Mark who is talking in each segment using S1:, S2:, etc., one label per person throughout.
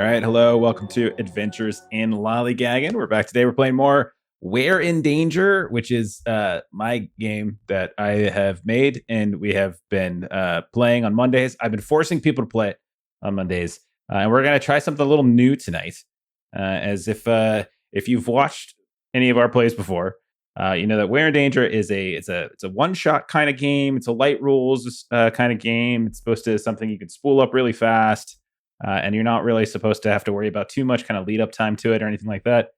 S1: All right, hello, welcome to Adventures in Lollygagging. We're back today. We're playing more We're in Danger, which is my game that I have made, and we have been playing on Mondays. I've been forcing people to play it on Mondays, and we're going to try something a little new tonight. As if you've watched any of our plays before, you know that We're in Danger is it's a one-shot kind of game. It's a light rules kind of game. It's supposed to something you can spool up really fast. And you're not really supposed to have to worry about too much kind of lead up time to it or anything like that.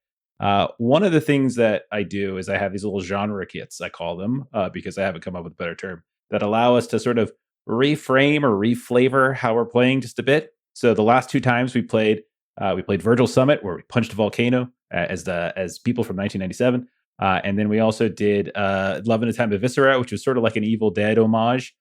S1: One of the things that I do is I have these little genre kits, I call them, because I haven't come up with a better term, that allow us to sort of reframe or reflavor how we're playing just a bit. So the last two times we played Virgil Summit, where we punched a volcano as people from 1997. And then we also did Love in a Time of Viscera, which was sort of like an Evil Dead homage.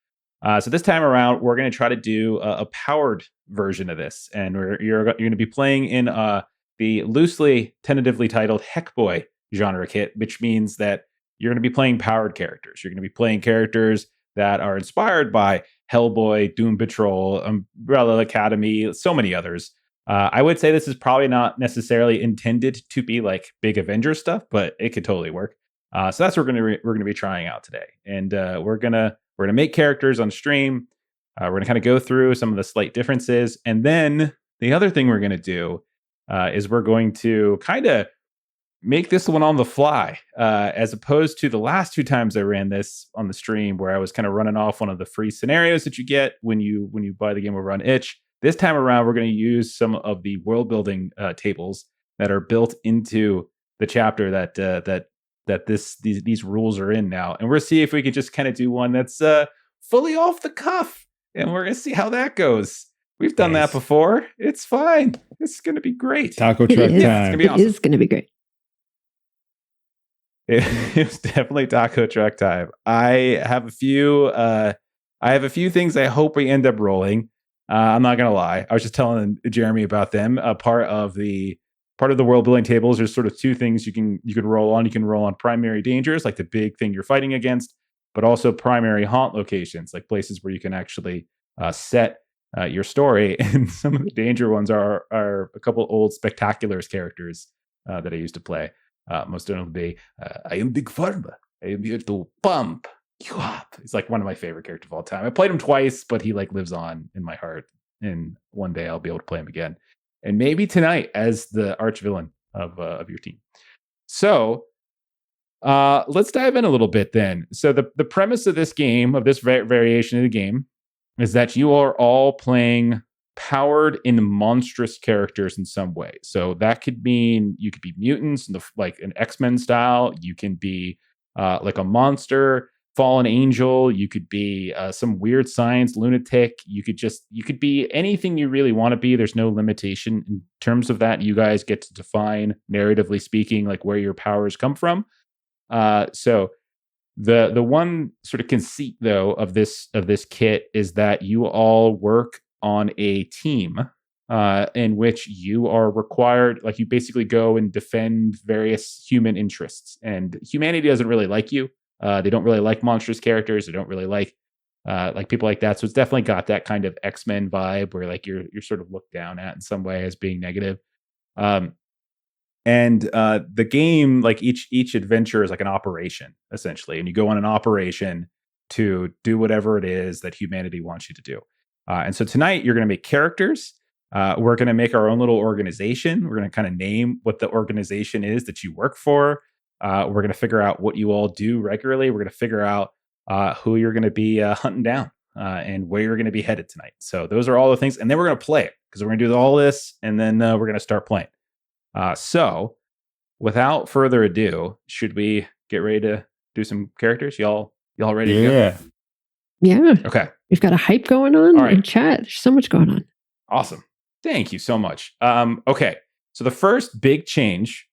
S1: So this time around, we're going to try to do a powered version of this, and you're going to be playing in the loosely, tentatively titled Heckboy genre kit, which means that you're going to be playing powered characters. You're going to be playing characters that are inspired by Hellboy, Doom Patrol, Umbrella Academy, so many others. I would say this is probably not necessarily intended to be like big Avengers stuff, but it could totally work. So that's what we're going to be trying out today, and we're gonna make characters on stream. We're going to kind of go through some of the slight differences. And then the other thing we're going to do is we're going to kind of make this one on the fly, as opposed to the last two times I ran this on the stream where I was kind of running off one of the free scenarios that you get when you buy the game over on itch. This time around, we're going to use some of the world building tables that are built into the chapter that these rules are in now. And we'll see if we could just kind of do one that's fully off the cuff. And we're going to see how that goes. We've done that before. It's fine. It's going to be great.
S2: Taco truck time.
S1: It's going to be awesome.
S3: It is going to be great.
S1: It's definitely taco truck time. I have a few things I hope we end up rolling. I'm not going to lie. I was just telling Jeremy about them. Part of the world building tables, there's sort of two things you can roll on. You can roll on primary dangers, like the big thing you're fighting against, but also primary haunt locations, like places where you can actually set your story. And some of the danger ones are a couple old Spectaculars characters that I used to play. Most notably, I am Big Pharma. I am here to pump you up. He's like one of my favorite characters of all time. I played him twice, but he like lives on in my heart. And one day I'll be able to play him again. And maybe tonight as the arch villain of your team. So let's dive in a little bit then. So the premise of this game, of this variation of the game, is that you are all playing powered and monstrous characters in some way. So that could mean you could be mutants, like an X-Men style. You can be like a monster, fallen angel. You could be some weird science lunatic. You could be anything you really want to be. There's no limitation in terms of that. You guys get to define, narratively speaking, like where your powers come from. So the one sort of conceit though of this kit is that you all work on a team in which you are required, like you basically go and defend various human interests, and humanity doesn't really like you. They don't really like monstrous characters. They don't really like people like that. So it's definitely got that kind of X-Men vibe where like you're sort of looked down at in some way as being negative. And the game, like each adventure is like an operation essentially, and you go on an operation to do whatever it is that humanity wants you to do. And so tonight you're going to make characters. We're going to make our own little organization. We're going to kind of name what the organization is that you work for. We're going to figure out what you all do regularly. We're going to figure out who you're going to be hunting down and where you're going to be headed tonight. So those are all the things. And then we're going to play it because we're going to do all this. And then we're going to start playing. So without further ado, should we get ready to do some characters? Y'all ready to go?
S3: Yeah.
S1: Okay.
S3: We've got a hype going on
S1: All right.
S3: in chat. There's so much going on.
S1: Awesome. Thank you so much. Okay. So the first big change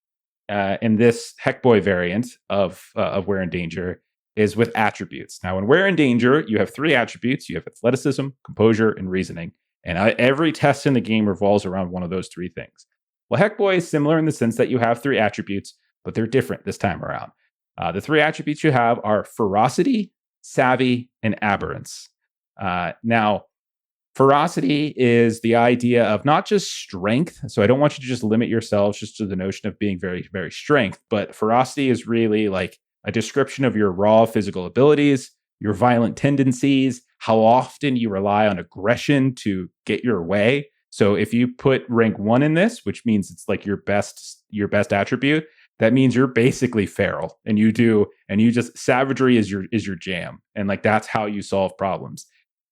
S1: in this Heckboy variant of We're in Danger is with attributes. Now, when We're in Danger, you have three attributes. You have athleticism, composure, and reasoning. And every test in the game revolves around one of those three things. Well, Heckboy is similar in the sense that you have three attributes, but they're different this time around. The three attributes you have are ferocity, savvy, and aberrance. Now, Ferocity is the idea of not just strength. So I don't want you to just limit yourselves just to the notion of being very, very strength, but ferocity is really like a description of your raw physical abilities, your violent tendencies, how often you rely on aggression to get your way. So if you put rank 1 in this, which means it's like your best attribute, that means you're basically feral, and you just savagery is your jam, and like that's how you solve problems.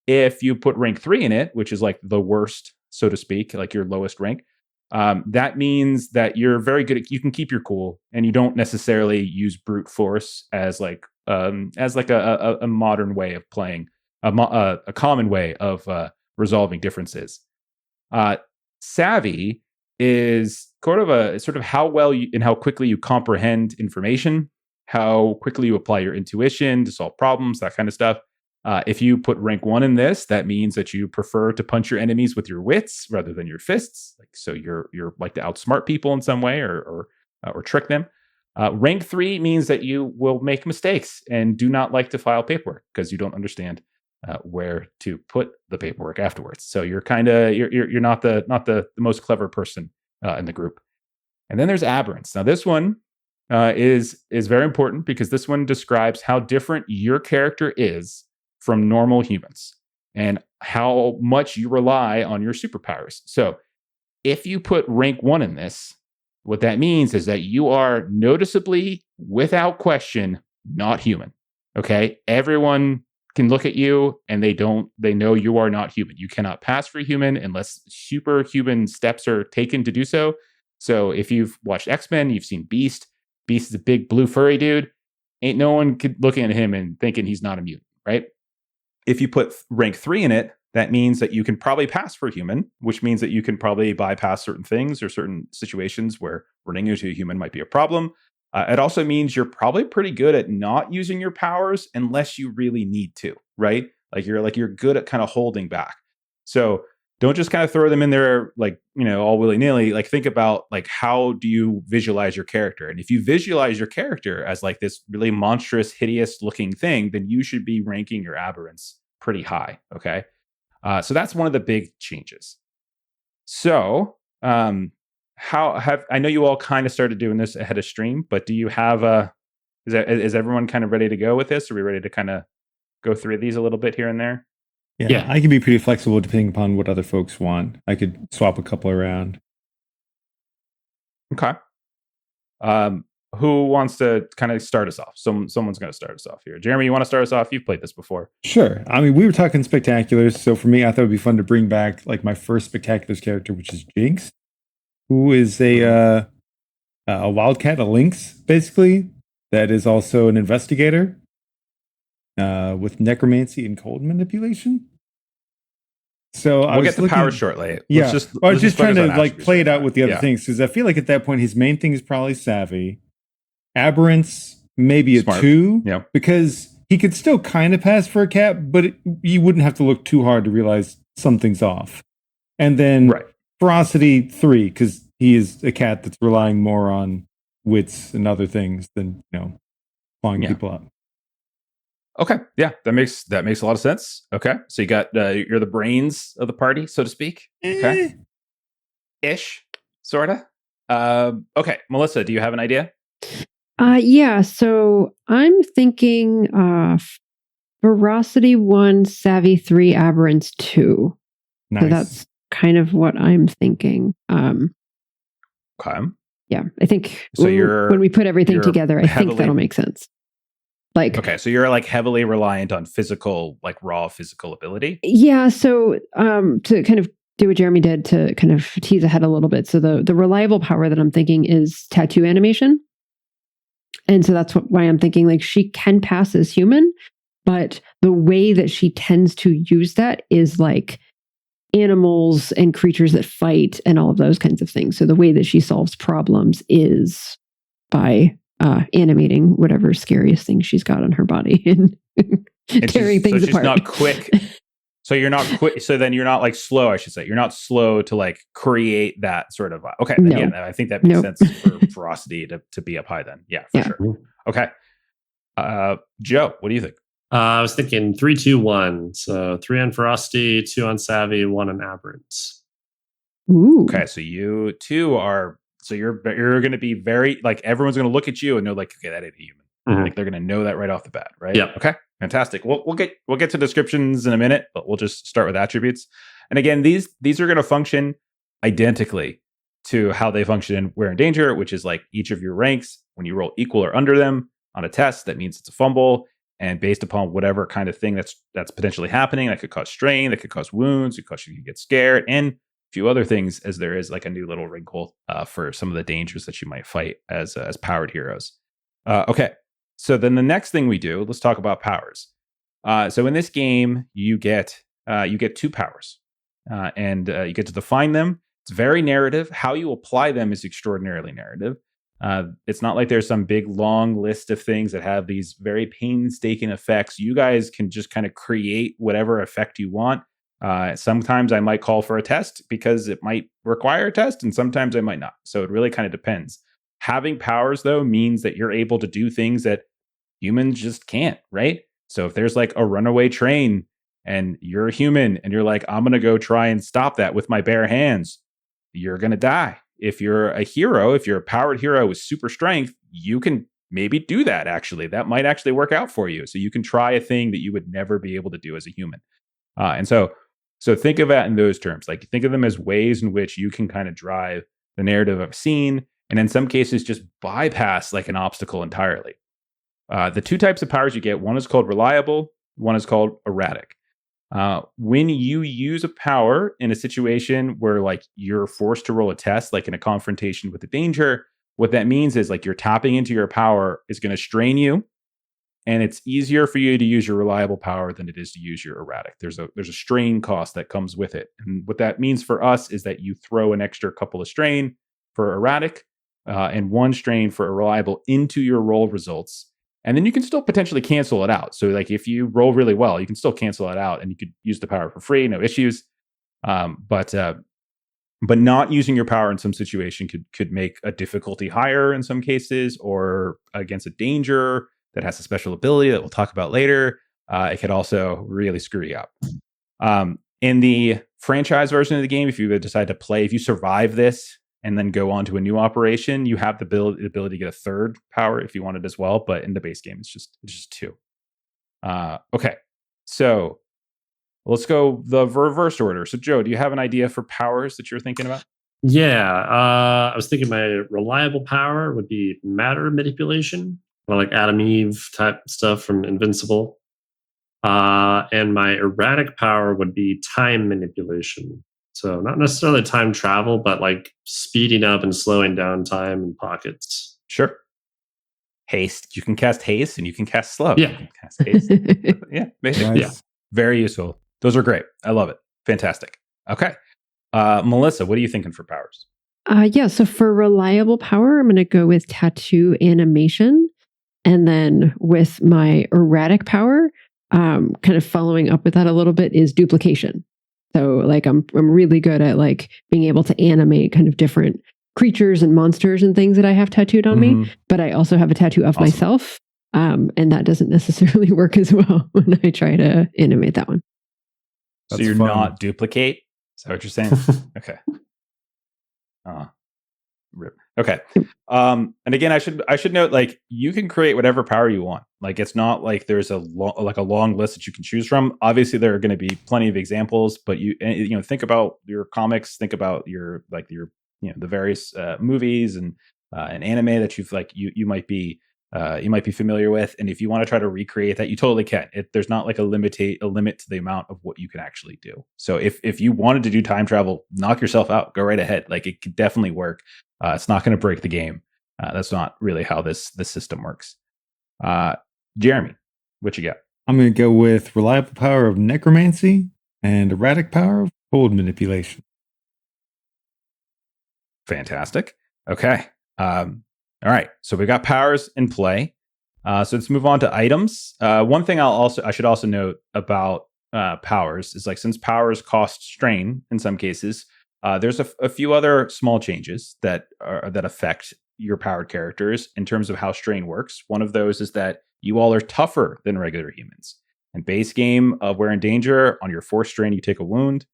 S1: If you put rank 3 in it, which is like the worst, so to speak, like your lowest rank, that means that you're very good at, you can keep your cool, and you don't necessarily use brute force as like a modern way of playing, a common way of resolving differences. Savvy is sort of how well you, and how quickly you comprehend information, how quickly you apply your intuition to solve problems, that kind of stuff. If you put rank 1 in this, that means that you prefer to punch your enemies with your wits rather than your fists. Like, so you're like to outsmart people in some way or trick them. Rank 3 means that you will make mistakes and do not like to file paperwork because you don't understand where to put the paperwork afterwards. So you're not the most clever person in the group. And then there's aberrance. Now this one is very important because this one describes how different your character is from normal humans and how much you rely on your superpowers. So if you put rank 1 in this, what that means is that you are noticeably, without question, not human. Okay? Everyone can look at you and they know you are not human. You cannot pass for human unless superhuman steps are taken to do so. So if you've watched X-Men, you've seen Beast. Beast is a big blue furry dude. Ain't no one looking at him and thinking he's not a mutant, right? If you put rank 3 in it, that means that you can probably pass for human, which means that you can probably bypass certain things or certain situations where running into a human might be a problem. It also means you're probably pretty good at not using your powers unless you really need to, right? You're good at kind of holding back. So don't just kind of throw them in there all willy-nilly. Like, think about like, how do you visualize your character? And if you visualize your character as like this really monstrous, hideous looking thing, then you should be ranking your aberrance pretty high. Okay. So that's one of the big changes. So I know you all kind of started doing this ahead of stream, but do you have is everyone kind of ready to go with this? Are we ready to kind of go through these a little bit here and there?
S2: Yeah, I can be pretty flexible depending upon what other folks want. I could swap a couple around.
S1: Okay. Who wants to kind of start us off? Someone's going to start us off here. Jeremy, you want to start us off? You've played this before.
S2: Sure. I mean, we were talking spectaculars, so for me, I thought it would be fun to bring back like my first spectaculars character, which is Jinx, who is a wildcat, a lynx, basically, that is also an investigator with necromancy and cold manipulation. So
S1: we'll get the power shortly.
S2: Yeah, I was just trying to like play it out with the other things, because I feel like at that point his main thing is probably savvy, aberrance maybe Smart. 2, because he could still kind of pass for a cat, but you wouldn't have to look too hard to realize something's off. And then ferocity 3, because he is a cat that's relying more on wits and other things than clawing people up.
S1: Okay, yeah, that makes a lot of sense. Okay, so you got you're the brains of the party, so to speak. Okay, ish, sorta. Okay, Melissa, do you have an idea?
S3: Yeah. So I'm thinking ferocity 1, savvy 3, aberrance 2.
S2: Nice.
S3: So that's kind of what I'm thinking.
S1: Okay.
S3: Yeah, I think
S1: so
S3: when we put everything together, I think that'll make sense.
S1: Okay, so you're like heavily reliant on physical, like raw physical ability?
S3: Yeah, so to kind of do what Jeremy did to kind of tease ahead a little bit. So the reliable power that I'm thinking is tattoo animation. And so that's why I'm thinking like she can pass as human, but the way that she tends to use that is like animals and creatures that fight and all of those kinds of things. So the way that she solves problems is by animating whatever scariest thing she's got on her body and tearing things apart.
S1: So she's not quick. So you're not quick. So then you're not like slow, I should say. You're not slow to like create that sort of. Okay. No. Yeah, I think that makes sense for ferocity to be up high then. Yeah, for sure. Okay. Joe, what do you think?
S4: I was thinking 3, 2, 1. So 3 on Frosty, 2 on Savvy, 1 on Aberrants.
S3: Ooh.
S1: Okay, so you two are. So you're going to be very like everyone's going to look at you and they're like, okay, that ain't a human. Mm-hmm. Like they're going to know that right off the bat, right?
S4: Yeah.
S1: Okay, fantastic. We'll get to descriptions in a minute, but we'll just start with attributes. And again, these are going to function identically to how they function in We're in Danger, which is like each of your ranks. When you roll equal or under them on a test, that means it's a fumble. And based upon whatever kind of thing that's potentially happening, that could cause strain, that could cause wounds, it could cause you to get scared, and a few other things, as there is like a new little wrinkle for some of the dangers that you might fight as powered heroes. Okay, so then the next thing we do, let's talk about powers. So in this game, you get 2 powers, and you get to define them. It's very narrative. How you apply them is extraordinarily narrative. It's not like there's some big long list of things that have these very painstaking effects. You guys can just kind of create whatever effect you want. Sometimes I might call for a test because it might require a test, and sometimes I might not. So it really kind of depends. Having powers, though, means that you're able to do things that humans just can't, right? So if there's like a runaway train and you're a human and you're like, I'm going to go try and stop that with my bare hands, you're going to die. If you're a hero, if you're a powered hero with super strength, you can maybe do that, actually. That might actually work out for you. So you can try a thing that you would never be able to do as a human. And so think of that in those terms. Like, think of them as ways in which you can kind of drive the narrative of a scene, and in some cases just bypass like an obstacle entirely. The 2 types of powers you get, one is called reliable, one is called erratic. When you use a power in a situation where like you're forced to roll a test, like in a confrontation with a danger, what that means is like you're tapping into your power is going to strain you, and it's easier for you to use your reliable power than it is to use your erratic. There's a strain cost that comes with it, and what that means for us is that you throw an extra couple of strain for erratic and 1 strain for a reliable into your roll results. And then you can still potentially cancel it out. So like if you roll really well, you can still cancel it out and you could use the power for free, no issues. But not using your power in some situation could make a difficulty higher in some cases, or against a danger that has a special ability that we'll talk about later. It could also really screw you up. In the franchise version of the game, if you decide to play, if you survive this and then go on to a new operation, you have the ability to get a 3rd power if you wanted as well. But in the base game, it's just 2. Okay, so let's go the reverse order. So Joe, do you have an idea for powers that you're thinking about?
S4: Yeah, I was thinking my reliable power would be matter manipulation, like Adam Eve type stuff from Invincible. And my erratic power would be time manipulation. So not necessarily time travel, but like speeding up and slowing down time in pockets.
S1: Sure. Haste. You can cast haste and you can cast slow.
S4: Yeah.
S1: You can cast haste. Yeah. Basically.
S2: Nice.
S1: Yeah. Very useful. Those are great. I love it. Fantastic. Okay. Melissa, what are you thinking for powers?
S3: Yeah. So for reliable power, I'm going to go with tattoo animation. And then with my erratic power, kind of following up with that a little bit, is duplication. So like I'm really good at like being able to animate kind of different creatures and monsters and things that I have tattooed on me, but I also have a tattoo of myself. And that doesn't necessarily work as well when I try to animate that one.
S1: So you're not duplicate? Is that what you're saying? Okay. Rip. Okay. And again, I should note, like, you can create whatever power you want. Like, it's not like there's a long list that you can choose from. Obviously, there are going to be plenty of examples, but you think about your comics, think about your the various movies and anime that you might be familiar with, and if you want to try to recreate that, you totally can. There's not like a limit to the amount of what you can actually do. So if you wanted to do time travel, knock yourself out, go right ahead. Like, it could definitely work. It's not going to break the game. That's not really how this system works. Jeremy, what you got?
S2: I'm going to go with reliable power of necromancy and erratic power of cold manipulation.
S1: Fantastic. Okay. All right. So we got powers in play. So let's move on to items. One thing I should also note about powers is, like, since powers cost strain in some cases, there's a few other small changes that affect your powered characters in terms of how strain works. One of those is that you all are tougher than regular humans. In base game of We're in Danger, on your 4th strain, you take a wound.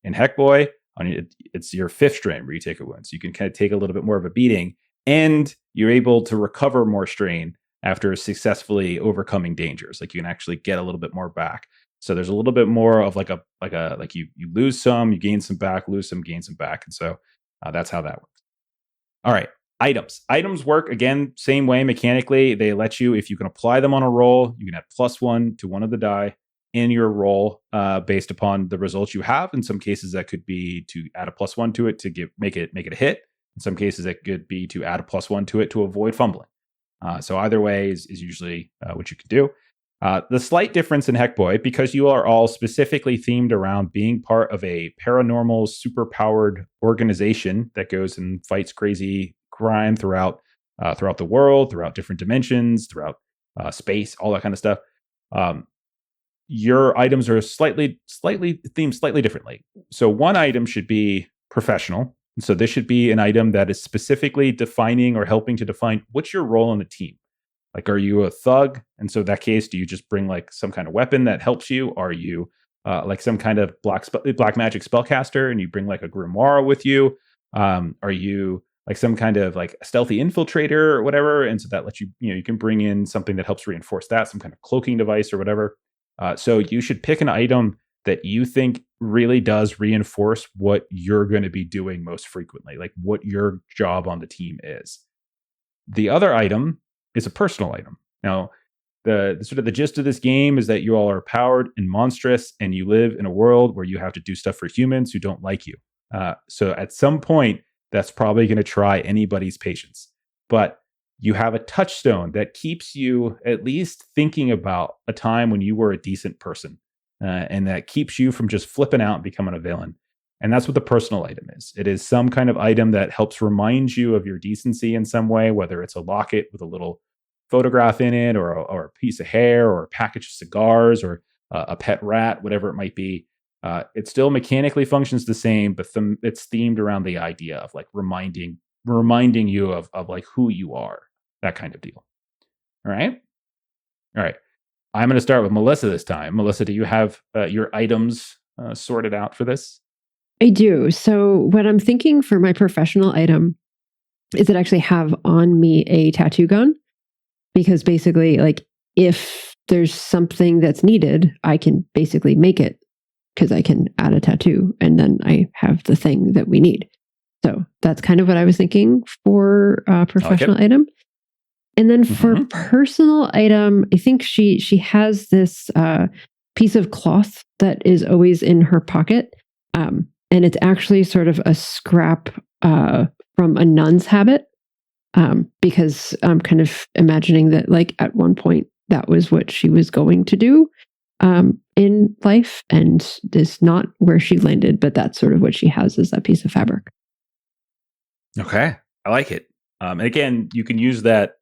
S1: In Heckboy, it's your 5th strain where you take a wound. So you can kind of take a little bit more of a beating, and you're able to recover more strain after successfully overcoming dangers. Like you can actually get a little bit more back. So there's a little bit more of like you lose some, you gain some back, lose some, gain some back. And so that's how that works. All right. Items work again, same way mechanically. They let you, if you can apply them on a roll, you can add +1 to one of the die in your roll based upon the results you have. In some cases, that could be to add a +1 to it to make it a hit. In some cases, it could be to add a +1 to it to avoid fumbling. So either way is usually what you can do. The slight difference in Heckboy, because you are all specifically themed around being part of a paranormal, superpowered organization that goes and fights crazy crime throughout the world, throughout different dimensions, throughout space, all that kind of stuff. Your items are slightly themed slightly differently. So one item should be professional. So this should be an item that is specifically defining or helping to define what's your role in the team. Like, are you a thug? And so in that case, do you just bring like some kind of weapon that helps you? Are you like some kind of black magic spellcaster and you bring like a grimoire with you? Are you like some kind of like a stealthy infiltrator or whatever? And so that lets you, you can bring in something that helps reinforce that, some kind of cloaking device or whatever. So you should pick an item that you think really does reinforce what you're going to be doing most frequently, like what your job on the team is. The other item is a personal item. Now, the sort of the gist of this game is that you all are powered and monstrous, and you live in a world where you have to do stuff for humans who don't like you. So at some point, that's probably going to try anybody's patience. But you have a touchstone that keeps you at least thinking about a time when you were a decent person. And that keeps you from just flipping out and becoming a villain. And that's what the personal item is. It is some kind of item that helps remind you of your decency in some way, whether it's a locket with a little photograph in it, or a piece of hair, or a package of cigars, or a pet rat, whatever it might be. It still mechanically functions the same, but it's themed around the idea of like reminding you of like who you are, that kind of deal. All right. I'm going to start with Melissa this time. Melissa, do you have your items sorted out for this?
S3: I do. So what I'm thinking for my professional item is that I actually have on me a tattoo gun, because basically, like, if there's something that's needed, I can basically make it, because I can add a tattoo and then I have the thing that we need. So that's kind of what I was thinking for a professional item. And then for personal item, I think she has this piece of cloth that is always in her pocket. And it's actually sort of a scrap from a nun's habit, because I'm kind of imagining that, like, at one point that was what she was going to do in life, and is not where she landed, but that's sort of what she has, is that piece of fabric.
S1: Okay, I like it. And again, you can use that.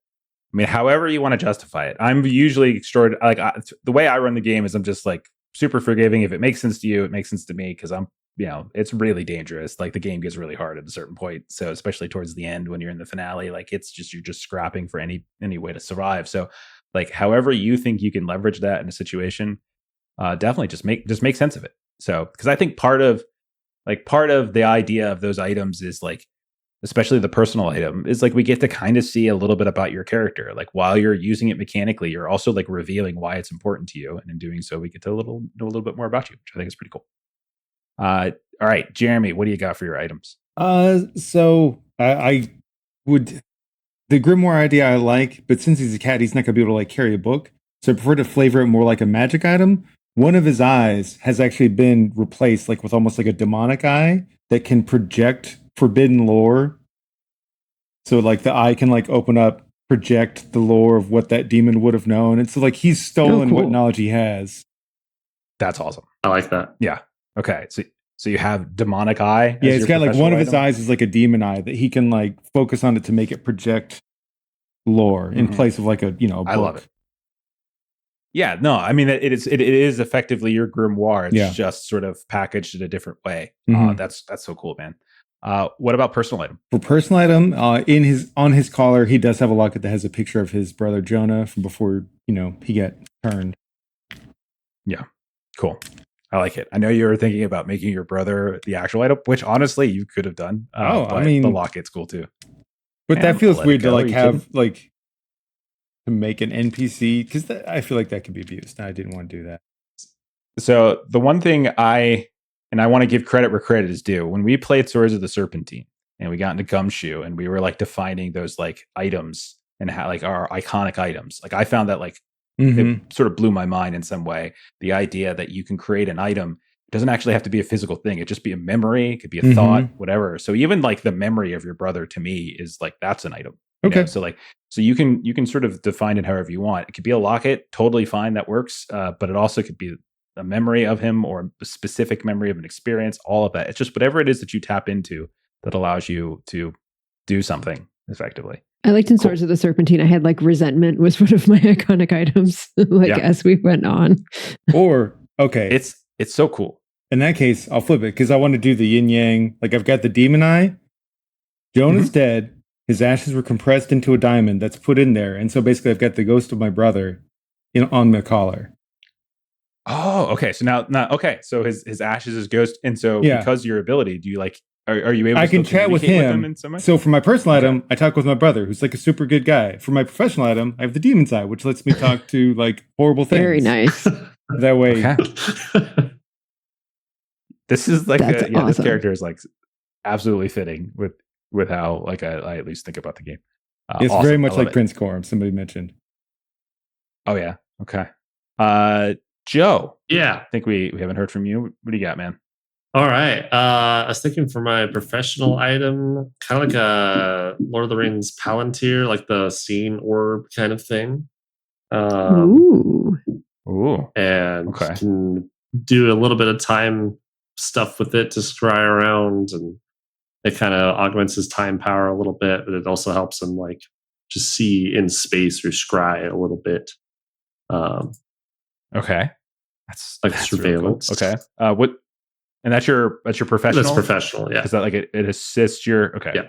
S1: I mean, however you want to justify it. I'm usually the way I run the game is I'm just like super forgiving. If it makes sense to you, it makes sense to me, because I'm, it's really dangerous. Like, the game gets really hard at a certain point. So especially towards the end, when you're in the finale, like you're just scrapping for any way to survive. So like, however you think you can leverage that in a situation, definitely just make sense of it. So, because I think part of the idea of those items is like, especially the personal item, is like we get to kind of see a little bit about your character. Like, while you're using it mechanically, you're also like revealing why it's important to you. And in doing so, we get to know a little bit more about you, which I think is pretty cool. All right, Jeremy, what do you got for your items?
S2: So I would, the grimoire idea I like, but since he's a cat, he's not gonna be able to like carry a book. So I prefer to flavor it more like a magic item. One of his eyes has actually been replaced like with almost like a demonic eye that can project forbidden lore. So like the eye can like open up, project the lore of what that demon would have known. And so like he's stolen what knowledge he has.
S1: That's awesome.
S4: I like that.
S1: Yeah. Okay. So you have demonic eye.
S2: Yeah, it's got like one of his eyes is like a demon eye that he can like focus on it to make it project lore in place of like a book.
S1: I love it. Yeah, no, I mean it is effectively your grimoire. It's just sort of packaged in a different way. That's so cool, man. What about personal item?
S2: For personal item, on his collar, he does have a locket that has a picture of his brother Jonah from before he got turned.
S1: Yeah, cool. I like it. I know you were thinking about making your brother the actual item, which honestly you could have done.
S2: I mean,
S1: the locket's cool too.
S2: But man, that feels weird to have to make an NPC, because I feel like that could be abused. I didn't want to do that.
S1: So the one thing I want to give credit where credit is due. When we played Swords of the Serpentine and we got into Gumshoe and we were defining those items and how our iconic items, I found that it sort of blew my mind in some way. The idea that you can create an item, it doesn't actually have to be a physical thing. It just be a memory. It could be a thought, whatever. So even the memory of your brother to me is that's an item.
S2: Okay.
S1: So you can sort of define it however you want. It could be a locket, totally fine, that works. But it also could be a memory of him or a specific memory of an experience. All of that. It's just whatever it is that you tap into that allows you to do something effectively.
S3: I liked in Swords of the Serpentine, I had resentment was one of my iconic items. As we went on.
S2: Or okay,
S1: it's so cool.
S2: In that case, I'll flip it because I want to do the yin yang. I've got the demon eye. Jonah's dead. His ashes were compressed into a diamond that's put in there, and so basically, I've got the ghost of my brother on my collar.
S1: Oh, okay. So now, so his ashes is ghost, and so because your ability, do you are you able?
S2: I can chat with him
S1: in some way?
S2: So for my personal item, I talk with my brother, who's a super good guy. For my professional item, I have the demon's eye, which lets me talk to horrible things.
S3: Very nice.
S2: That way.
S1: Okay. This is
S3: awesome.
S1: This character is absolutely fitting with how I at least think about the game.
S2: It's awesome. Very much like Prince Corm. Somebody mentioned.
S1: Oh yeah. Okay. Joe.
S4: Yeah.
S1: I think we haven't heard from you. What do you got, man?
S4: All right. I was thinking for my professional item, kind of a Lord of the Rings Palantir, the scene orb kind of thing.
S3: Ooh.
S4: And can do a little bit of time stuff with it to scry around, and it kind of augments his time power a little bit, but it also helps him just see in space or scry a little bit.
S1: Okay. That's
S4: surveillance.
S1: Really cool. Okay. What? And that's your professional?
S4: That's professional, yeah.
S1: Is that it assists your... Okay.
S4: Yeah.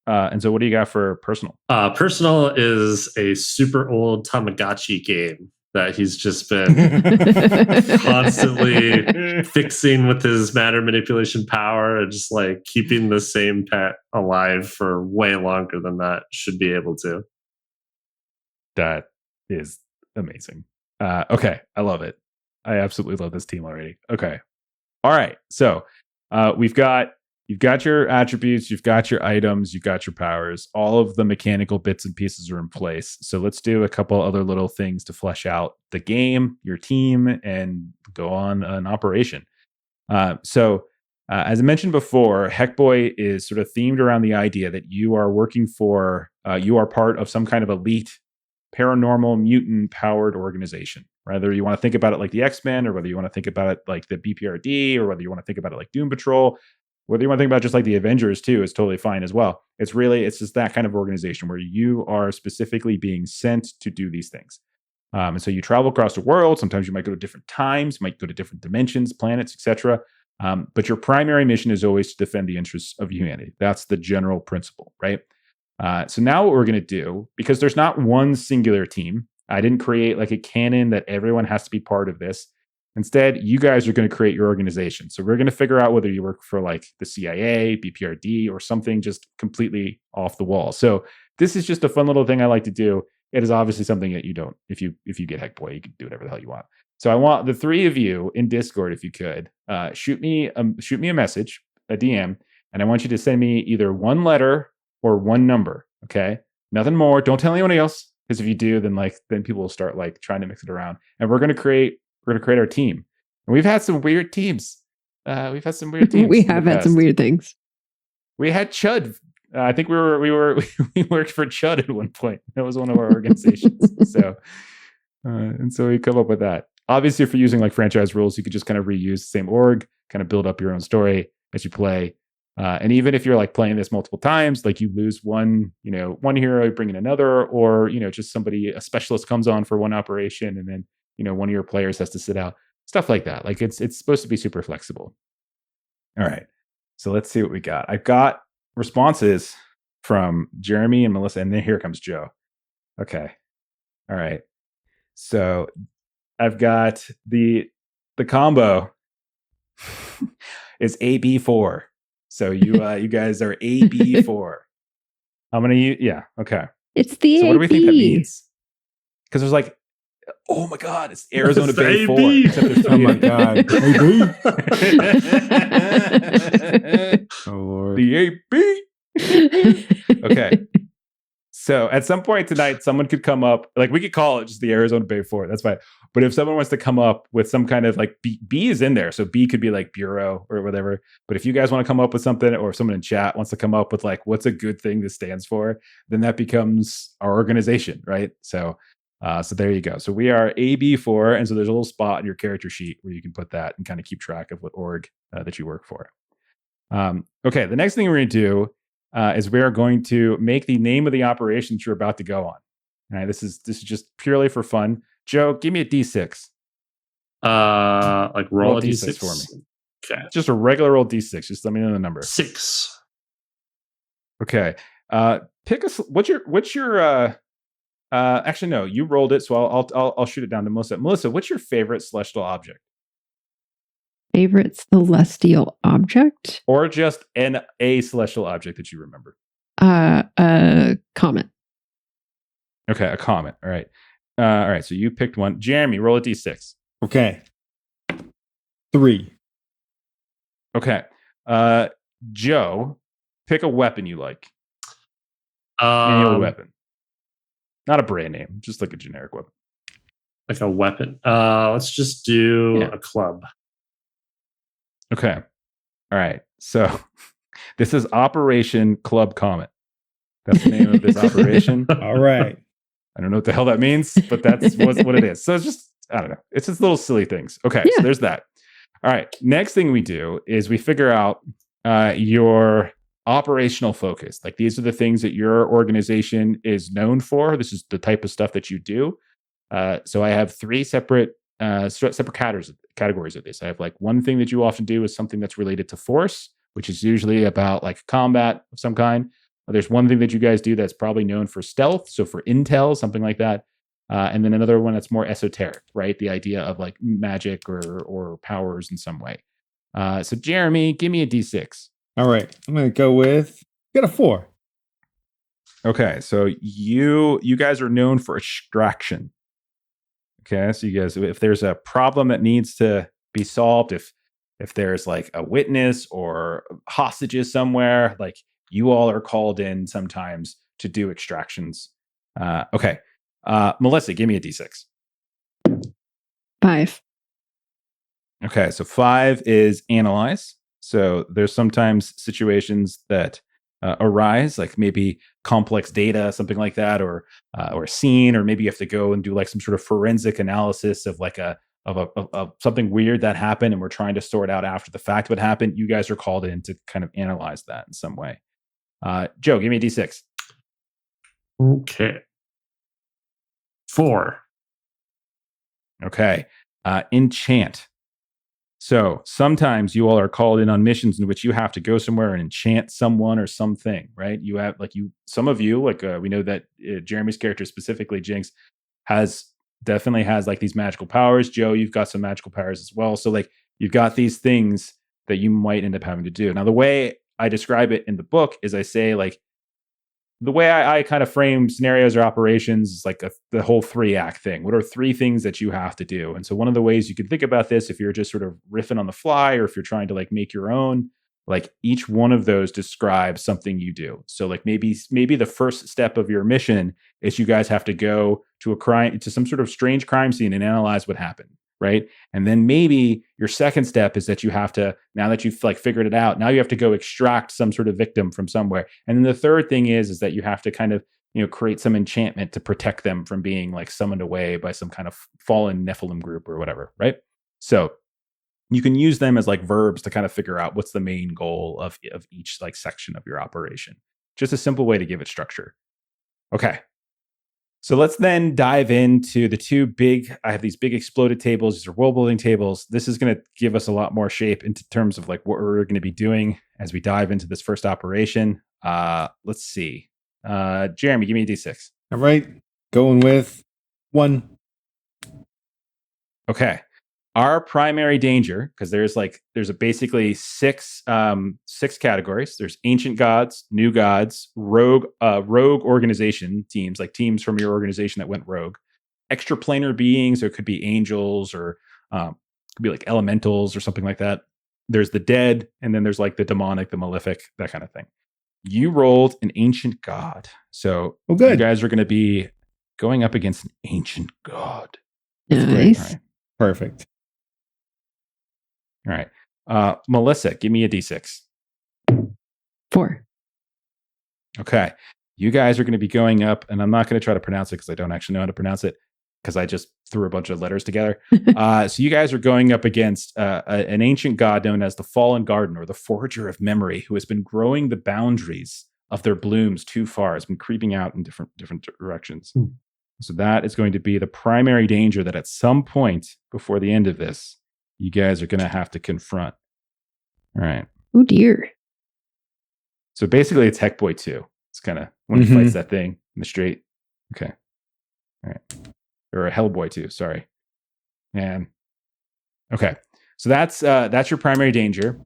S1: And so what do you got for personal?
S4: Personal is a super old Tamagotchi game that he's just been constantly fixing with his matter manipulation power, and just keeping the same pet alive for way longer than that should be able to.
S1: That is amazing. Okay. I love it. I absolutely love this team already. Okay. All right. So you've got your attributes, you've got your items, you've got your powers. All of the mechanical bits and pieces are in place. So let's do a couple other little things to flesh out the game, your team, and go on an operation. So as I mentioned before, Heckboy is sort of themed around the idea that you are working for, you are part of some kind of elite paranormal mutant powered organization. Whether you want to think about it like the X-Men, or whether you want to think about it like the BPRD, or whether you want to think about it like Doom Patrol, whether you want to think about it just like the Avengers too, is totally fine as well. It's just that kind of organization where you are specifically being sent to do these things. And so you travel across the world. Sometimes you might go to different times, you might go to different dimensions, planets, etc. But your primary mission is always to defend the interests of humanity. That's the general principle, right? So now what we're going to do, because there's not one singular team, I didn't create a canon that everyone has to be part of this. Instead, you guys are going to create your organization. So we're going to figure out whether you work for the CIA, BPRD, or something just completely off the wall. So this is just a fun little thing I like to do. It is obviously something that you don't. If you get Heckboy, you can do whatever the hell you want. So I want the three of you in Discord, if you could, shoot me a message, a DM, and I want you to send me either one letter or one number. Okay, nothing more. Don't tell anyone else. Because if you do, then people will start trying to mix it around, and we're gonna create our team. And we've had some weird teams.
S3: We have had some weird things.
S1: We had Chud. I think we worked for Chud at one point. That was one of our organizations. So we come up with that. Obviously, if you're using franchise rules, you could just kind of reuse the same org, kind of build up your own story as you play. And even if you're playing this multiple times, you lose one hero, you bring in another, or, just a specialist comes on for one operation and then, one of your players has to sit out, stuff like that. It's supposed to be super flexible. All right. So let's see what we got. I've got responses from Jeremy and Melissa, and then here comes Joe. Okay. All right. So I've got the combo is AB4. So you guys are AB4. How many? Yeah. Okay.
S3: It's the
S1: So
S3: AB.
S1: what do we think that means? Because there's like, oh my God, it's Arizona Bay 4.
S2: Oh my God. AB. Oh Lord.
S1: The AB. Okay. So at some point tonight, someone could come up, like we could call it just the Arizona Bay 4. That's fine. But if someone wants to come up with some kind of like B is in there. So B could be like bureau or whatever. But if you guys want to come up with something, or if someone in chat wants to come up with like, what's a good thing this stands for, then that becomes our organization, right? So there you go. So we are AB4. And so there's a little spot in your character sheet where you can put that and kind of keep track of what org that you work for. Okay. The next thing we're going to do is we are going to make the name of the operation that you're about to go on. All right, this is just purely for fun. Joe, give me a D6.
S4: Like roll a D6
S1: for me.
S4: Okay.
S1: Just a regular old D6. Just let me know the number.
S4: 6.
S1: Okay. Pick a. What's your? Actually, no. You rolled it, so I'll shoot it down to Melissa. Melissa, what's your favorite celestial object?
S3: Favorite celestial object?
S1: Or just a celestial object that you remember?
S3: A comet.
S1: Okay, a comet. All right. All right, so you picked one. Jeremy, roll a D6.
S2: Okay. 3.
S1: Okay. Joe, pick a weapon you like. Any weapon. Not a brand name, just like a generic weapon.
S4: Like a weapon. Let's just do a club.
S1: Okay. All right. So this is Operation Club Comet. That's the name of this operation.
S2: All right.
S1: I don't know what the hell that means, but that's what it is. So it's just, I don't know. It's just little silly things. Okay. Yeah. So there's that. All right. Next thing we do is we figure out your operational focus. Like these are the things that your organization is known for. This is the type of stuff that you do. So I have 3 separate categories of this. I have like one thing that you often do is something that's related to force, which is usually about like combat of some kind. There's one thing that you guys do that's probably known for stealth, so for intel, something like that. And then another one that's more esoteric, right? The idea of like magic or powers in some way. So Jeremy, give me a D6.
S2: All right, I'm going to go with, got a 4.
S1: Okay, so you guys are known for extraction. Okay, so you guys, if there's a problem that needs to be solved, if there's like a witness or hostages somewhere, like you all are called in sometimes to do extractions. Okay, Melissa, give me a D6.
S3: 5.
S1: Okay, so 5 is analyze. So there's sometimes situations that arise, like maybe complex data, something like that, or a scene, or maybe you have to go and do like some sort of forensic analysis of like of something weird that happened, and we're trying to sort out after the fact what happened. You guys are called in to kind of analyze that in some way. Joe, give me a D6.
S4: Okay. 4.
S1: Okay. Enchant. So sometimes you all are called in on missions in which you have to go somewhere and enchant someone or something, right? You have some of you, we know that Jeremy's character specifically, Jinx, definitely has like these magical powers. Joe, you've got some magical powers as well. So like you've got these things that you might end up having to do. Now, the way I describe it in the book is I say like, the way I kind of frame scenarios or operations is like the whole 3-act thing. What are 3 things that you have to do? And so one of the ways you can think about this, if you're just sort of riffing on the fly, or if you're trying to like make your own, like each one of those describes something you do. So like maybe the first step of your mission is you guys have to go to some sort of strange crime scene and analyze what happened. Right. And then maybe your second step is that you have to, now that you've like figured it out, now you have to go extract some sort of victim from somewhere. And then the third thing is that you have to kind of, create some enchantment to protect them from being like summoned away by some kind of fallen Nephilim group or whatever. Right. So you can use them as like verbs to kind of figure out what's the main goal of each like section of your operation. Just a simple way to give it structure. Okay. So let's then dive into the two big, I have these big exploded tables. These are world building tables. This is going to give us a lot more shape into terms of like what we're going to be doing as we dive into this first operation. Let's see. Jeremy, give me a D6.
S2: All right. Going with 1.
S1: Okay. Our primary danger, because there's basically six categories. There's ancient gods, new gods, rogue organization teams, like teams from your organization that went rogue, extraplanar beings, or it could be angels, or could be like elementals or something like that. There's the dead, and then there's like the demonic, the malefic, that kind of thing. You rolled an ancient god, so you guys are going to be going up against an ancient god.
S3: Nice.
S1: Right.
S2: Perfect.
S1: All right. Melissa, give me a D6.
S3: 4.
S1: Okay. You guys are going to be going up, and I'm not going to try to pronounce it because I don't actually know how to pronounce it because I just threw a bunch of letters together. So you guys are going up against an ancient god known as the Fallen Garden, or the Forager of Memory, who has been growing the boundaries of their blooms too far. Has been creeping out in different directions. So that is going to be the primary danger that at some point before the end of this, you guys are going to have to confront. All right.
S3: Oh, dear.
S1: So basically, it's Heckboy 2. It's kind of when he fights that thing in the street. Okay. All right. Or a Hellboy 2, sorry. And okay. So that's your primary danger.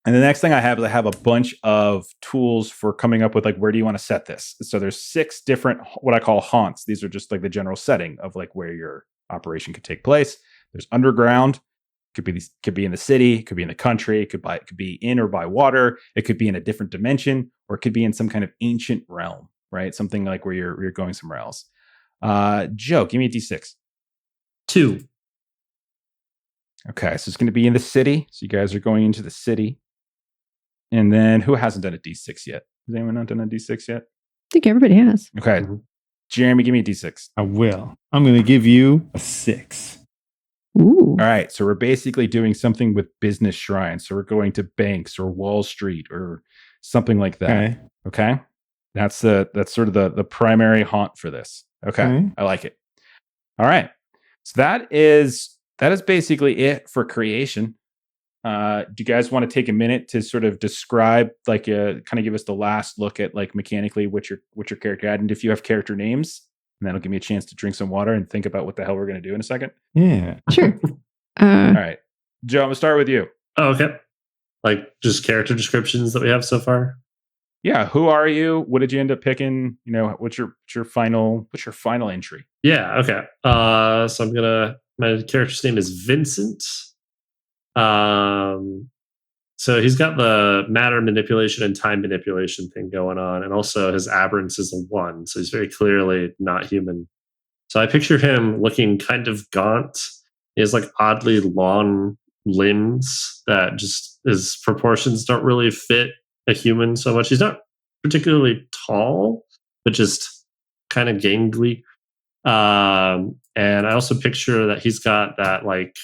S1: And the next thing I have is I have a bunch of tools for coming up with like, where do you want to set this? So there's 6 different, what I call haunts. These are just like the general setting of like where your operation could take place. There's underground. Could be in the city, could be in the country, it could be in or by water, it could be in a different dimension, or it could be in some kind of ancient realm, right? Something like where you're going somewhere else. Joe, give me a D6.
S4: 2.
S1: Okay, so it's going to be in the city. So you guys are going into the city. And then who hasn't done a D6 yet? Has anyone not done a D6 yet?
S3: I think everybody has.
S1: Okay. Jeremy, give me a D6.
S2: I will. I'm going to give you a 6.
S3: Ooh.
S1: All right. So we're basically doing something with business shrines. So we're going to banks or Wall Street or something like that. Okay. That's sort of the primary haunt for this. Okay. I like it. All right. So that is basically it for creation. Do you guys want to take a minute to sort of describe, like, kind of give us the last look at like mechanically what your character had, and if you have character names, and that'll give me a chance to drink some water and think about what the hell we're going to do in a second.
S2: Yeah,
S3: sure.
S1: All right, Joe, I'm gonna start with you.
S4: Oh, okay. Like just character descriptions that we have so far.
S1: Yeah, who are you? What did you end up picking? You know, what's your final entry?
S4: Yeah, okay. So my character's name is Vincent. So he's got the matter manipulation and time manipulation thing going on, and also his aberrance is a 1, so he's very clearly not human. So I picture him looking kind of gaunt. He has like oddly long limbs that just his proportions don't really fit a human so much. He's not particularly tall, but just kind of gangly. And I also picture that he's got that like,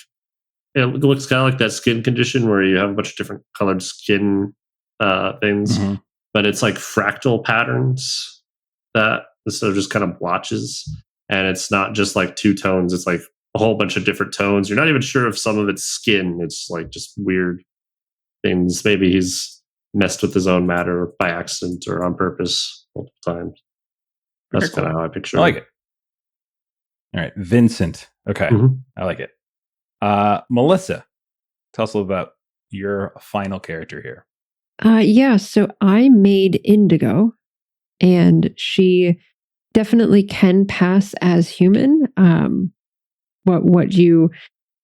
S4: it looks kind of like that skin condition where you have a bunch of different colored skin things, but it's like fractal patterns that instead of just kind of blotches. And it's not just like 2 tones, it's like a whole bunch of different tones. You're not even sure if some of it's skin. It's like just weird things. Maybe he's messed with his own matter by accident or on purpose multiple times. That's kind of how I picture it.
S1: I like it. All right, Vincent. Okay, I like it. Melissa, tell us a little about your final character here.
S3: Yeah, so I made Indigo, and she definitely can pass as human. What you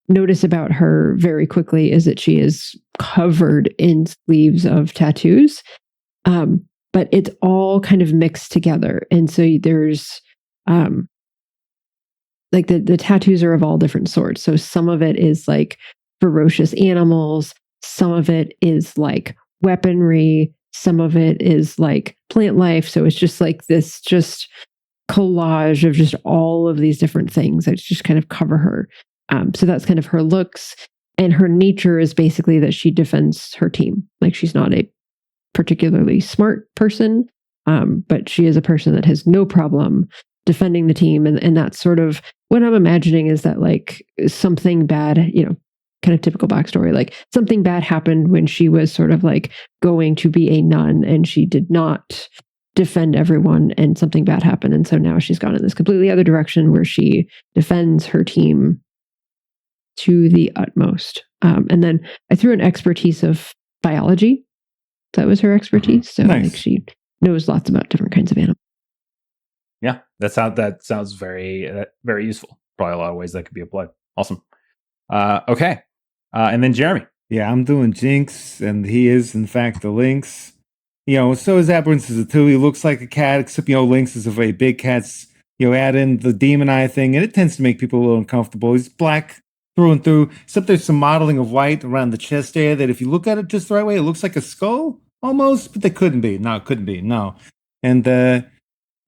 S3: notice about her very quickly is that she is covered in sleeves of tattoos, but it's all kind of mixed together. And so there's like the tattoos are of all different sorts. So some of it is like ferocious animals, some of it is like weaponry, some of it is like plant life. So it's just like this just collage of just all of these different things that just kind of cover her. So that's kind of her looks, and her nature is basically that she defends her team. Like she's not a particularly smart person, but she is a person that has no problem defending the team. And that's sort of what I'm imagining is that like something bad, kind of typical backstory, like something bad happened when she was sort of like going to be a nun and she did not defend everyone and something bad happened. And so now she's gone in this completely other direction where she defends her team to the utmost. And then I threw an expertise of biology. That was her expertise. So
S2: nice.
S3: like she knows lots about different kinds of animals.
S1: Yeah, that sounds very very useful. Probably a lot of ways that could be applied. Awesome. Okay. And then Jeremy.
S2: Yeah, I'm doing Jinx, and he is, in fact, the Lynx. So is Aberrance is a 2. He looks like a cat, except, Lynx is a very big cat. Add in the demon eye thing, and it tends to make people a little uncomfortable. He's black through and through, except there's some modeling of white around the chest area that if you look at it just the right way, it looks like a skull, almost, but they couldn't be. No, it couldn't be, no. And,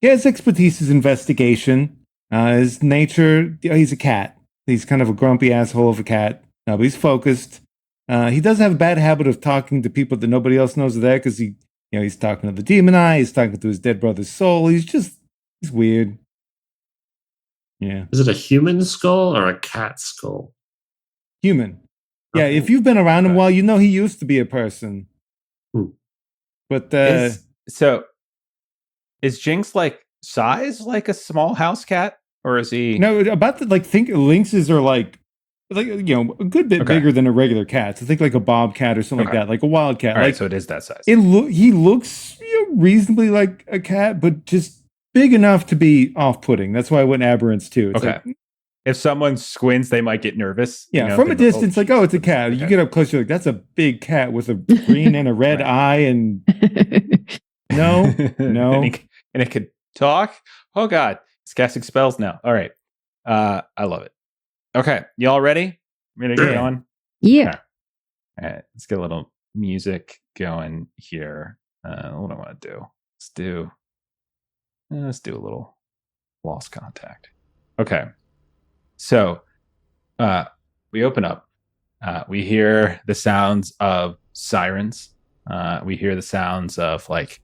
S2: his expertise is investigation. His nature, he's a cat. He's kind of a grumpy asshole of a cat. But he's focused. He does have a bad habit of talking to people that nobody else knows are there because he's talking to the demon eye. He's talking to his dead brother's soul. He's weird. Yeah.
S4: Is it a human skull or a cat skull?
S2: Human. Yeah, if you've been around him a while, he used to be a person. But
S1: is Jinx like size like a small house cat, or is he?
S2: No, think lynxes are like a good bit bigger than a regular cat. So think like a bobcat or something like that, like a wild cat.
S1: All right, so it is that size.
S2: He looks reasonably like a cat, but just big enough to be off-putting. That's why I went Aberrance too. It's
S1: okay. If someone squints, they might get nervous.
S2: Yeah, from a distance, it's a cat. You get up close, you're like, that's a big cat with a green and a red eye, and no.
S1: and it could talk. Oh God, it's casting spells now. All right, I love it. Okay, y'all ready? Ready to get going?
S3: Yeah.
S1: Okay. All right, let's get a little music going here. What do I want to do? Let's do a little Lost Contact. Okay. So, we open up. We hear the sounds of sirens. We hear the sounds of like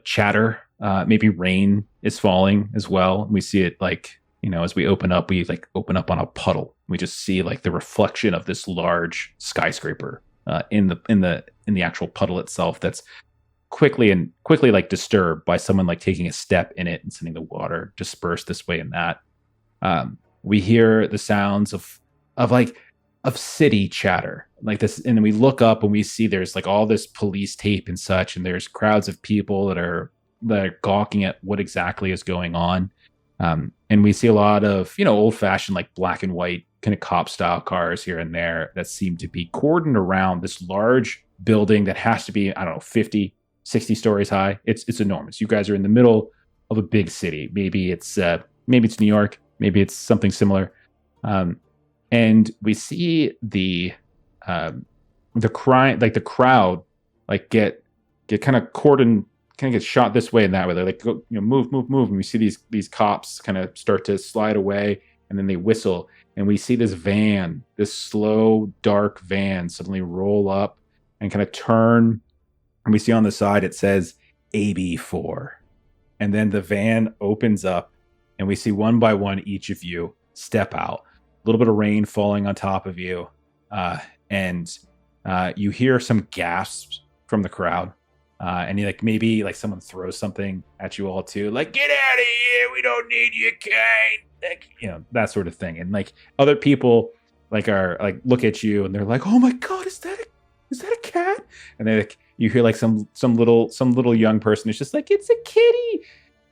S1: chatter. Maybe rain is falling as well. We see it as we open up. We open up on a puddle. We just see like the reflection of this large skyscraper in the actual puddle itself. That's quickly like disturbed by someone like taking a step in it and sending the water disperse this way and that. We hear the sounds of city chatter like this, and then we look up and we see there's like all this police tape and such, and there's crowds of people that are gawking at what exactly is going on. And we see a lot of old fashioned like black and white kind of cop style cars here and there that seem to be cordoned around this large building that has to be 50, 60 stories high. It's enormous. You guys are in the middle of a big city. Maybe it's New York. Maybe it's something similar. And we see the crowd like get kind of cordoned, kind of get shot this way and that way. They're like, go, move. And we see these cops kind of start to slide away, and then they whistle. And we see this slow, dark van suddenly roll up and kind of turn. And we see on the side, it says AB4. And then the van opens up, and we see one by one each of you step out. A little bit of rain falling on top of you. And you hear some gasps from the crowd. And you maybe someone throws something at you all too. Like, get out of here. We don't need you, kind. That sort of thing. And other people are look at you and they're like, oh my God, is that a cat? And they you hear some little young person who's just like, it's a kitty.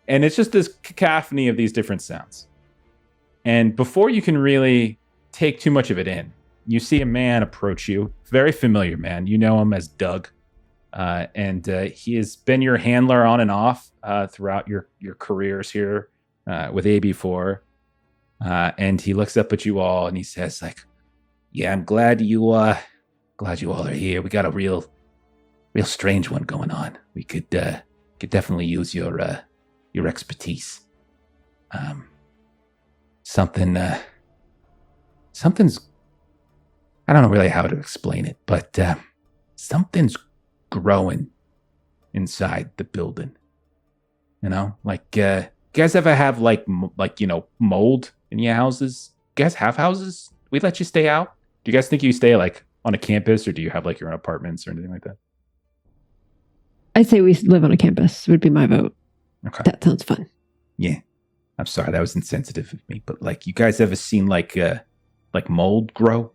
S1: And it's just this cacophony of these different sounds. And before you can really take too much of it in, you see a man approach you. Very familiar man. You know him as Doug. And he has been your handler on and off throughout your careers here with AB4. And he looks up at you all and he says, yeah, I'm glad you all are here. We got a real strange one going on. We could definitely use your expertise. Something's, I don't know really how to explain it, but something's growing inside the building. You know, like, you guys ever have like mold in your houses? You guys have houses? We let you stay out? Do you guys think you stay like on a campus, or do you have like your own apartments or anything like that?
S3: I'd say we live on a campus would be my vote.
S1: Okay.
S3: That sounds fun.
S1: Yeah. I'm sorry, that was insensitive of me, but like, you guys ever seen like mold grow?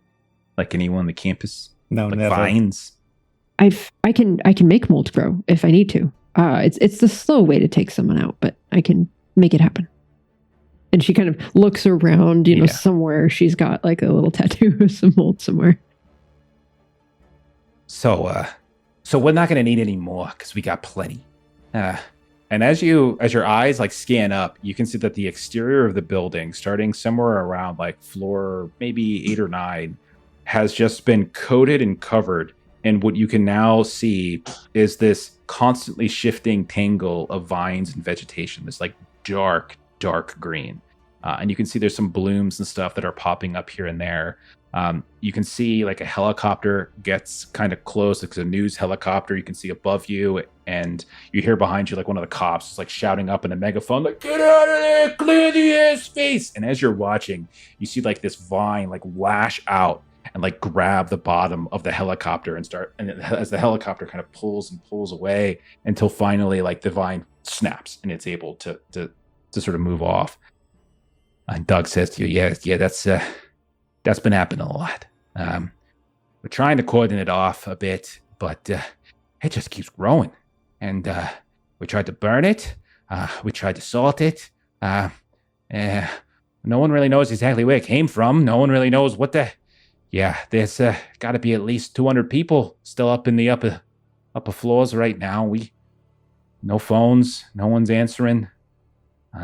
S1: Like anyone on the campus?
S2: No,
S1: like
S2: never.
S1: Vines?
S3: I can make mold grow if I need to. It's the slow way to take someone out, but I can make it happen. And she kind of looks around, somewhere she's got like a little tattoo of some mold somewhere.
S1: So we're not going to need any more because we got plenty. And as your eyes like scan up, you can see that the exterior of the building, starting somewhere around like floor maybe 8 or 9, has just been coated and covered. And what you can now see is this constantly shifting tangle of vines and vegetation. This like dark green. And you can see there's some blooms and stuff that are popping up here and there. You can see like a helicopter gets kind of close. It's a news helicopter. You can see above you, and you hear behind you like one of the cops is like shouting up in a megaphone, like, "Get out of there, clear the airspace!" And as you're watching, you see like this vine like lash out and like grab the bottom of the helicopter and as the helicopter kind of pulls away until finally like the vine snaps and it's able to sort of move off. And Doug says to you, yeah, that's been happening a lot. We're trying to cordon it off a bit, but it just keeps growing. And we tried to burn it. We tried to salt it. No one really knows exactly where it came from. No one really knows what the... Yeah, there's got to be at least 200 people still up in the upper floors right now. No phones. No one's answering.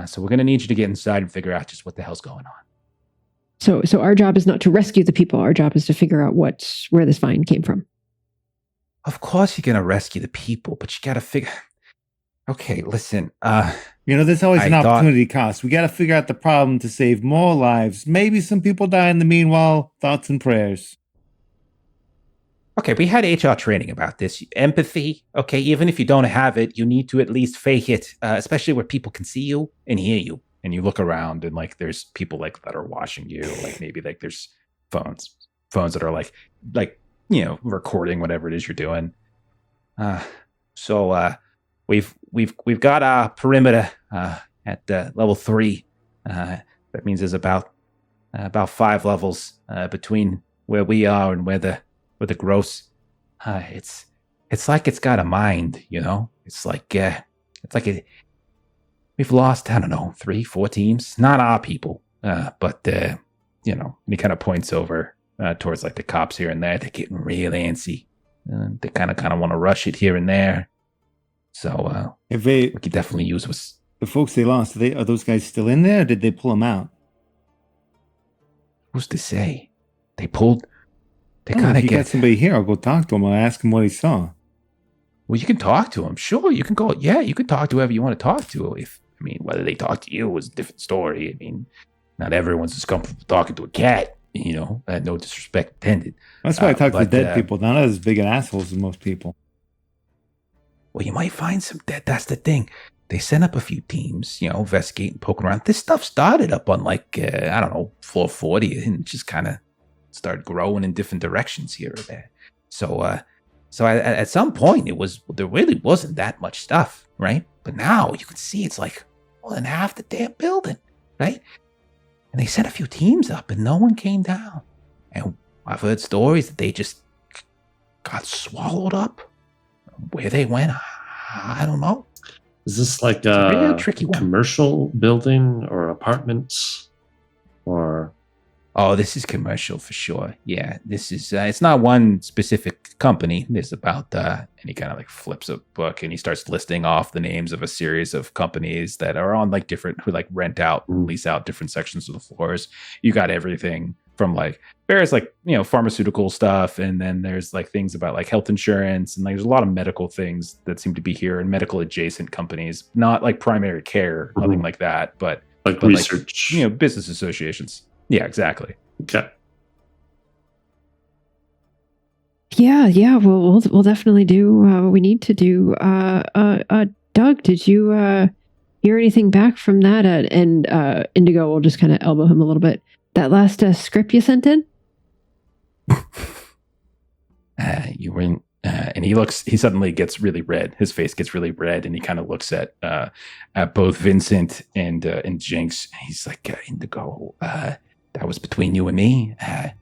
S1: So we're going to need you to get inside and figure out just what the hell's going on.
S3: So our job is not to rescue the people. Our job is to figure out where this vine came from.
S1: Of course you're going to rescue the people, but you got to figure... Okay, listen.
S2: There's always an opportunity cost. We got to figure out the problem to save more lives. Maybe some people die in the meanwhile. Thoughts and prayers.
S1: Okay, we had HR training about this. Empathy. Okay, even if you don't have it, you need to at least fake it, especially where people can see you and hear you. And you look around and like there's people like that are watching you. Like maybe like there's phones that are like recording whatever it is you're doing. So we've got a perimeter at level 3. That means there's about 5 levels between where we are and where the gross. It's like it's got a mind, It's like we've lost, I don't know, 3-4 teams. Not our people, but and he kind of points over towards like the cops here and there. They're getting real antsy. They kind of want to rush it here and there. So we could definitely use
S2: the folks they lost. Are those guys still in there? Or did they pull them out?
S1: Who's to say? They kind of
S2: if you got somebody here, I'll go talk to him. I'll ask him what he saw.
S1: Well, you can talk to him. Sure, you can go. Yeah, you can talk to whoever you want to talk to. Whether they talk to you is a different story. Not everyone's as comfortable talking to a cat. No disrespect intended.
S2: That's why I talk to dead people. They're not as big an assholes as most people.
S1: Well, you might find some dead. That's the thing. They sent up a few teams, investigating, poking around. This stuff started up on floor 40 and just kind of started growing in different directions here or there. So at some point there really wasn't that much stuff, right? But now you can see it's like more than half the damn building, right? And they sent a few teams up and no one came down. And I've heard stories that they just got swallowed up. Where they went, I don't know.
S4: Is this like a tricky commercial building or apartments or...
S1: Oh, this is commercial for sure. Yeah, this is, it's not one specific company. There's about, and he kind of like flips a book and he starts listing off the names of a series of companies that are on like different, who like rent out, lease out different sections of the floors. You got everything from like various like, pharmaceutical stuff. And then there's like things about like health insurance. And like, there's a lot of medical things that seem to be here and medical adjacent companies, not like primary care, nothing like that, but
S4: research,
S1: business associations. Yeah, exactly.
S4: Okay.
S3: Yeah. We'll definitely do what we need to do. Doug, did you hear anything back from that. And Indigo will just kind of elbow him a little bit. That last script you sent in?
S1: You were and he suddenly gets really red. His face gets really red, and he kind of looks at both Vincent and Jinx. He's like, Indigo, that was between you and me. I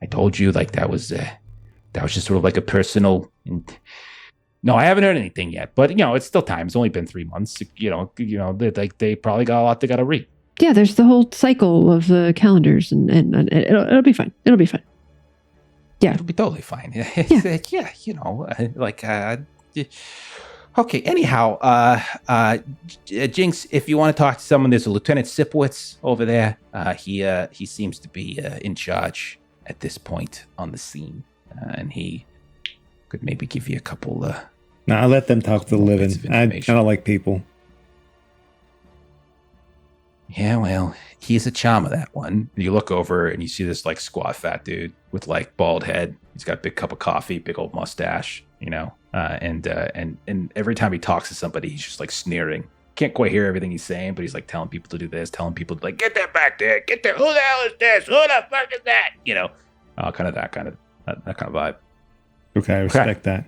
S1: told you, like, that was just sort of like a personal. No, I haven't heard anything yet, but it's still time. It's only been 3 months. They probably got a lot they got to read.
S3: Yeah, there's the whole cycle of the calendars, and it'll be fine. It'll be fine. Yeah,
S1: it'll be totally fine.
S3: Yeah.
S1: Okay. Anyhow, Jinx, if you want to talk to someone, there's a Lieutenant Sipowicz over there. He seems to be in charge at this point on the scene, and he could maybe give you a couple.
S2: I'll let them talk to the living. I don't like people.
S1: Yeah, well, he's a charmer, that one. You look over and you see this like squat fat dude with like bald head. He's got a big cup of coffee, big old mustache, and every time he talks to somebody, he's just like sneering. Can't quite hear everything he's saying, but he's like telling people to do this, telling people to like, get that back there, get there. Who the hell is this? Who the fuck is that? Kind of that kind of vibe.
S2: Okay, I respect that.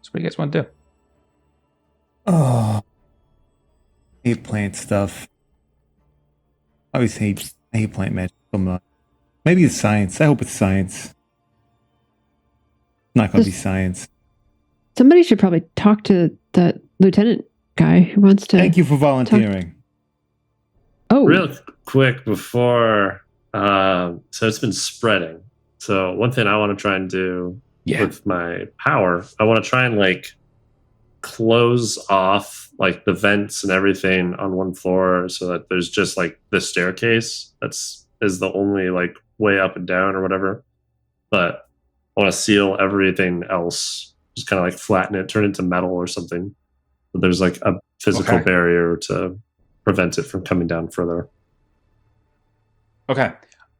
S1: So what do you guys want to do?
S2: Oh, I hate plant stuff. I always hate plant magic so much. Maybe it's science. I hope it's science. It's not going to be science.
S3: Somebody should probably talk to that lieutenant guy who wants to.
S2: Thank you for volunteering.
S4: Real quick before, so it's been spreading. So one thing I want to try and do with my power, I want to try and like close off like the vents and everything on one floor so that there's just like the staircase is the only like way up and down or whatever. But I want to seal everything else, just kind of like flatten it, turn it into metal or something. But there's like a physical barrier to prevent it from coming down further.
S1: Okay.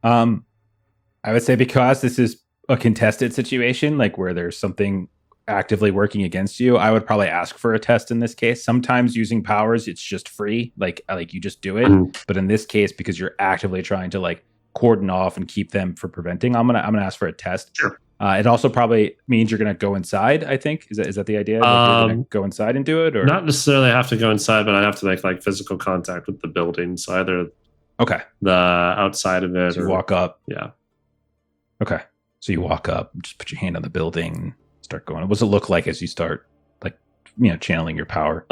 S1: I would say because this is a contested situation, like where there's something actively working against you, I would probably ask for a test in this case. Sometimes using powers, it's just free, like you just do it. Mm-hmm. But in this case, because you're actively trying to like cordon off and keep them from preventing, I'm gonna ask for a test.
S4: Sure.
S1: It also probably means you're gonna go inside. I think is that the idea? Like you're gonna go inside and do it, or
S4: not necessarily have to go inside, but I have to make like physical contact with the building. So either the outside of it,
S1: so you walk up.
S4: Yeah.
S1: Okay. So you walk up, just put your hand on the building, start going. What does it look like as you start, like, channeling your power?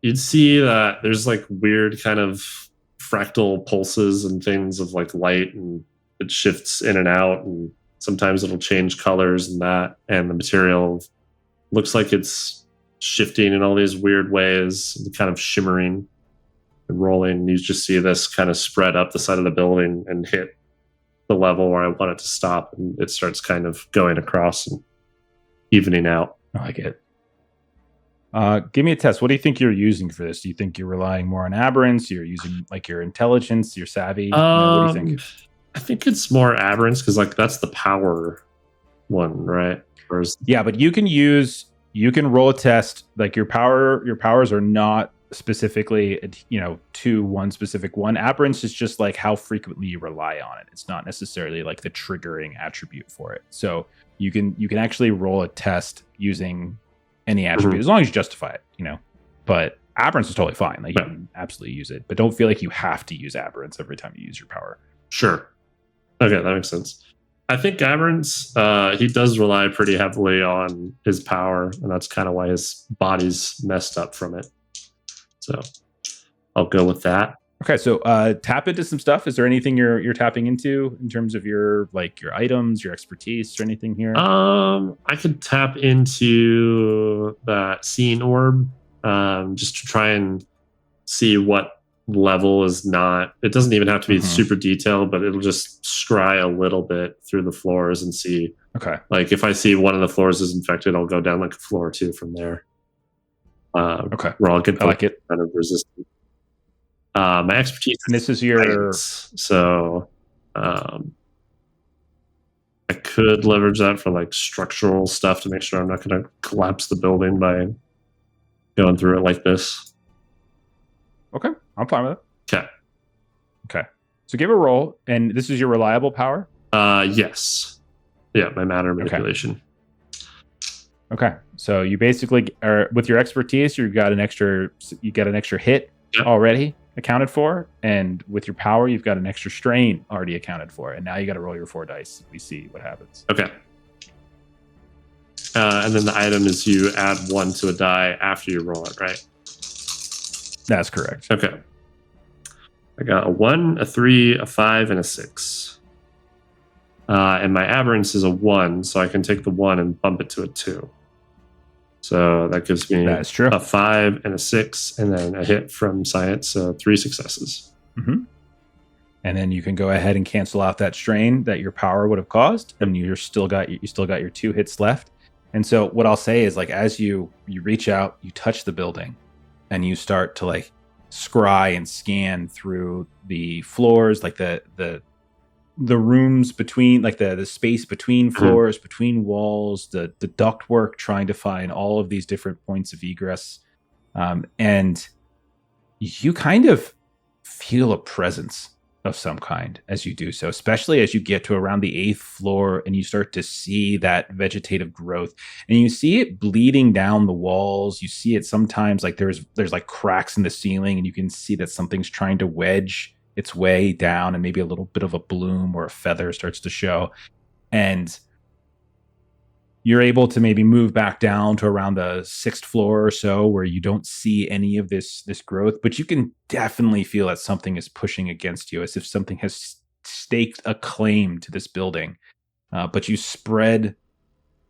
S4: You'd see that there's like weird kind of fractal pulses and things of like light, and it shifts in and out, and sometimes it'll change colors and that, and the material looks like it's shifting in all these weird ways, kind of shimmering and rolling. And you just see this kind of spread up the side of the building and hit the level where I want it to stop, and it starts kind of going across and evening out.
S1: I like it. Give me a test. What do you think you're using for this? Do you think you're relying more on aberrance? You're using like your intelligence, your savvy? What do you think?
S4: I think it's more aberrance because like that's the power one, right?
S1: Yeah, but you can roll a test. Like your powers are not specifically to one specific one. Aberrance is just like how frequently you rely on it. It's not necessarily like the triggering attribute for it. So you can actually roll a test using any attribute as long as you justify it, but aberrance is totally fine. Like you can absolutely use it, but don't feel like you have to use aberrance every time you use your power.
S4: Sure. Okay, that makes sense. I think aberrance, he does rely pretty heavily on his power, and that's kind of why his body's messed up from it. So I'll go with that.
S1: Okay, so tap into some stuff. Is there anything you're tapping into in terms of your items, your expertise, or anything here?
S4: I could tap into that scene orb, just to try and see what level is not. It doesn't even have to be super detailed, but it'll just scry a little bit through the floors and see.
S1: Okay.
S4: Like if I see one of the floors is infected, I'll go down like a floor or two from there. Where I'll get kind of resistant. My expertise.
S1: And this is your.
S4: So, I could leverage that for like structural stuff to make sure I'm not going to collapse the building by going through it like this.
S1: Okay, I'm fine with it.
S4: Okay.
S1: So give a roll, and this is your reliable power?
S4: Yes. Yeah, my matter manipulation.
S1: Okay. So you basically are, with your expertise, you got an extra hit already accounted for, and with your power, you've got an extra strain already accounted for, and now you got to roll your 4 dice. We see what happens.
S4: Okay. And then the item is you add 1 to a die after you roll it, right?
S1: That's correct.
S4: Okay. I got a 1, a 3, a 5, and a 6. And my aberrance is a 1, so I can take the 1 and bump it to a 2. So that gives me a 5 and a 6, and then a hit from science, so 3 successes.
S1: Mm-hmm. And then you can go ahead and cancel out that strain that your power would have caused, and you still got your 2 hits left. And so what I'll say is, like, as you reach out, you touch the building, and you start to like scry and scan through the floors, like the rooms between, like the space between floors, between walls, the ductwork, trying to find all of these different points of egress. And you kind of feel a presence of some kind as you do so, especially as you get to around the 8th floor and you start to see that vegetative growth, and you see it bleeding down the walls. You see it sometimes like there's like cracks in the ceiling, and you can see that something's trying to wedge its way down, and maybe a little bit of a bloom or a feather starts to show. And you're able to maybe move back down to around the 6th floor or so, where you don't see any of this growth, but you can definitely feel that something is pushing against you, as if something has staked a claim to this building. But you spread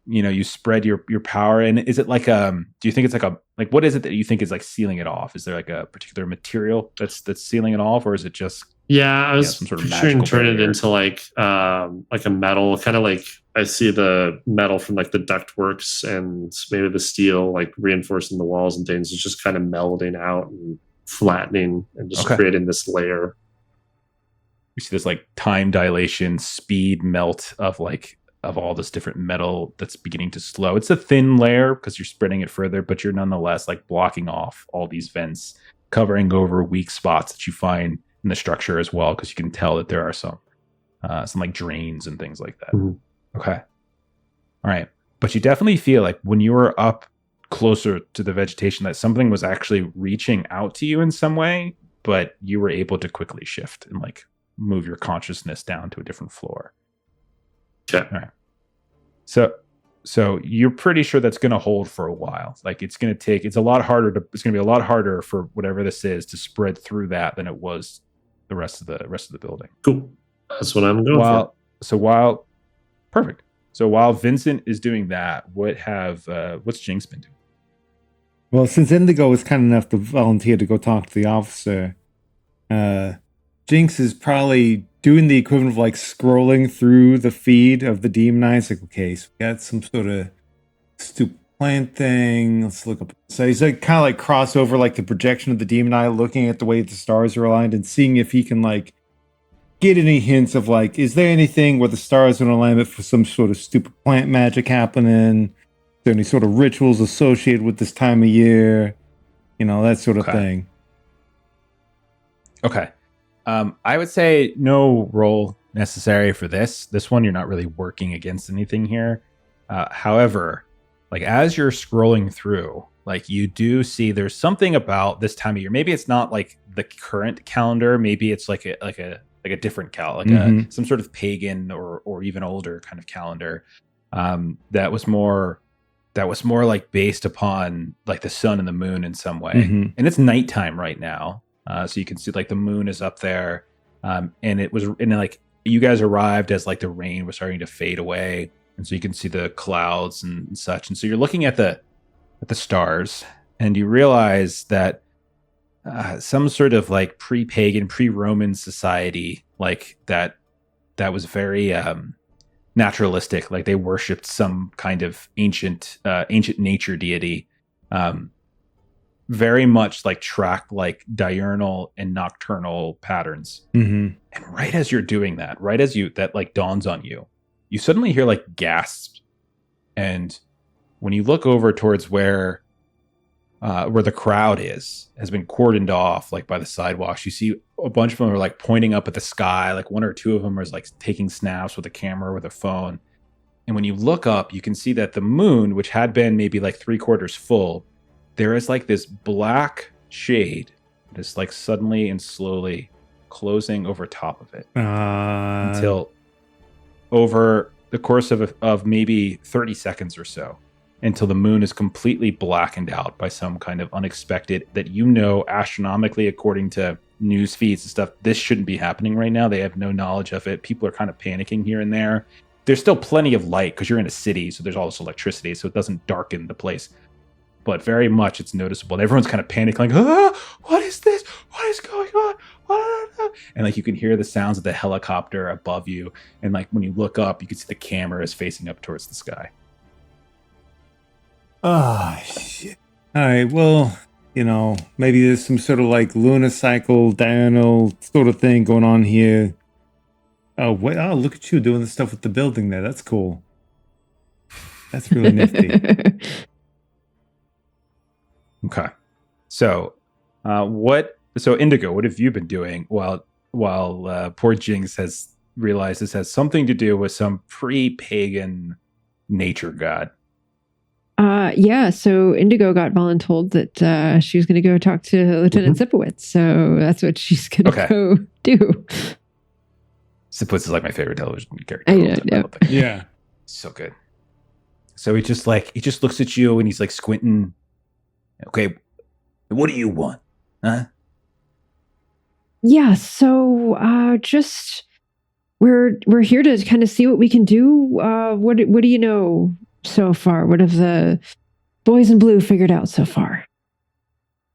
S1: your power. And is it like do you think it's like what is it that you think is like sealing it off? Is there like a particular material that's sealing it off, or is it just
S4: I was some sort of picturing turn it into like a metal, kind of like I see the metal from like the ductworks and maybe the steel like reinforcing the walls and things. It's just kind of melding out and flattening and just creating this layer.
S1: You see this like time dilation, speed melt of all this different metal that's beginning to slow. It's a thin layer because you're spreading it further, but you're nonetheless like blocking off all these vents, covering over weak spots that you find in the structure as well, because you can tell that there are some like drains and things like that.
S4: Mm-hmm.
S1: Okay. All right. But you definitely feel like when you were up closer to the vegetation that something was actually reaching out to you in some way, but you were able to quickly shift and like move your consciousness down to a different floor.
S4: Okay.
S1: All right. So you're pretty sure that's going to hold for a while. Like it's going to be a lot harder for whatever this is to spread through that than it was the rest of the building.
S4: Cool. That's what I'm going for.
S1: Perfect. So while Vincent is doing that, what's Jinx been doing?
S2: Well, since Indigo was kind enough to volunteer to go talk to the officer, Jinx is probably doing the equivalent of like scrolling through the feed of the demonized. Like, okay, so we got some sort of stupid plant thing. Let's look up. So he's like kind of like cross over like the projection of the demon eye, looking at the way the stars are aligned and seeing if he can like get any hints of like, is there anything where the stars are in alignment for some sort of stupid plant magic happening? Is there any sort of rituals associated with this time of year? You know, that sort of thing.
S1: Okay. I would say no roll necessary for this. This one, you're not really working against anything here. However, like as you're scrolling through, like you do see there's something about this time of year. Maybe it's not like the current calendar. Maybe it's like a different calendar, some sort of pagan or even older kind of calendar that was more like based upon like the sun and the moon in some way. And it's nighttime right now. So you can see like the moon is up there, and like you guys arrived as like the rain was starting to fade away, and so you can see the clouds and such. And so you're looking at the stars, and you realize that some sort of like pre-pagan, pre-Roman society like that was very naturalistic. Like they worshipped some kind of ancient nature deity. Very much like track like diurnal and nocturnal patterns. And right as you're doing that, right as that like dawns on you, you suddenly hear like gasps. And when you look over towards where where the crowd has been cordoned off, like by the sidewalks. You see a bunch of them are like pointing up at the sky. Like one or two of them are like taking snaps with a camera with a phone. And when you look up, you can see that the moon, which had been maybe like 3/4 full, there is like this black shade that's like suddenly and slowly closing over top of it until over the course of maybe 30 seconds or so, until the moon is completely blackened out by some kind of unexpected, that astronomically, according to news feeds and stuff, this shouldn't be happening right now. They have no knowledge of it. People are kind of panicking here and there. There's still plenty of light because you're in a city, so there's all this electricity, so it doesn't darken the place. But very much it's noticeable. And everyone's kind of panicking, like, what is this? What is going on? And like you can hear the sounds of the helicopter above you. And like when you look up, you can see the camera is facing up towards the sky.
S2: Oh, shit. All right, well, maybe there's some sort of like lunar cycle, diurnal sort of thing going on here. Oh, wait, look at you doing the stuff with the building there. That's cool. That's really nifty.
S1: Okay. So, Indigo, what have you been doing while poor Jinx has realized this has something to do with some pre-pagan nature god?
S3: Yeah, so Indigo got voluntold that she was going to go talk to Lieutenant Sipowicz, so that's what she's going to go do.
S1: Sipowicz is like my favorite television character.
S3: I know.
S2: Yeah.
S1: So good. So he just looks at you and he's like squinting. Okay, what do you want? Huh?
S3: Yeah, so just we're here to kind of see what we can do. What do you know so far? What have the boys in blue figured out so far?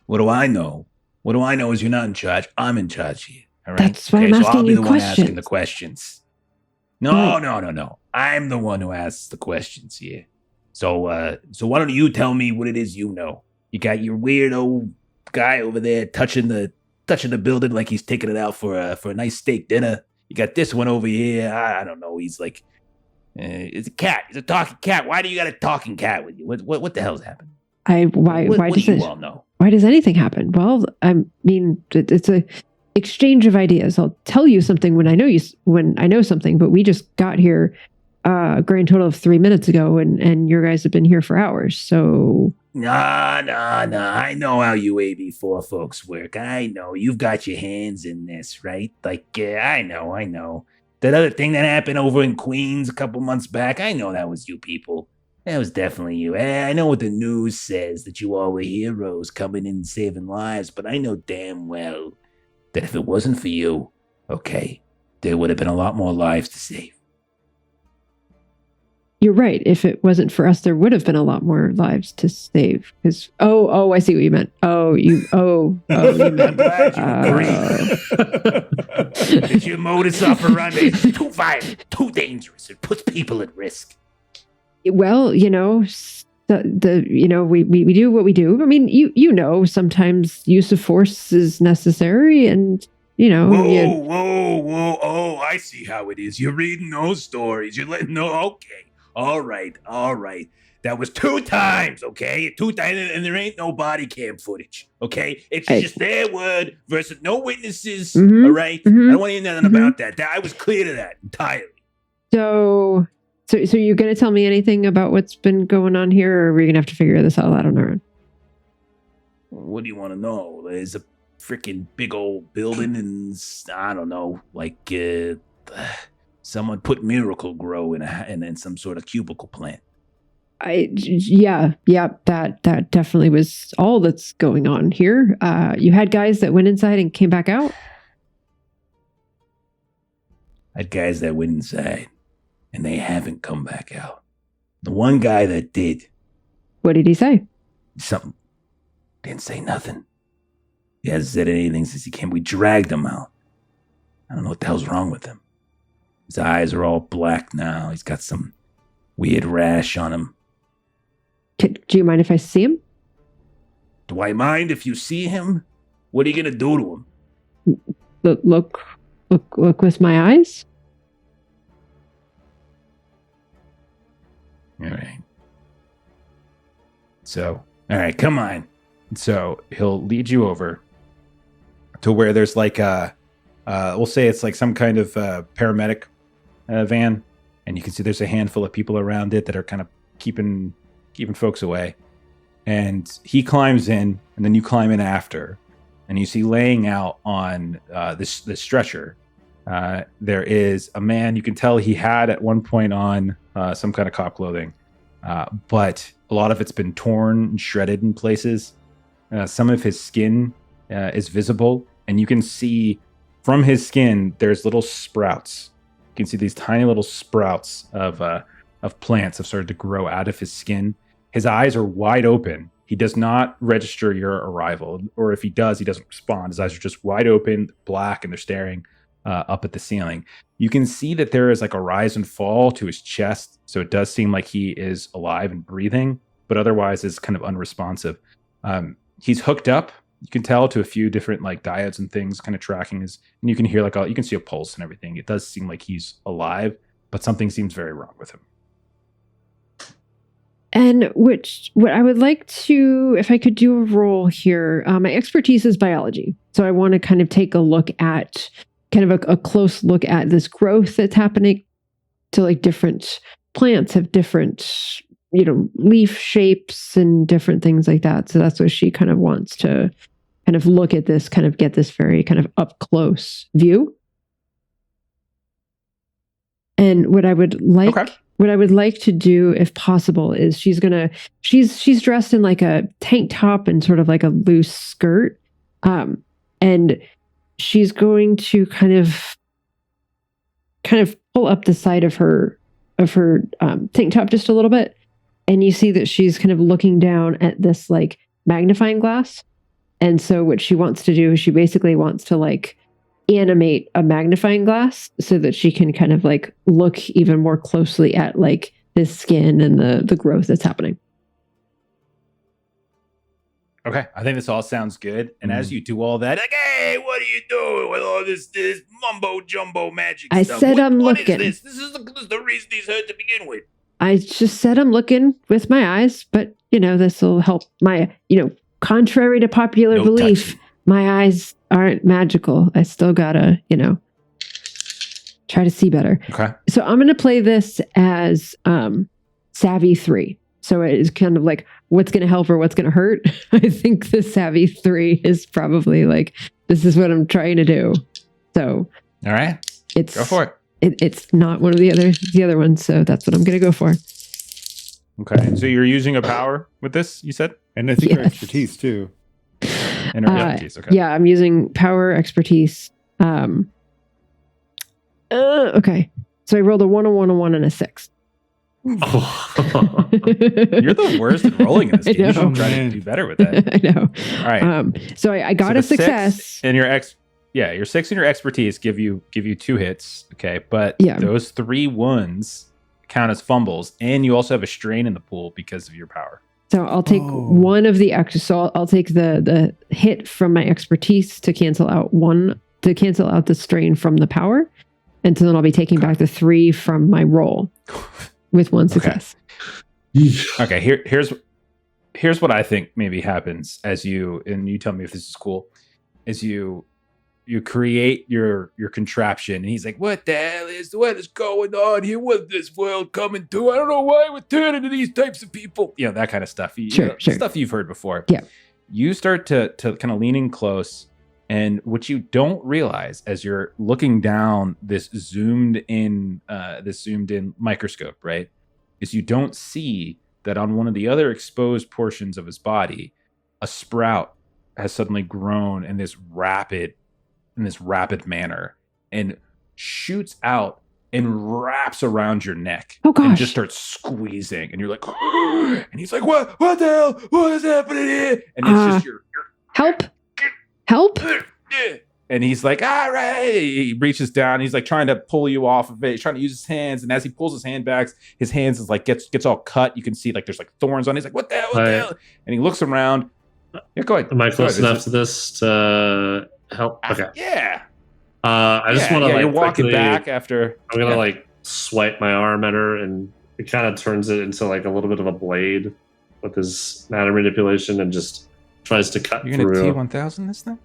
S1: What do I know? What do I know is you're not in charge. I'm in charge here. All right?
S3: That's why I'm asking
S1: so I'll be
S3: you
S1: the
S3: questions.
S1: one asking the questions. No. I'm the one who asks the questions here. So why don't you tell me what it is you know? You got your weirdo guy over there touching the building like he's taking it out for a nice steak dinner. You got this one over here. I don't know. He's like, it's a cat. He's a talking cat. Why do you got a talking cat with you? What the hell's happened?
S3: Why does
S1: you all know?
S3: Why does anything happen? Well, I mean, it's a exchange of ideas. I'll tell you something when I know something. But we just got here a grand total of 3 minutes ago, and your guys have been here for hours. So.
S1: Nah. I know how you AB4 folks work. I know. You've got your hands in this, right? Like, I know. That other thing that happened over in Queens a couple months back, I know that was you people. That was definitely you. I know what the news says, that you all were heroes coming in and saving lives, but I know damn well that if it wasn't for you, okay, there would have been a lot more lives to save.
S3: You're right. If it wasn't for us, there would have been a lot more lives to save. Because I see what you meant. You meant.
S1: I'm glad you agree. It's your modus operandi. It's too violent, too dangerous. It puts people at risk.
S3: Well, we do what we do. I mean, sometimes use of force is necessary, and
S1: Whoa! Oh, I see how it is. You're reading those stories. You're letting okay. All right. That was 2 times, okay? 2 times, and there ain't no body cam footage, okay? It's just their word versus no witnesses, all right? I don't want to hear nothing about that. I was clear to that entirely.
S3: So you're going to tell me anything about what's been going on here, or are we going to have to figure this all out on our own?
S1: What do you want to know? There's a freaking big old building, and I don't know, like someone put Miracle Grow in some sort of cubicle plant.
S3: That definitely was all that's going on here. You had guys that went inside and came back out?
S1: I had guys that went inside, and they haven't come back out. The one guy that did.
S3: What did he say?
S1: Something. Didn't say nothing. He hasn't said anything since he came. We dragged him out. I don't know what the hell's wrong with him. His eyes are all black now. He's got some weird rash on him.
S3: Do you mind if I see him?
S1: Do I mind if you see him? What are you going to do to him?
S3: Look with my eyes?
S1: All right. So, all right, come on. So he'll lead you over to where there's like we'll say it's like some kind of paramedic van, and you can see there's a handful of people around it that are kind of keeping folks away. And he climbs in, and then you climb in after, and you see laying out on this stretcher. There is a man. You can tell he had at one point on some kind of cop clothing, but a lot of it's been torn and shredded in places. Some of his skin is visible, and you can see from his skin there's little sprouts. You can see these tiny little sprouts of plants have started to grow out of his skin. His eyes are wide open. He does not register your arrival, or if he does, he doesn't respond. His eyes are just wide open, black, and they're staring up at the ceiling. You can see that there is like a rise and fall to his chest, so it does seem like he is alive and breathing, but otherwise is kind of unresponsive. He's hooked up. You can tell to a few different like diodes and things, kind of tracking his, and you can hear like you can see a pulse and everything. It does seem like he's alive, but something seems very wrong with him.
S3: And what I would like to, if I could do a roll here, my expertise is biology. So I want to kind of take a look at, kind of a close look at this growth that's happening. So like different plants have different, leaf shapes and different things like that. So that's what she kind of wants to kind of look at this, kind of get this very kind of up close view. And what I would like... Okay. What I would like to do, if possible, is she's dressed in like a tank top and sort of like a loose skirt, and she's going to kind of pull up the side of her tank top just a little bit, and you see that she's kind of looking down at this like magnifying glass. And so what she wants to do is she basically wants to like animate a magnifying glass so that she can kind of like look even more closely at like his skin and the growth that's happening.
S1: Okay, I think this all sounds good. And as you do all that, like, hey, what are you doing with all this mumbo jumbo magic stuff?
S3: I said I'm looking.
S1: What is this? This is the reason he's hurt to begin with.
S3: I just said I'm looking with my eyes, but this will help my, contrary to popular belief, my eyes aren't magical. I still gotta, try to see better. Okay. So I'm going to play this as Savvy 3. So it is kind of like what's going to help or what's going to hurt. I think the Savvy 3 is probably like, this is what I'm trying to do. So
S1: all right, go for it.
S3: It's not one of the other ones. So that's what I'm going to go for.
S1: Okay. So you're using a power with this, you said?
S2: And I think your expertise too.
S1: And her expertise. Okay.
S3: Yeah, I'm using power expertise. Okay. So I rolled a 1, a 1, a 1, and a 6.
S1: You're the worst at rolling in this game. You should try to do better with that.
S3: I know.
S1: All right.
S3: So I got a success.
S1: And your 6 and your expertise give you 2 hits. Okay. But those 3 1s count as fumbles, and you also have a strain in the pool because of your power.
S3: So I'll take one of the extra. So I'll take the hit from my expertise to cancel out the strain from the power, and so then I'll be taking back the 3 from my roll with 1 success.
S1: Okay. Here's what I think maybe happens as you tell me if this is cool. As you create your contraption, and he's like, what is going on here? What is this world coming to? I don't know why we're turning to these types of people. That kind of stuff. Sure. Stuff you've heard before.
S3: Yeah.
S1: You start to kind of lean in close, and what you don't realize as you're looking down this zoomed in microscope, right, is you don't see that on one of the other exposed portions of his body, a sprout has suddenly grown in this rapid manner and shoots out and wraps around your neck.
S3: Oh gosh.
S1: And just starts squeezing, and you're like, and he's like, what the hell? What is happening here? And it's just your
S3: help.
S1: And he's like, all right. He reaches down. He's like trying to pull you off of it. He's trying to use his hands. And as he pulls his hand back, his hands is like gets all cut. You can see like there's like thorns on it. He's like, what the hell? What the hell? And he looks around. Yeah, go ahead.
S4: Am I close enough to this to help? Okay.
S1: Yeah.
S4: I just want to
S1: you're walking back after.
S4: I'm gonna like swipe my arm at her, and it kind of turns it into like a little bit of a blade with his matter manipulation, and just tries to cut
S1: You're
S4: through.
S1: You're going to T-1000 this thing?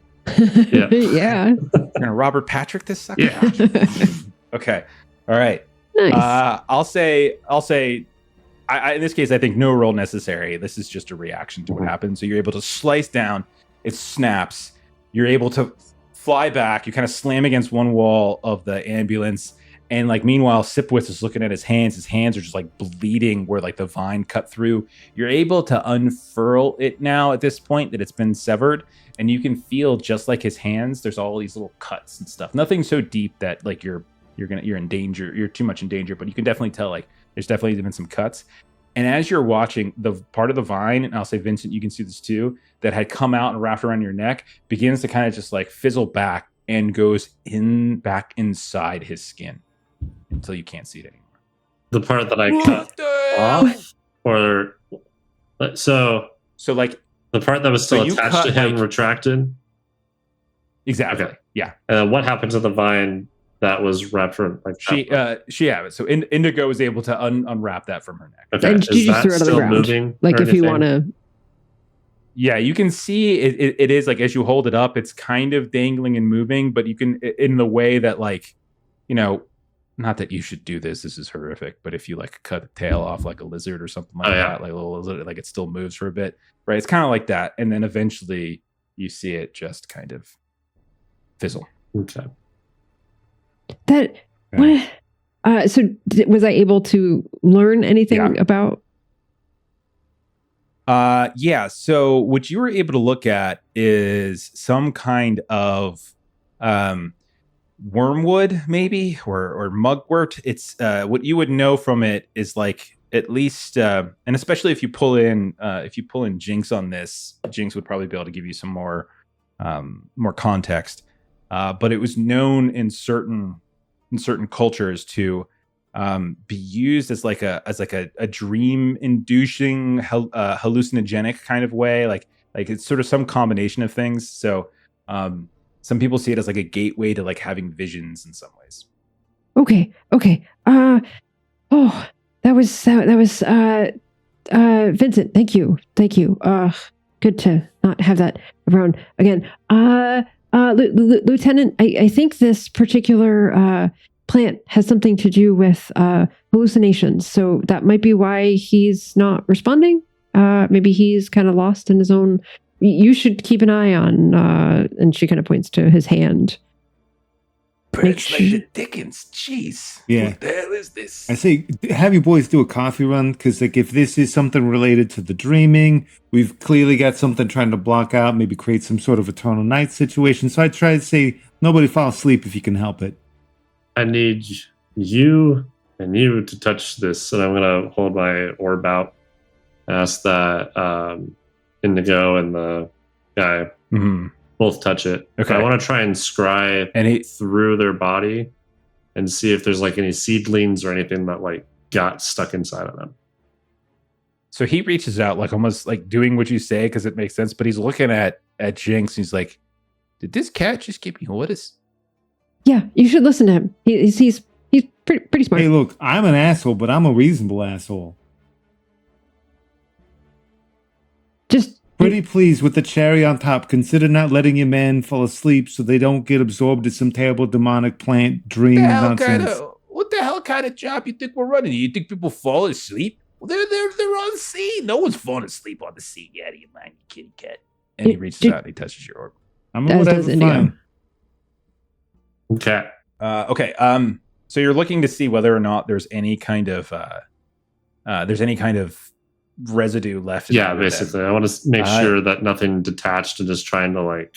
S3: Yeah.
S1: You're going to Robert Patrick this sucker?
S4: Yeah.
S1: Okay. All right.
S3: Nice.
S1: I'll say in this case, I think no roll necessary. This is just a reaction to what happens. So you're able to slice down. It snaps. You're able to fly back. You kind of slam against one wall of the ambulance. And like meanwhile, Sipwith is looking at his hands. His hands are just like bleeding where like the vine cut through. You're able to unfurl it now at this point that it's been severed. And you can feel just like his hands, there's all these little cuts and stuff. Nothing so deep that like you're in danger. You're too much in danger, but you can definitely tell like there's definitely been some cuts. And as you're watching, the part of the vine, and I'll say, Vincent, you can see this too, that had come out and wrapped around your neck begins to kind of just like fizzle back and goes back inside his skin until you can't see it anymore.
S4: The part that I cut off? Or so like the part that was still attached to him retracted?
S1: Exactly.
S4: Okay.
S1: Yeah.
S4: What happened to the vine that was wrapped from like
S1: she had it. So Indigo was able to unwrap that from her neck.
S4: Okay.
S3: And you just threw it on the ground.
S4: Moving
S3: like if you want to.
S1: Yeah, you can see it is like as you hold it up, it's kind of dangling and moving, but you can in the way that like, not that you should do this. This is horrific. But if you like cut a tail off like a lizard or something like that, like a little lizard, like it still moves for a bit, right? It's kind of like that, and then eventually you see it just kind of fizzle.
S4: Okay.
S3: What? So was I able to learn anything about?
S1: Yeah. So what you were able to look at is some kind of wormwood, maybe, or mugwort. It's what you would know from it is like at least, and especially if you pull in Jinx on this, Jinx would probably be able to give you some more context. But it was known in certain cultures to be used as like a dream inducing hallucinogenic kind of way, like it's sort of some combination of things. So some people see it as like a gateway to like having visions in some ways.
S3: Okay. That was Vincent. Thank you. Good to not have that around again. Lieutenant, I think this particular plant has something to do with hallucinations. So that might be why he's not responding. Maybe he's kind of lost in his own. You should keep an eye on, and she kind of points to his hand.
S1: It's like the Dickens. Jeez.
S2: Yeah.
S1: What the hell is this?
S2: I say, have you boys do a coffee run, because like if this is something related to the dreaming, we've clearly got something trying to block out, maybe create some sort of eternal night situation. So I try to say, nobody fall asleep if you can help it.
S4: I need you and you to touch this, and I'm gonna hold my orb out. Ask that Indigo and the guy both touch it.
S1: Okay.
S4: I want to try and scry through their body and see if there's like any seedlings or anything that like got stuck inside of them.
S1: So he reaches out, like almost like doing what you say because it makes sense, but he's looking at Jinx and he's like, "Did this cat just give me orders?"
S3: Yeah, you should listen to him. He's pretty smart.
S2: Hey, look, I'm an asshole, but I'm a reasonable asshole.
S3: Just
S2: pretty pleased with the cherry on top. Consider not letting your men fall asleep so they don't get absorbed in some terrible demonic plant dream nonsense.
S1: What the hell kind of job you think we're running? You think people fall asleep? Well, they're on sea. No one's falling asleep on the sea. Get out of your mind, you kitty cat. And he reaches out and he touches your orb.
S2: I'm a whatever fine.
S4: Okay.
S1: Okay. So you're looking to see whether or not there's any kind of residue left.
S4: Yeah, basically. I want to make sure that nothing detached and just trying to like.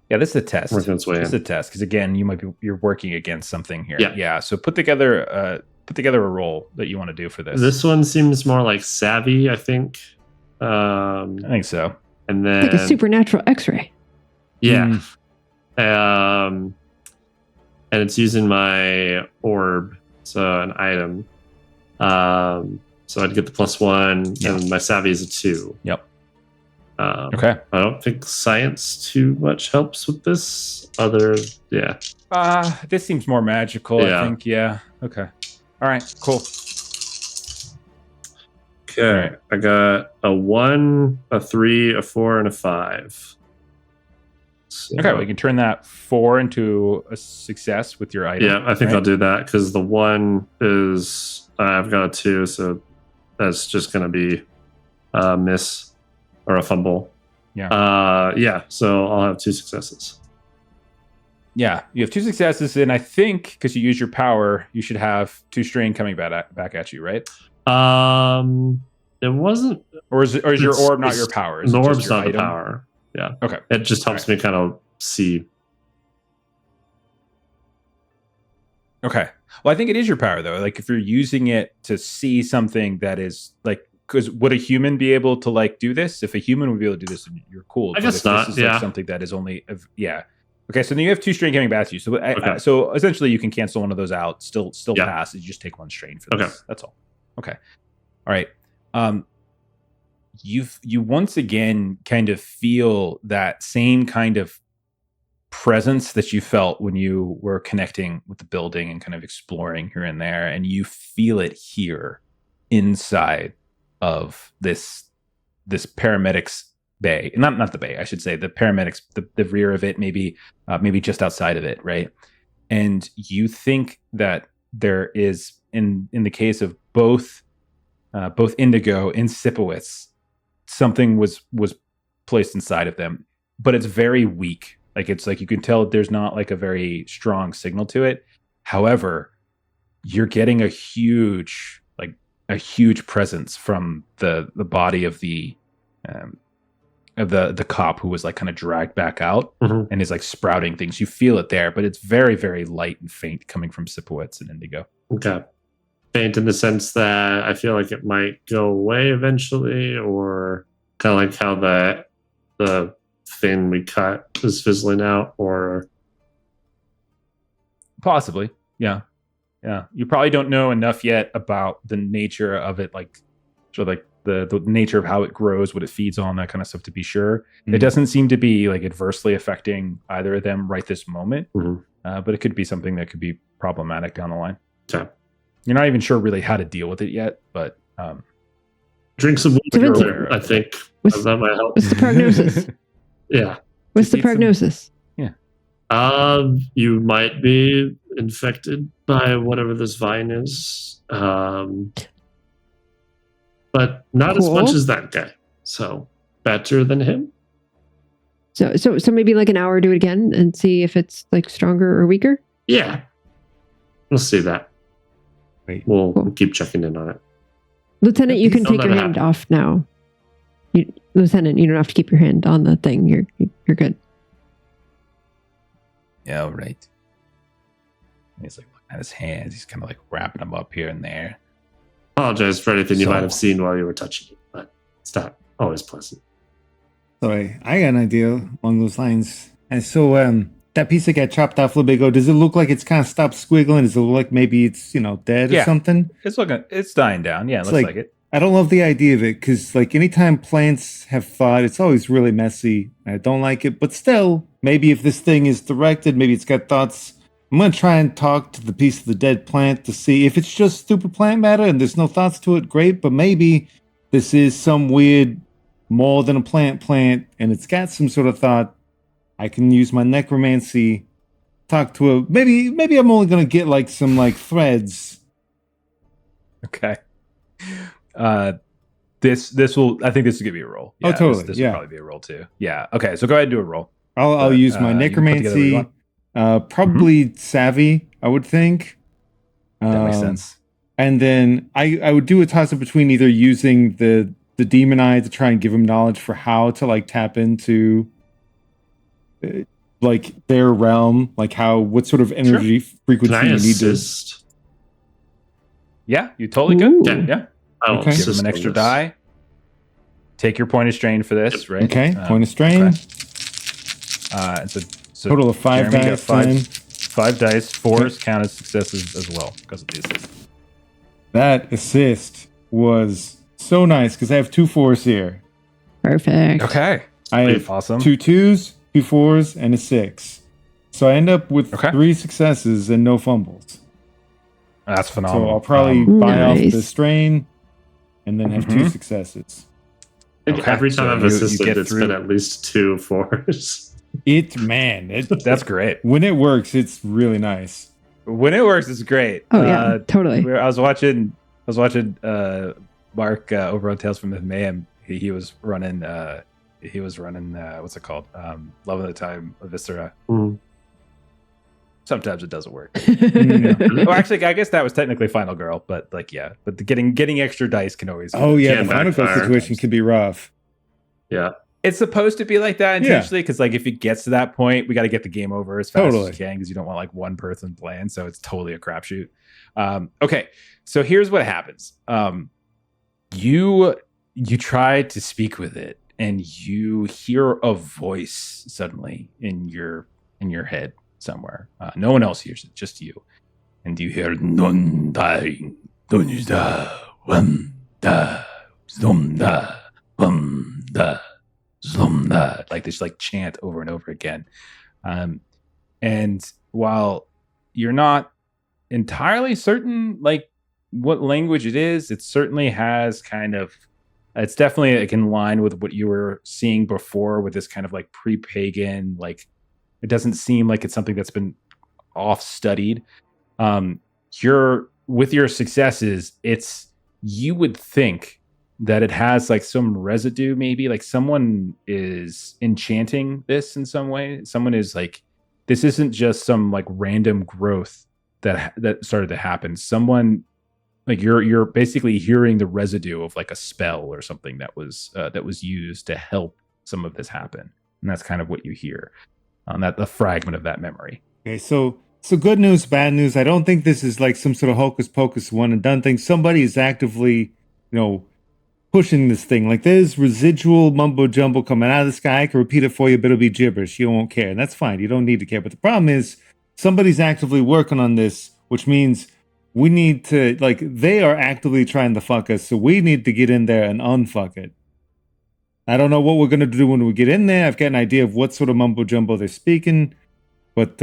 S1: Yeah, this is a test.
S4: Working its way in.
S1: This is a test because again, you're working against something here.
S4: Yeah.
S1: So put together a roll that you want to do for this.
S4: This one seems more like savvy, I think.
S1: I think so.
S4: And then
S3: like a supernatural X-ray.
S4: Yeah. And it's using my orb, so an item. So I'd get the +1, and my savvy is a 2.
S1: Yep.
S4: Okay. I don't think science too much helps with this.
S1: This seems more magical, I think. Yeah. Okay. All right. Cool.
S4: Okay, right. I got a 1, a 3, a 4, and a 5.
S1: So, okay, we can turn that 4 into a success with your item.
S4: Yeah, I think I'll do that because the 1 is I've got a 2, so that's just going to be a miss or a fumble.
S1: Yeah.
S4: So I'll have 2 successes.
S1: Yeah, you have 2 successes, and I think because you use your power, you should have 2 strain coming back at you, right?
S4: It wasn't,
S1: or is your orb not your power?
S4: The orb's not the power. Yeah.
S1: Okay.
S4: It just helps me kind of see.
S1: Okay. Well, I think it is your power though. Like if you're using it to see something that is like, because would a human be able to like do this? If a human would be able to do this, you're cool.
S4: I guess not.
S1: This is like something that is only Okay, so then you have 2 strain coming back to you. So so essentially you can cancel one of those out. Still pass. You just take 1 strain for this.
S4: Okay.
S1: That's all. Okay. All right. You once again kind of feel that same kind of presence that you felt when you were connecting with the building and kind of exploring here and there, and you feel it here inside of this paramedics bay. Not the bay, I should say. The paramedics, the rear of it, maybe just outside of it, right? And you think that there is in the case of both Indigo and Sipowicz, something was placed inside of them, but it's very weak. Like it's like you can tell there's not like a very strong signal to it. However, you're getting a huge presence from the body of the cop who was like kind of dragged back out and is like sprouting things. You feel it there, but it's very, very light and faint coming from Sipowicz and Indigo.
S4: Okay. Faint in the sense that I feel like it might go away eventually, or kind of like how the thing we cut is fizzling out, or
S1: possibly. Yeah. You probably don't know enough yet about the nature of it, like sort of like the nature of how it grows, what it feeds on, that kind of stuff to be sure. It doesn't seem to be like adversely affecting either of them right this moment, but it could be something that could be problematic down the line.
S4: Okay.
S1: You're not even sure really how to deal with it yet, but
S4: drink some water earlier, I think. That might help.
S3: What's the prognosis?
S4: Yeah.
S3: What's the prognosis?
S4: You might be infected by whatever this vine is. But not as much as that guy. So better than him.
S3: So maybe like an hour, do it again and see if it's like stronger or weaker?
S4: Yeah. We'll see that. We'll keep checking in on it.
S3: Lieutenant, you can take your hand off now. Lieutenant, you don't have to keep your hand on the thing. You're good.
S1: Yeah, all right. And he's like looking at his hands. He's kind of like wrapping them up here and there.
S4: Apologize for anything you might have seen while you were touching it, but it's not always pleasant.
S2: Sorry, I got an idea along those lines. And so, that piece that got chopped off a little bit ago, does it look like it's kind of stopped squiggling? Does it look like maybe it's, dead or something?
S1: It's dying down. Yeah, it looks like it.
S2: I don't love the idea of it because, like, anytime plants have thought, it's always really messy. I don't like it, but still, maybe if this thing is directed, maybe it's got thoughts. I'm going to try and talk to the piece of the dead plant to see if it's just stupid plant matter and there's no thoughts to it. Great, but maybe this is some weird, more than a plant and it's got some sort of thought. I can use my necromancy, talk to a maybe I'm only gonna get like some like threads.
S1: Okay. This will, I think this is gonna be a roll.
S2: Yeah, totally.
S1: This will probably be a roll too. Yeah. Okay. So go ahead and do a roll.
S2: I'll use my necromancy. Probably savvy, I would think.
S1: That makes sense.
S2: And then I would do a toss up between either using the demon eye to try and give him knowledge for how to like tap into like their realm, like what sort of energy frequency you need to.
S1: Yeah, you totally good. Yeah.
S4: Okay.
S1: Give him an extra die. Take your point of strain for this, right?
S2: Okay, point of strain.
S1: Okay. So
S2: total of 5 dice.
S1: 5 dice. 4s count as successes as well because of the assist.
S2: That assist was so nice because I have 2 4s here.
S3: Perfect.
S1: Okay.
S2: I have
S1: awesome.
S2: 2 2s, 2 4s, and a 6. So I end up with 3 successes and no fumbles.
S1: That's phenomenal.
S2: So I'll probably buy off the strain and then have 2 successes.
S4: I think every time I've assisted, it's been at least 2 4s.
S2: That's great. When it works, it's really nice.
S1: When it works, it's great.
S3: Oh yeah, totally.
S1: I was watching Mark over on Tales from the Mayhem. He was running. What's it called? Love of the Time of Viscera. Sometimes it doesn't work. Well, actually, I guess that was technically Final Girl, but getting extra dice can always.
S2: Oh yeah, the Final Girl situation can be rough.
S4: Yeah,
S1: it's supposed to be like that intentionally because if it gets to that point, we got to get the game over as fast as you can because you don't want one person playing, so it's totally a crapshoot. Okay, so here's what happens. You try to speak with it, and you hear a voice suddenly in your head. Somewhere. No one else hears it, just you. And you hear non dying, donida, wanda, zomda, wanda, zomda. Like this chant over and over again. And while you're not entirely certain what language it is, it certainly has it's definitely in line with what you were seeing before with this kind of pre-pagan, it doesn't seem like it's something that's been off-studied. With your successes, you would think that it has some residue, maybe someone is enchanting this in some way. Someone is this isn't just some random growth that started to happen. Someone you're basically hearing the residue of a spell or something that was used to help some of this happen, and that's kind of what you hear. On the fragment of that memory. Okay,
S2: so good news, bad news. I don't think this is some sort of hocus pocus one and done thing. Somebody is actively, pushing this thing. There's residual mumbo jumbo coming out of the sky. I can repeat it for you, but it'll be gibberish. You won't care, and that's fine. You don't need to care. But the problem is, somebody's actively working on this, which means we need to they are actively trying to fuck us. So we need to get in there and unfuck it. I don't know what we're going to do when we get in there. I've got an idea of what sort of mumbo jumbo they're speaking. But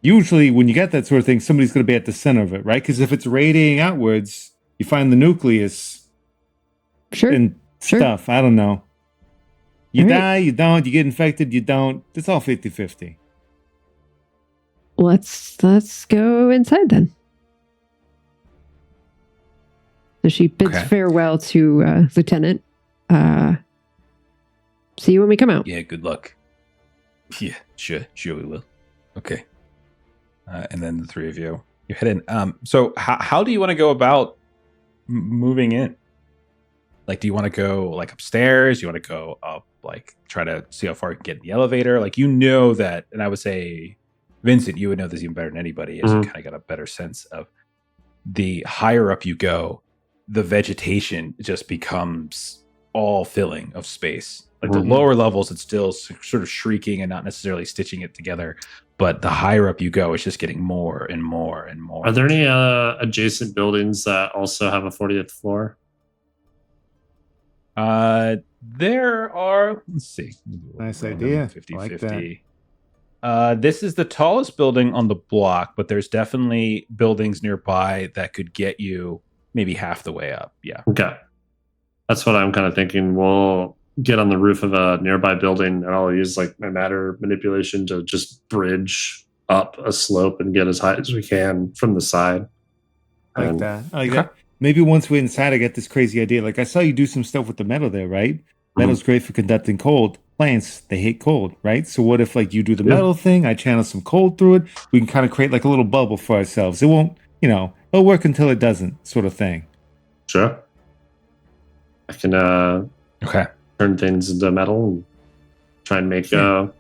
S2: usually when you get that sort of thing, somebody's going to be at the center of it, right? Because if it's radiating outwards, you find the nucleus and stuff. I don't know. You die, you don't. You get infected, you don't. It's all 50-50.
S3: Let's go inside then. So she bids farewell to Lieutenant. See you when we come out.
S1: Yeah, good luck. Yeah, sure we will. Okay. And then the 3 of you head in. So how do you want to go about moving in? Do you want to go upstairs? You want to go up, try to see how far you can get in the elevator? That, and I would say, Vincent, you would know this even better than anybody, as you kind of got a better sense of the higher up you go, the vegetation just becomes all filling of space. The lower levels, it's still sort of shrieking and not necessarily stitching it together. But the higher up you go, it's just getting more and more and more.
S4: Are there any adjacent buildings that also have a 40th floor?
S1: There are. Let's see.
S2: Nice idea.
S1: 50-50. This is the tallest building on the block, but there's definitely buildings nearby that could get you maybe half the way up. Yeah.
S4: Okay. That's what I'm kind of thinking. We'll get on the roof of a nearby building, and I'll use my matter manipulation to just bridge up a slope and get as high as we can from the side.
S2: I like that. Maybe once we're inside, I get this crazy idea. I saw you do some stuff with the metal there, right? Metal's great for conducting cold. Plants, they hate cold, right? So what if you do the metal thing, I channel some cold through it, we can kind of create a little bubble for ourselves. It won't, it'll work until it doesn't, sort of thing.
S4: Sure. I can turn things into metal and try and make a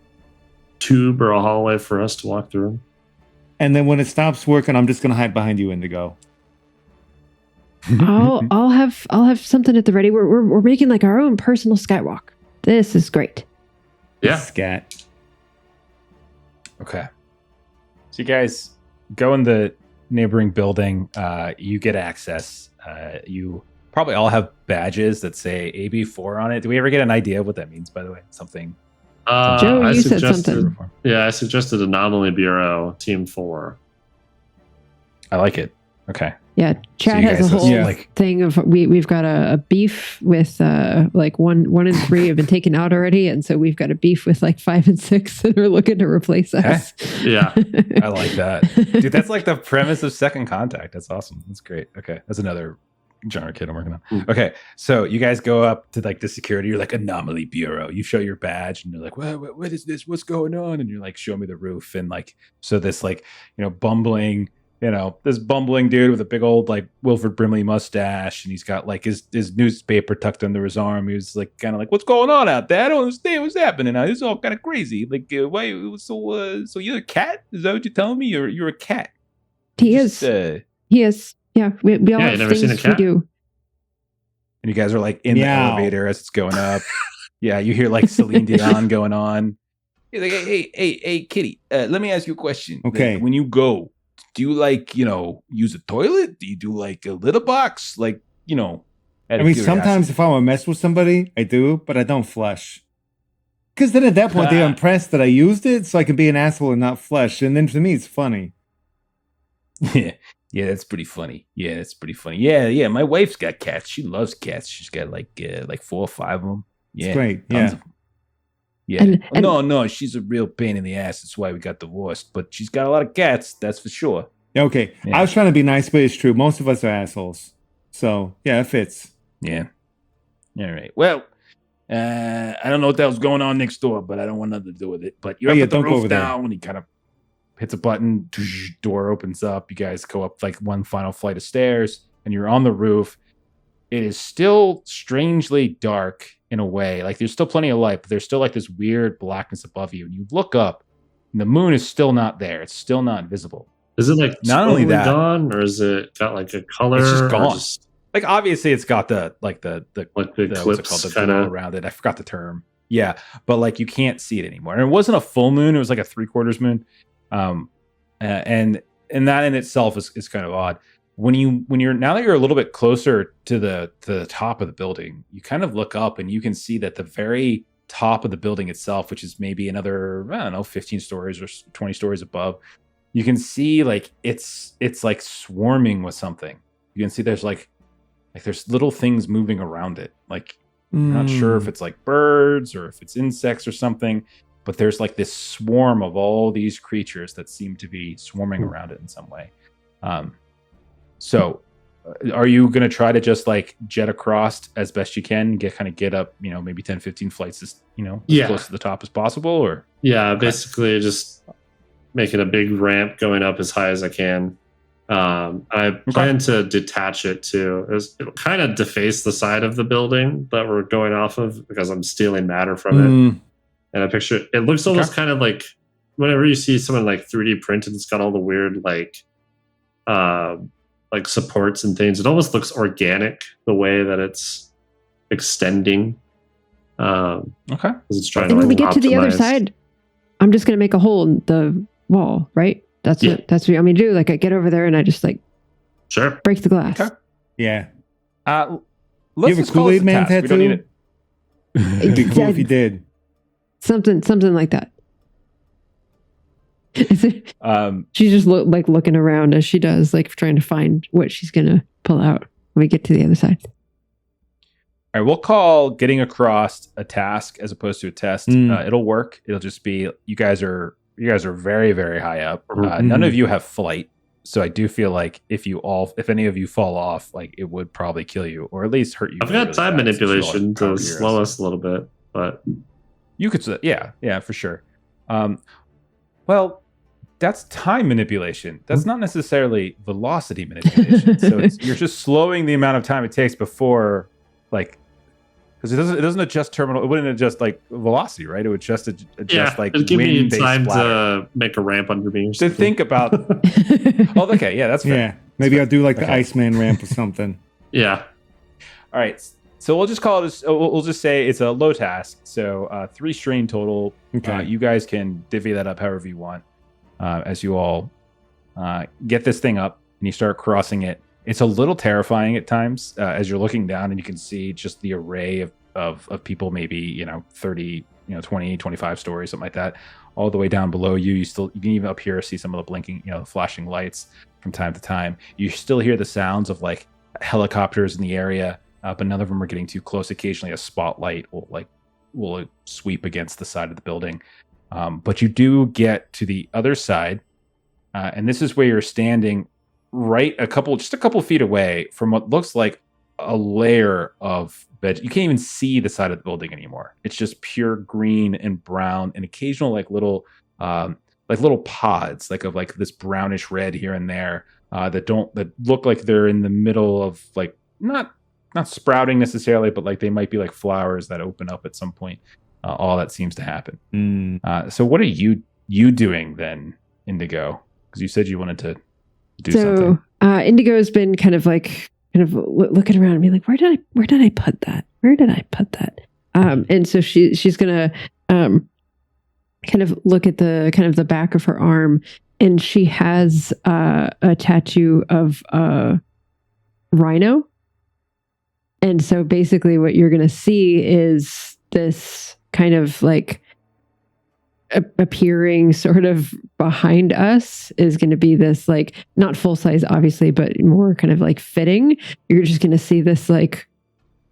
S4: tube or a hallway for us to walk through.
S2: And then when it stops working, I'm just going to hide behind you, Indigo.
S3: I'll have something at the ready. We're making our own personal skywalk. This is great.
S4: Yeah.
S2: Scat.
S1: Okay. So you guys go in the neighboring building. You get access. You probably all have badges that say AB4 on it. Do we ever get an idea of what that means, by the way? Something.
S3: Joe, you said something.
S4: Yeah, I suggested Anomaly Bureau, Team 4.
S1: I like it. Okay.
S3: Yeah, Chad has a whole thing of we've got a beef with like one and 3 have been taken out already, and so we've got a beef with like 5 and 6 that are looking to replace us.
S4: Yeah,
S1: I like that, dude. That's like the premise of Second Contact. That's awesome. That's great. Okay, that's another genre kit I'm working on. Okay, so you guys go up to like the security. You're like Anomaly Bureau. You show your badge, and you're like, what is this? What's going on? And you're like, show me the roof. And like, so this like bumbling. This bumbling dude with a big old like Wilford Brimley mustache, and he's got like his newspaper tucked under his arm. He was like kind of like, "What's going on out there? I don't understand what's happening now. This is all kind of crazy. Like, why? So you're a cat? Is that what you're telling me? You're a cat?
S3: He is. He is. Yeah, we all have
S4: never seen a cat?
S3: We do.
S1: And you guys are like in the elevator as it's going up. Yeah, you hear like Celine Dion going on. You're like, hey, kitty. Let me ask you a question.
S2: Okay,
S1: like, when you go. Do you like, use a toilet? Do you do like a litter box? Like, I
S2: mean, sometimes if I want to mess with somebody, I do, but I don't flush. Because then at that point, they're impressed that I used it, so I can be an asshole and not flush. And then for me, it's funny.
S1: Yeah, that's pretty funny. Yeah, my wife's got cats. She loves cats. She's got like 4 or 5 of them. Yeah,
S2: it's great. Yeah.
S1: Yeah. And no, she's a real pain in the ass. That's why we got divorced. But she's got a lot of cats, that's for sure.
S2: Okay. Yeah. I was trying to be nice, but it's true. Most of us are assholes. So, yeah, it fits.
S1: Yeah. All right. Well, I don't know what that was going on next door, but I don't want nothing to do with it. But you're up at the roof down, and he kind of hits a button, door opens up. You guys go up like one final flight of stairs, and you're on the roof. It is still strangely dark in a way. Like there's still plenty of light, but there's still like this weird blackness above you. And you look up, and the moon is still not there. It's still not visible.
S4: Is it like not only that gone, or is it got like a color?
S1: It's just gone. Like obviously, it's got the
S4: eclipse
S1: kind of around it. I forgot the term. Yeah, but like you can't see it anymore. And it wasn't a full moon; it was like a 3/4 moon. And that in itself is kind of odd. When you're now that you're a little bit closer to the top of the building, you kind of look up and you can see that the very top of the building itself, which is maybe another 15 stories or 20 stories above, you can see like it's like swarming with something. You can see there's like there's little things moving around it. Like I'm not sure if it's like birds or if it's insects or something, but there's like this swarm of all these creatures that seem to be swarming around it in some way. So are you going to try to just like jet across as best you can, get up, maybe 10, 15 flights, as close to the top as possible? Or
S4: basically just making a big ramp going up as high as I can. I plan to detach it too. It'll kind of deface the side of the building that we're going off of because I'm stealing matter from it. And I picture it looks almost kind of like whenever you see someone like 3D printed, it's got all the weird like supports and things. It almost looks organic the way that it's extending. It's trying to
S3: when we get to the other side, I'm just going to make a hole in the wall, right? That's what you want me to do. Like I get over there and I just break the glass.
S2: Okay. Yeah.
S1: Let's
S2: you have a Kool-Aid Man tattoo? It'd be cool if you did.
S3: Something like that. She's just looking around as she does, like trying to find what she's gonna pull out when we get to the other side.
S1: All right, we'll call getting across a task as opposed to a test. It'll work. It'll just be you guys are very, very high up. None of you have flight, so I do feel like if any of you fall off, like it would probably kill you or at least hurt you.
S4: I've got time manipulation to slow us a little bit, but
S1: you could, yeah, for sure. Well, that's time manipulation. That's not necessarily velocity manipulation. So you're just slowing the amount of time it takes before, because it doesn't adjust terminal. It wouldn't adjust like velocity, right? It would just adjust like
S4: it'd give me time to make a ramp under me.
S1: To think about. Oh, okay, yeah, that's fair.
S2: Yeah, maybe I'll do like the Iceman ramp or something.
S4: Yeah.
S1: All right. So we'll just call it. We'll just say it's a low task. So 3 strain total.
S2: Okay.
S1: You guys can divvy that up however you want. As you all get this thing up and you start crossing it, it's a little terrifying at times as you're looking down and you can see just the array of people, maybe 30 20, 25 stories, something like that. All the way down below you, you can even up here see some of the blinking, flashing lights from time to time. You still hear the sounds of like helicopters in the area, but none of them are getting too close. Occasionally a spotlight will sweep against the side of the building. But you do get to the other side, and this is where you're standing right just a couple feet away from what looks like a layer of veg. You can't even see the side of the building anymore. It's just pure green and brown, and occasional like little pods of this brownish red here and there that look like they're in the middle of like not sprouting necessarily, but like they might be like flowers that open up at some point. All that seems to happen. So what are you doing then, Indigo? Because you said you wanted to do something.
S3: Indigo's been kind of looking around and being like, where did I put that? Where did I put that? And so she's gonna kind of look at the back of her arm, and she has a tattoo of a rhino. And so basically what you're gonna see is this kind of like appearing sort of behind us is going to be this like not full size obviously, but more kind of like fitting. You're just going to see this like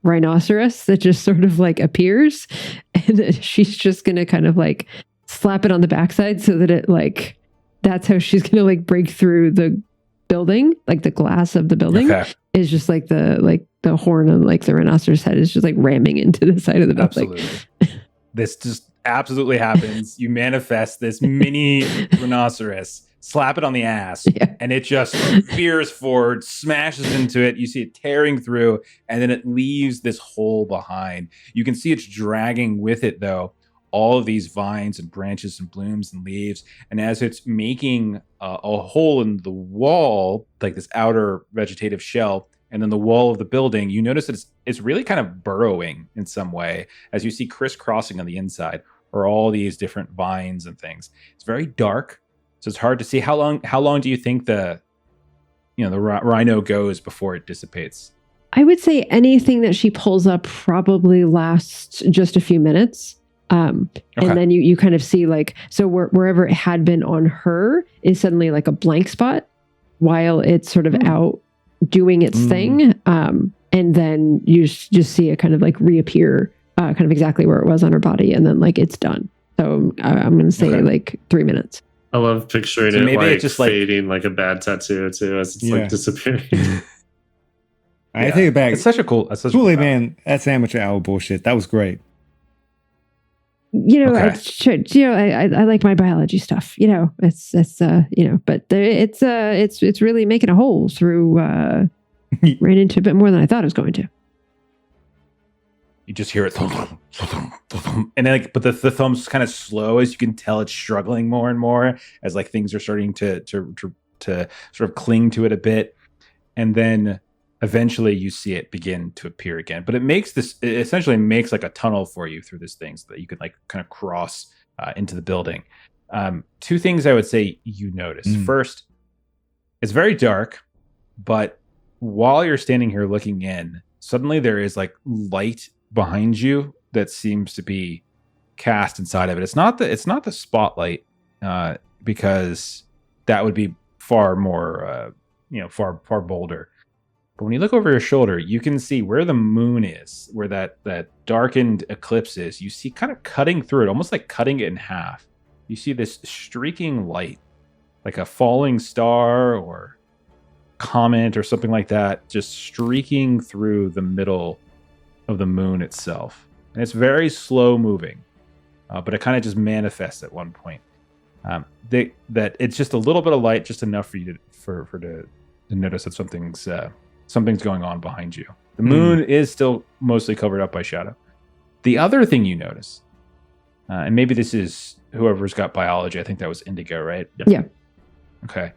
S3: rhinoceros that just sort of like appears, and then she's just going to kind of like slap it on the backside so that it like that's how she's going to like break through the building, like the glass of the building is just like the horn of like the rhinoceros head is just like ramming into the side of the building.
S1: Absolutely. This just absolutely happens. You manifest this mini rhinoceros, slap it on the ass, and it just veers forward, smashes into it. You see it tearing through, and then it leaves this hole behind. You can see it's dragging with it, though, all of these vines and branches and blooms and leaves. And as it's making a hole in the wall, like this outer vegetative shell, and then the wall of the building, you notice that it's really kind of burrowing in some way, as you see crisscrossing on the inside, or all these different vines and things. It's very dark, so it's hard to see. How long do you think the rhino goes before it dissipates?
S3: I would say anything that she pulls up probably lasts just a few minutes. And then you kind of see like, so wherever it had been on her is suddenly like a blank spot while it's sort of out doing its thing. And then you just see it kind of like reappear kind of exactly where it was on her body. And then like it's done. So I'm going to say like 3 minutes.
S4: I love picturing it like it's just fading like a bad tattoo too as it's like disappearing.
S2: I take it back.
S1: It's such a cool
S2: man. That's amateur hour bullshit. That was great.
S3: I like my biology stuff. It's but it's really making a hole through. Ran into a bit more than I thought it was going to.
S1: You just hear it, and then but the thumb's kind of slow, as you can tell it's struggling more and more as like things are starting to sort of cling to it a bit, and then eventually you see it begin to appear again. But it essentially makes like a tunnel for you through this thing so that you can like kind of cross into the building. Two things I would say you notice. First, it's very dark, but while you're standing here looking in, suddenly there is like light behind you that seems to be cast inside of it. It's not the spotlight, because that would be far more far bolder. But when you look over your shoulder, you can see where the moon is, where that darkened eclipse is. You see kind of cutting through it, almost like cutting it in half. You see this streaking light, like a falling star or comet or something like that, just streaking through the middle of the moon itself. And it's very slow moving, but it kind of just manifests at one point. That it's just a little bit of light, just enough for you to notice that something's going on behind you. The moon is still mostly covered up by shadow. The other thing you notice, and maybe this is whoever's got biology, I think that was Indigo, right?
S3: Yeah.
S1: Okay.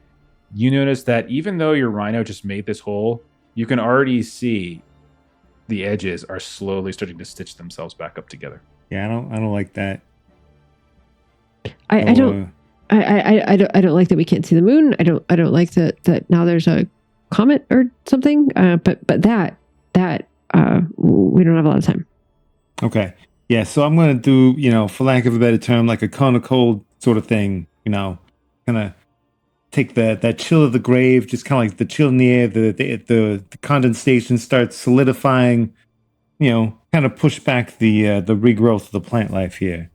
S1: You notice that even though your rhino just made this hole, you can already see the edges are slowly starting to stitch themselves back up together.
S2: Yeah, I don't like that.
S3: I don't like that we can't see the moon. I don't like that now there's a comet or something. But that we don't have a lot of time.
S2: Okay. Yeah, so I'm going to do, for lack of a better term, like a cone of cold sort of thing, kind of take that chill of the grave, just kind of like the chill in the air, the condensation starts solidifying, kind of push back the regrowth of the plant life here.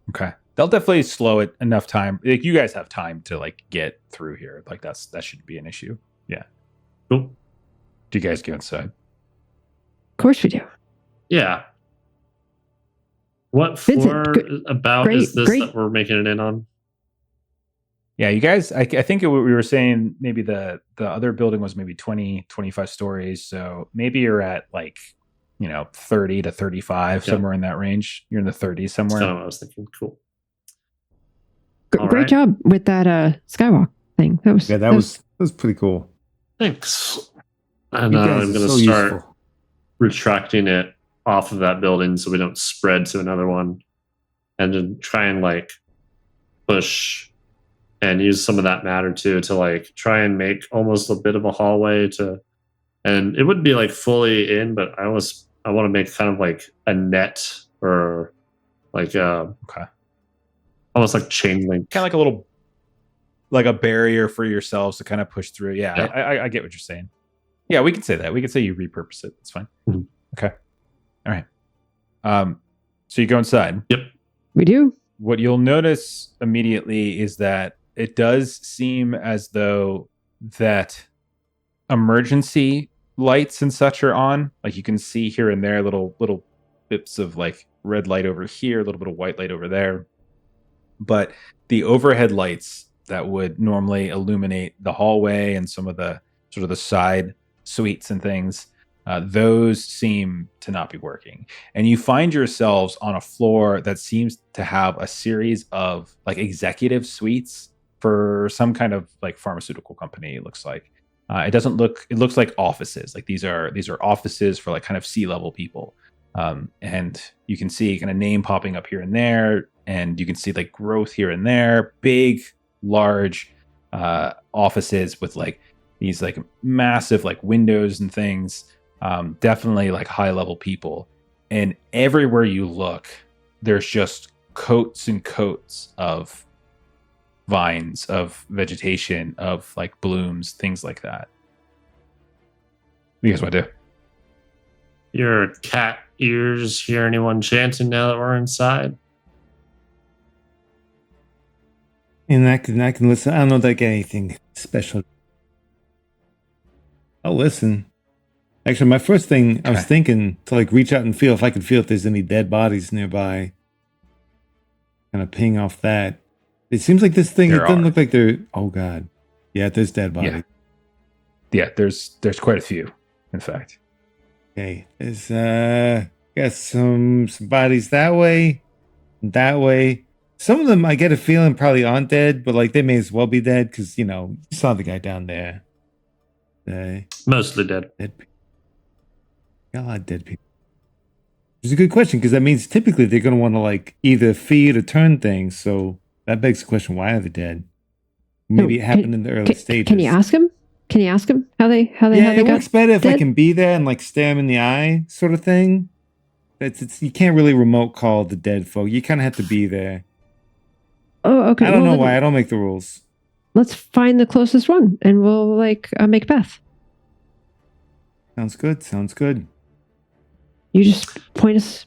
S1: Okay. They'll definitely slow it enough time. Like, you guys have time to like get through here. Like that shouldn't be an issue. Yeah.
S4: Cool.
S1: Do you guys go inside?
S3: Of course we do.
S4: Yeah. What floor is this that we're making it in on?
S1: Yeah, you guys, I think we were saying maybe the other building was maybe 20, 25 stories. So maybe you're at like, 30 to 35, somewhere in that range. You're in the 30s somewhere.
S4: That's kind of what I was thinking. Cool.
S3: Great job with that skywalk thing. That
S2: was pretty cool.
S4: Thanks. And I'm going to start retracting it off of that building so we don't spread to another one, and to try and like push and use some of that matter too to like try and make almost a bit of a hallway and it wouldn't be like fully in, but I want to make kind of like a net or like almost like chain link,
S1: kind of like a little like a barrier for yourselves to kind of push through. I get what you're saying. Yeah, we can say that. We can say you repurpose it. It's fine.
S4: Mm-hmm.
S1: Okay. All right. So you go inside.
S4: Yep.
S3: We do.
S1: What you'll notice immediately is that it does seem as though that emergency lights and such are on. Like you can see here and there little bits of like red light over here, a little bit of white light over there. But the overhead lights that would normally illuminate the hallway and some of the sort of the side suites and things, those seem to not be working. And you find yourselves on a floor that seems to have a series of like executive suites for some kind of like pharmaceutical company. It looks like it looks like offices. Like these are offices for like kind of C-level people. And you can see kind of name popping up here and there, and you can see like growth here and there, big, large offices with like these like massive like windows and things. Definitely like high level people. And everywhere you look, there's just coats and coats of vines, of vegetation, of like blooms, things like that. What do you guys want to do?
S4: Your cat ears hear anyone chanting now that we're inside?
S2: And I can listen. I don't know that I get anything special. I'll listen. Actually, my first thing, I was thinking to like reach out and feel if I could feel if there's any dead bodies nearby. Kind of ping off that. It seems like this thing, it doesn't look like there. Oh God. Yeah, there's dead bodies.
S1: Yeah, there's quite a few, in fact.
S2: Okay. There's got some bodies that way. Some of them I get a feeling probably aren't dead, but like they may as well be dead because you saw the guy down there.
S4: Mostly dead.
S2: Dead people. Got a lot of dead people. It's a good question because that means typically they're going to want to like either feed or turn things. So that begs the question: why are they dead? Maybe it happened in the early stages.
S3: Can you ask him? How they
S2: it works better if I can be there and like stare him in the eye, sort of thing. It's you can't really remote call the dead folk. You kind of have to be there.
S3: Oh, okay.
S2: I don't know why. I don't make the rules.
S3: Let's find the closest one, and we'll like make Beth.
S2: Sounds good.
S3: You just point us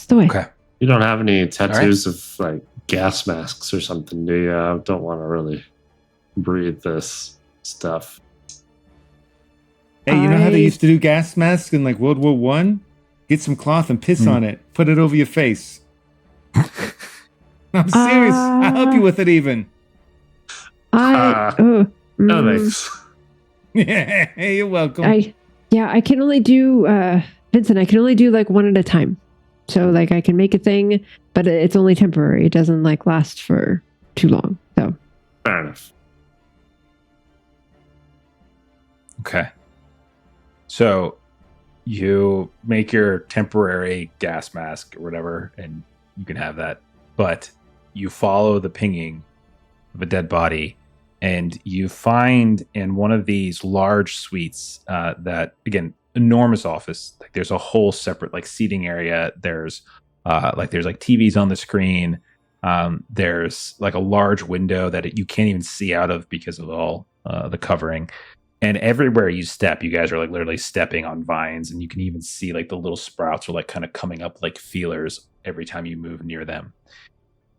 S3: the way.
S1: Okay.
S4: You don't have any tattoos of like gas masks or something, do you? I don't want to really breathe this stuff.
S2: Hey, you know how they used to do gas masks in like World War I? Get some cloth and piss on it. Put it over your face. I'm serious. I'll help you with it even.
S4: No thanks.
S2: Yeah, you're welcome.
S3: I can only do Vincent, I can only do like one at a time. So like I can make a thing, but it's only temporary. It doesn't like last for too long. So
S4: fair enough.
S1: Okay. So you make your temporary gas mask or whatever, and you can have that. But you follow the pinging of a dead body, and you find in one of these large suites that, again, enormous office. Like there's a whole separate like seating area. There's like TVs on the screen. There's like a large window that you can't even see out of because of all the covering. And everywhere you step, you guys are like literally stepping on vines, and you can even see like the little sprouts are like kind of coming up like feelers every time you move near them.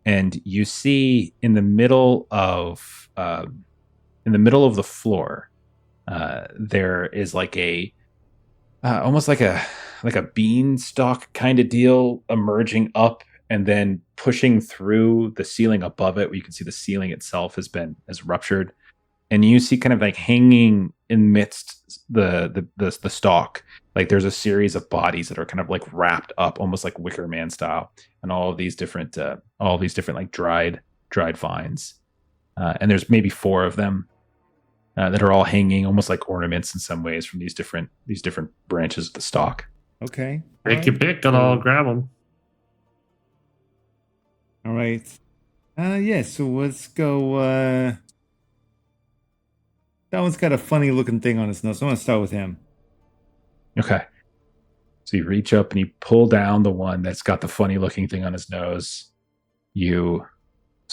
S1: And you see in the middle of the floor, there is like a almost like a beanstalk kind of deal emerging up and then pushing through the ceiling above it, where you can see the ceiling itself has ruptured. And you see kind of like hanging amidst the stalk, like there's a series of bodies that are kind of like wrapped up almost like Wicker Man style, and all these different like dried vines. And there's maybe 4 of them that are all hanging almost like ornaments in some ways from these different branches of the stalk.
S2: Okay.
S4: Take your pick and I'll grab them.
S2: All right. Yeah, so let's go. That one's got a funny looking thing on his nose. So I'm going to start with him.
S1: Okay. So you reach up and you pull down the one that's got the funny looking thing on his nose. So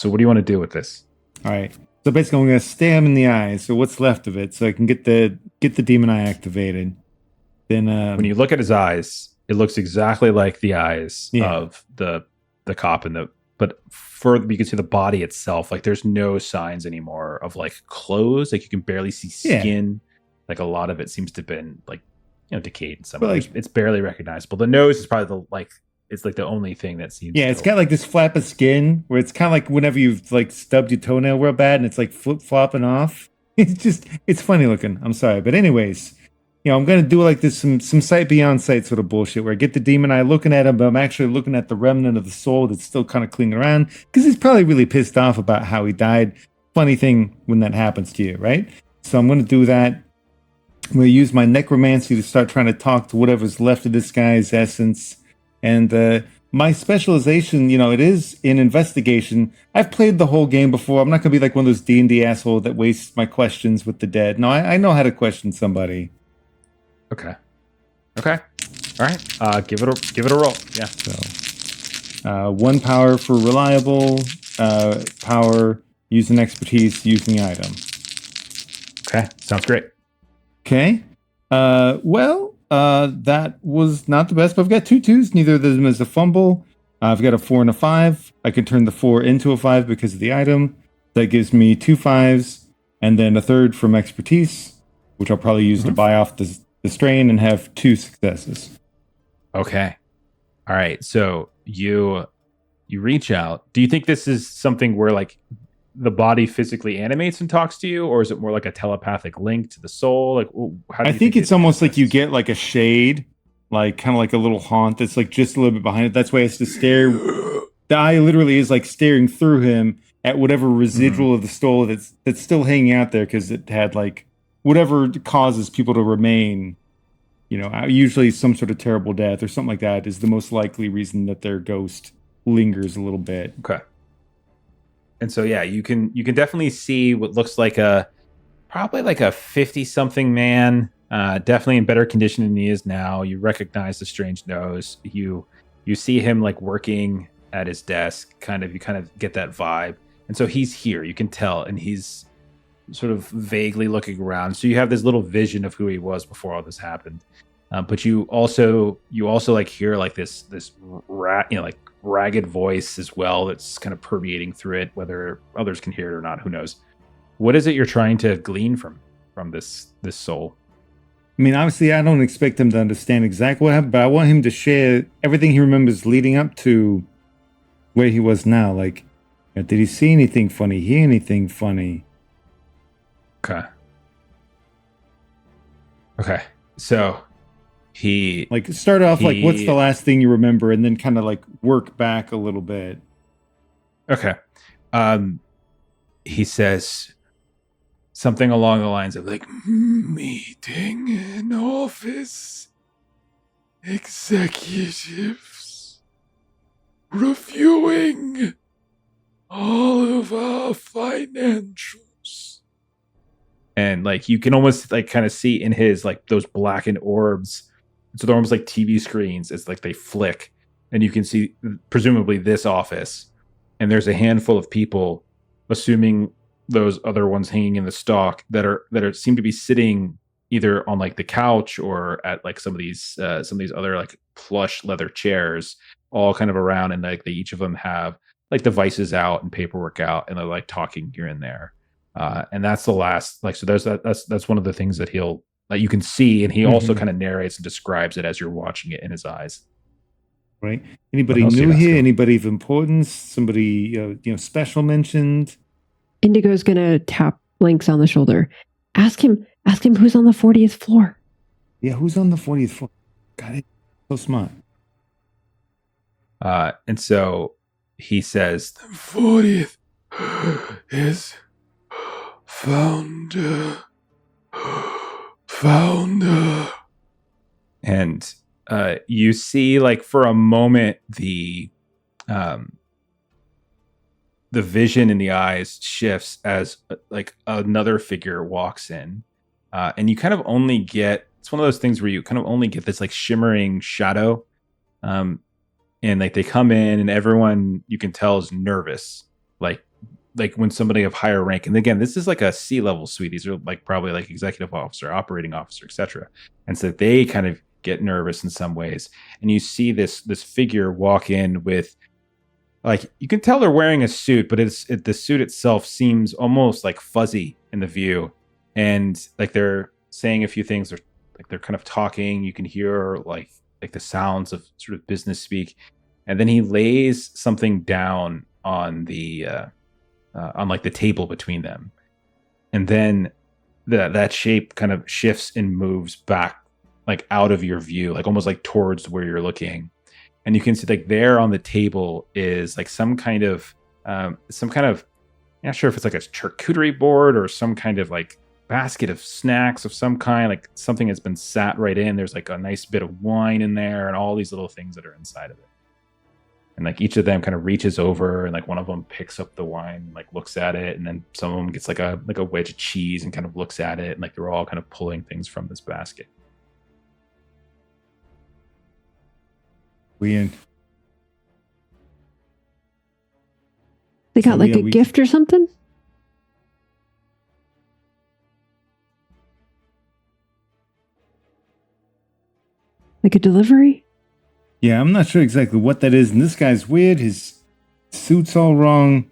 S1: what do you want to do with this?
S2: All right. So basically I'm going to stare him in the eyes. So what's left of it, so I can get the demon eye activated. Then
S1: when you look at his eyes, it looks exactly like the eyes of the cop but further you can see the body itself. Like there's no signs anymore of like clothes. Like you can barely see skin. Like a lot of it seems to have been like, decayed in some way. Like, it's barely recognizable. The nose is probably it's like the only thing that seems.
S2: Yeah, it's got like this flap of skin where it's kind of like whenever you've like stubbed your toenail real bad and it's like flip flopping off. It's funny looking. I'm sorry, but anyways, I'm gonna do like this some sight beyond sight sort of bullshit where I get the demon eye looking at him, but I'm actually looking at the remnant of the soul that's still kind of clinging around because he's probably really pissed off about how he died. Funny thing when that happens to you, right? So I'm gonna do that. I'm gonna use my necromancy to start trying to talk to whatever's left of this guy's essence. And my specialization, it is in investigation. I've played the whole game before. I'm not going to be like one of those D&D assholes that wastes my questions with the dead. No, I know how to question somebody.
S1: Okay. All right. Give it a roll. Yeah.
S2: So, 1 power for reliable, power using expertise using item.
S1: Okay. Sounds great.
S2: Okay. That was not the best, but I've got 2 2s. Neither of them is a fumble. I've got a 4 and a 5. I can turn the 4 into a 5 because of the item. That gives me 2 5s and then a 3rd from expertise, which I'll probably use to buy off the strain and have 2 successes.
S1: Okay. All right. So you reach out. Do you think this is something where like the body physically animates and talks to you, or is it more like a telepathic link to the soul? Like, how do you think
S2: it's almost like you get like a shade, like kind of like a little haunt that's like just a little bit behind it. That's why it has to stare. The eye literally is like staring through him at whatever residual of the soul that's still hanging out there because it had like whatever causes people to remain. Usually some sort of terrible death or something like that is the most likely reason that their ghost lingers a little bit.
S1: Okay. And so, yeah, you can definitely see what looks like probably like a 50-something man, definitely in better condition than he is now. You recognize the strange nose. You see him like working at his desk. You kind of get that vibe. And so he's here. You can tell, and he's sort of vaguely looking around. So you have this little vision of who he was before all this happened. But you also like hear like this like ragged voice as well that's kind of permeating through it, whether others can hear it or not, who knows. What is it you're trying to glean from this soul?
S2: I mean, obviously I don't expect him to understand exactly what happened, but I want him to share everything he remembers leading up to where he was now. Like, did he see anything funny, hear anything funny?
S1: Okay, so he
S2: like start off like what's the last thing you remember, and then kind of like work back a little bit.
S1: Okay. He says something along the lines of like meeting in office executives reviewing all of our financials. And like you can almost like kind of see in his like those blackened orbs. So they're almost like TV screens. It's like they flick, and you can see presumably this office. And there's a handful of people, assuming those other ones hanging in the stock, that are seem to be sitting either on like the couch or at like some of these other like plush leather chairs, all kind of around, and like they each of them have like devices out and paperwork out, and they're like talking here and there. And that's the last, like, so there's that's one of the things that you can see, and he also kind of narrates and describes it as you're watching it in his eyes.
S2: Right. Anybody new here? Anybody of importance? Somebody special mentioned?
S3: Indigo's gonna tap Lynx on the shoulder. Ask him who's on the 40th floor.
S2: Yeah, who's on the 40th floor? Got it. So smart.
S1: And so he says, the 40th is founder. And you see, like, for a moment, the vision in the eyes shifts as like another figure walks in, and you kind of only get, it's one of those things where you kind of only get this like shimmering shadow, and like they come in and everyone you can tell is nervous, like when somebody of higher rank, and again, this is like a C-level suite. These are like probably like executive officer, operating officer, etc. And so they kind of get nervous in some ways. And you see this figure walk in with, like, you can tell they're wearing a suit, but the suit itself seems almost like fuzzy in the view. And like they're saying a few things, they're kind of talking. You can hear like the sounds of sort of business speak. And then he lays something down on the on like the table between them. And then that shape kind of shifts and moves back like out of your view, like almost like towards where you're looking. And you can see like there on the table is like some kind of I'm not sure if it's like a charcuterie board or some kind of like basket of snacks of some kind, like something that's been sat right in. There's like a nice bit of wine in there and all these little things that are inside of it. And like each of them kind of reaches over and like one of them picks up the wine and like looks at it. And then some of them gets like a wedge of cheese and kind of looks at it. And like they're all kind of pulling things from this basket.
S2: Weird.
S3: They got a gift or something? Like a delivery?
S2: Yeah, I'm not sure exactly what that is. And this guy's weird. His suit's all wrong.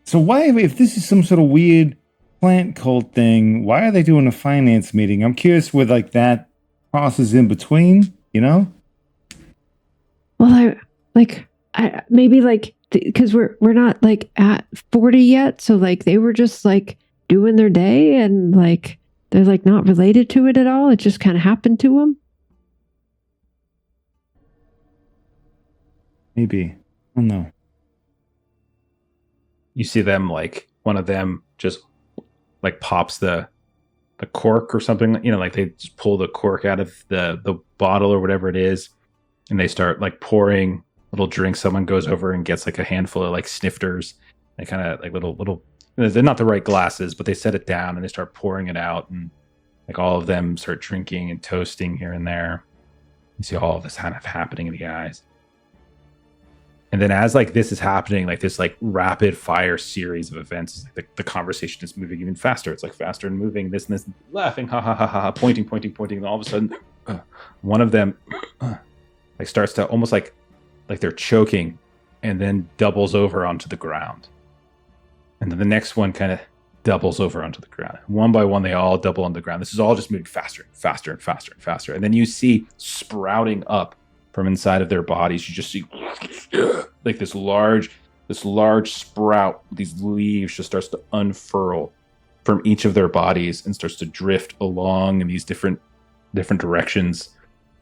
S2: So why, if this is some sort of weird plant cult thing, why are they doing a finance meeting? I'm curious where like that crosses in between, you know?
S3: Well, maybe like, because we're not like at 40 yet. So like they were just like doing their day and like they're like not related to it at all. It just kind of happened to them.
S2: Maybe. I don't know.
S1: You see them, like one of them just like pops the cork or something, you know, like they just pull the cork out of the bottle or whatever it is, and they start like pouring little drinks. Someone goes over and gets like a handful of like snifters. They kind of like little, they're not the right glasses, but they set it down and they start pouring it out, and like all of them start drinking and toasting here and there. You see all of this kind of happening in the eyes. And then as like this is happening, like this like rapid fire series of events, like the conversation is moving even faster. It's like faster and moving, this and this, laughing, ha ha ha ha, pointing. And all of a sudden, one of them like starts to almost like they're choking, and then doubles over onto the ground. And then the next one kind of doubles over onto the ground. One by one, they all double on the ground. This is all just moving faster and faster. And then you see sprouting up from inside of their bodies, you just see like this large sprout. These leaves just starts to unfurl from each of their bodies and starts to drift along in these different directions.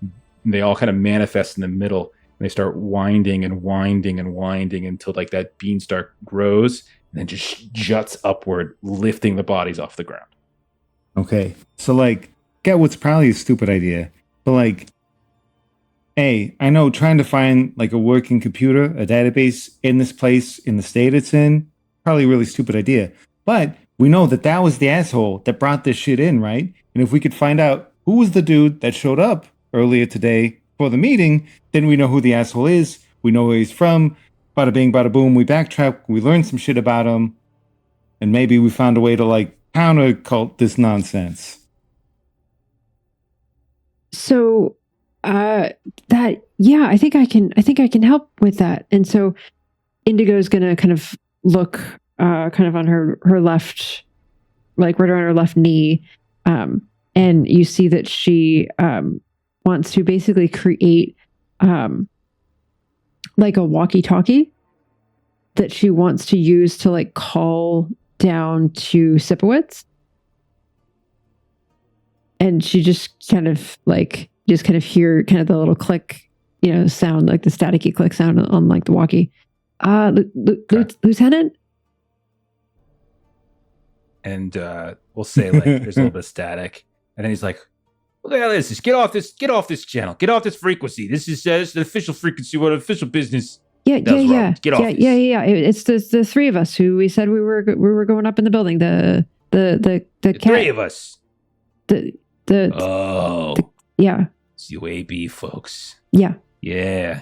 S1: And they all kind of manifest in the middle, and they start winding until like that beanstalk grows and then just juts upward, lifting the bodies off the ground.
S2: Okay, so like, get what's probably a stupid idea, but like, hey, I know trying to find like a working computer, a database in this place, in the state it's in, probably a really stupid idea. But we know that was the asshole that brought this shit in, right? And if we could find out who was the dude that showed up earlier today for the meeting, then we know who the asshole is. We know where he's from. Bada bing, bada boom. We backtrack. We learn some shit about him. And maybe we found a way to like counter cult this nonsense.
S3: So I think I can help with that. And so Indigo's gonna kind of look kind of on her left, like right around her left knee. And you see that she wants to basically create like a walkie-talkie that she wants to use to like call down to Sipowicz. And she just kind of hear kind of the little click, sound, like the staticky click sound on like the walkie. Lieutenant?
S1: And we'll say like there's a little bit of static. And then he's like, what the hell is this? Get off this channel. Get off this frequency. This is the official frequency, what official business.
S3: Yeah.
S1: Get off this.
S3: Yeah. It's the three of us who we said we were going up in the building. The
S1: three of us.
S3: Yeah.
S1: It's UAB folks.
S3: Yeah.
S1: Yeah.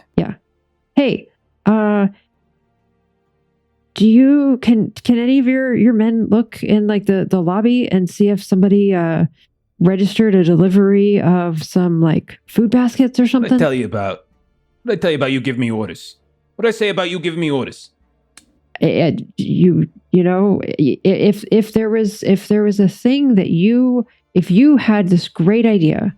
S3: Hey, can any of your men look in like the lobby and see if somebody registered a delivery of some like food baskets or something?
S1: What did I tell you about you giving me orders? What did I say about you giving me orders?
S3: If there was a thing that if you had this great idea,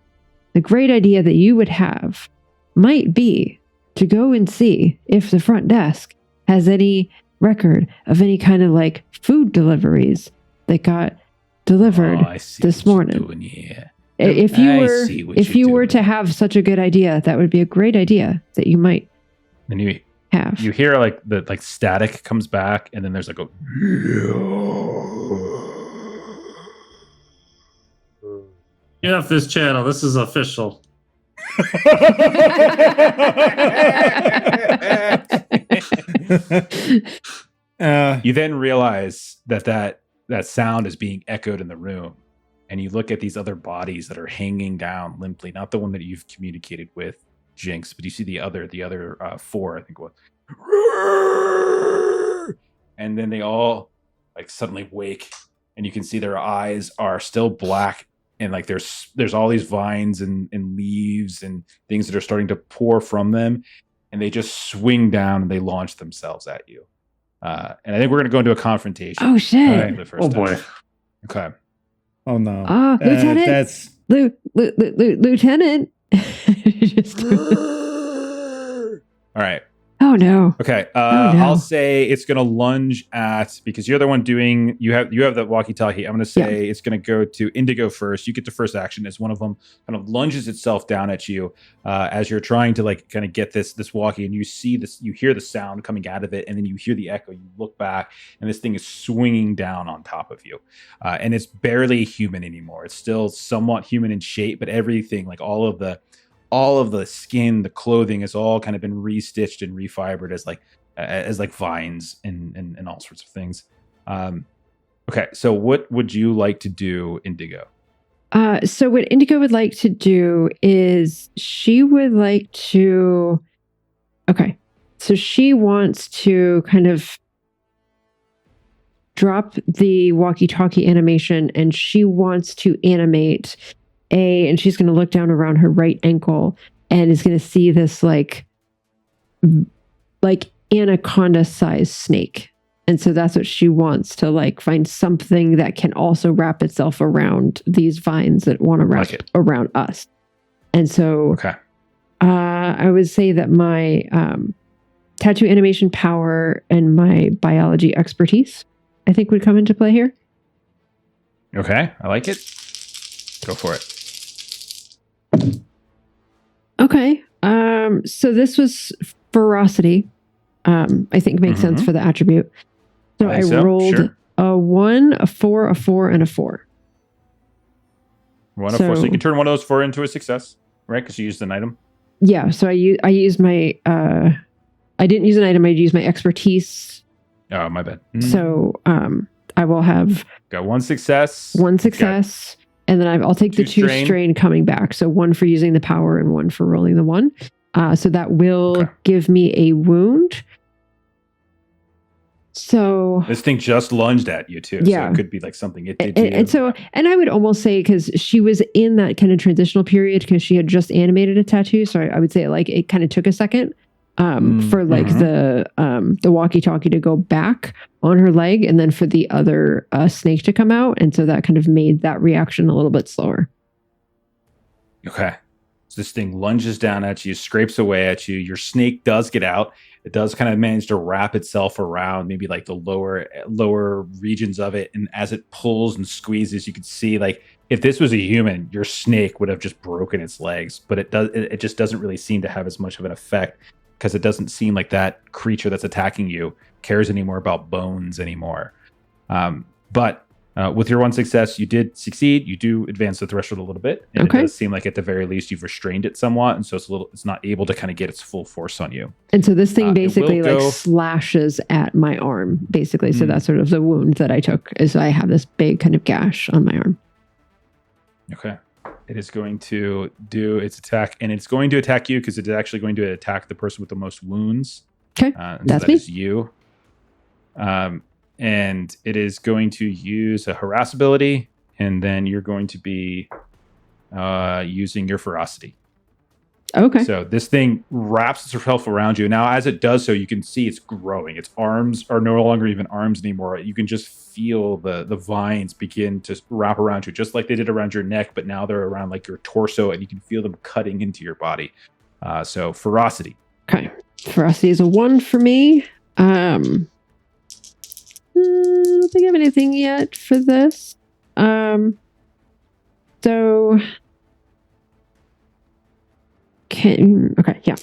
S3: the great idea that you would have might be to go and see if the front desk has any record of any kind of like food deliveries that got delivered this morning. If you were to have such a good idea, that would be a great idea that you might have.
S1: You hear like the static comes back, and then there's like a
S4: get off this channel. This is official.
S1: You then realize that sound is being echoed in the room, and you look at these other bodies that are hanging down limply. Not the one that you've communicated with, Jinx, but you see the other four, I think it was. And then they all like suddenly wake, and you can see their eyes are still black, and like there's all these vines and leaves and things that are starting to pour from them, and they just swing down and they launch themselves at you. And I think we're going to go into a confrontation.
S3: Oh shit!
S4: Boy.
S1: Okay.
S2: Oh no.
S3: Lieutenant.
S2: That's
S3: Lieutenant.
S1: All right.
S3: Oh no.
S1: Okay. I'll say it's going to lunge at, because you're the one doing. You have the walkie-talkie. I'm going to say it's going to go to Indigo first. You get the first action as one of them kind of lunges itself down at you as you're trying to like kind of get this walkie, and you see this. You hear the sound coming out of it, and then you hear the echo. You look back, and this thing is swinging down on top of you, and it's barely human anymore. It's still somewhat human in shape, but everything, like all of the skin, the clothing, has all kind of been restitched and refibered as like vines and all sorts of things. Okay, so what would you like to do, Indigo?
S3: So what Indigo would like to do is she wants to kind of drop the walkie-talkie animation, and she wants to animate and she's going to look down around her right ankle and is going to see this like anaconda-sized snake. And so that's what she wants to like find, something that can also wrap itself around these vines that want to wrap around us. And so I would say that my tattoo animation power and my biology expertise, I think, would come into play here.
S1: Okay, I like it. Go for it.
S3: Okay. So this was ferocity. I think makes sense for the attribute. So I rolled a 1, a 4, a 4, and a 4.
S1: 1 of 4. So you can turn one of those 4 into a success, right? Because you used an item.
S3: Yeah. So I used my. I didn't use an item. I used my expertise.
S1: Oh, my bad.
S3: So I will have
S1: got one success.
S3: And then I'll take the 2 strain coming back. So 1 for using the power and 1 for rolling the 1. So that will give me a wound. So
S1: this thing just lunged at you too.
S3: Yeah.
S1: So it could be like something it did to you.
S3: And I would almost say, because she was in that kind of transitional period because she had just animated a tattoo. So I would say it kind of took a second for the walkie-talkie to go back on her leg, and then for the other snake to come out. And so that kind of made that reaction a little bit slower.
S1: Okay. So this thing lunges down at you, scrapes away at you. Your snake does get out. It does kind of manage to wrap itself around maybe like the lower regions of it. And as it pulls and squeezes, you can see like if this was a human, your snake would have just broken its legs. But it just doesn't really seem to have as much of an effect, because it doesn't seem like that creature that's attacking you cares anymore about bones anymore. But with your 1 success, you did succeed. You do advance the threshold a little bit. And it does seem like at the very least you've restrained it somewhat. And so it's not able to kind of get its full force on you.
S3: And so this thing basically slashes at my arm, basically. So that's sort of the wound that I took, is I have this big kind of gash on my arm.
S1: Okay. It is going to do its attack, and it's going to attack you because it's actually going to attack the person with the most wounds.
S3: Okay.
S1: That's me. Is you. And it is going to use a harass ability, and then you're going to be using your ferocity.
S3: Okay.
S1: So this thing wraps itself around you. Now, as it does so, you can see it's growing. Its arms are no longer even arms anymore. You can just feel the vines begin to wrap around you, just like they did around your neck, but now they're around like your torso, and you can feel them cutting into your body. So ferocity.
S3: Okay. Ferocity is a 1 for me. I don't think I have anything yet for this. So okay, yeah.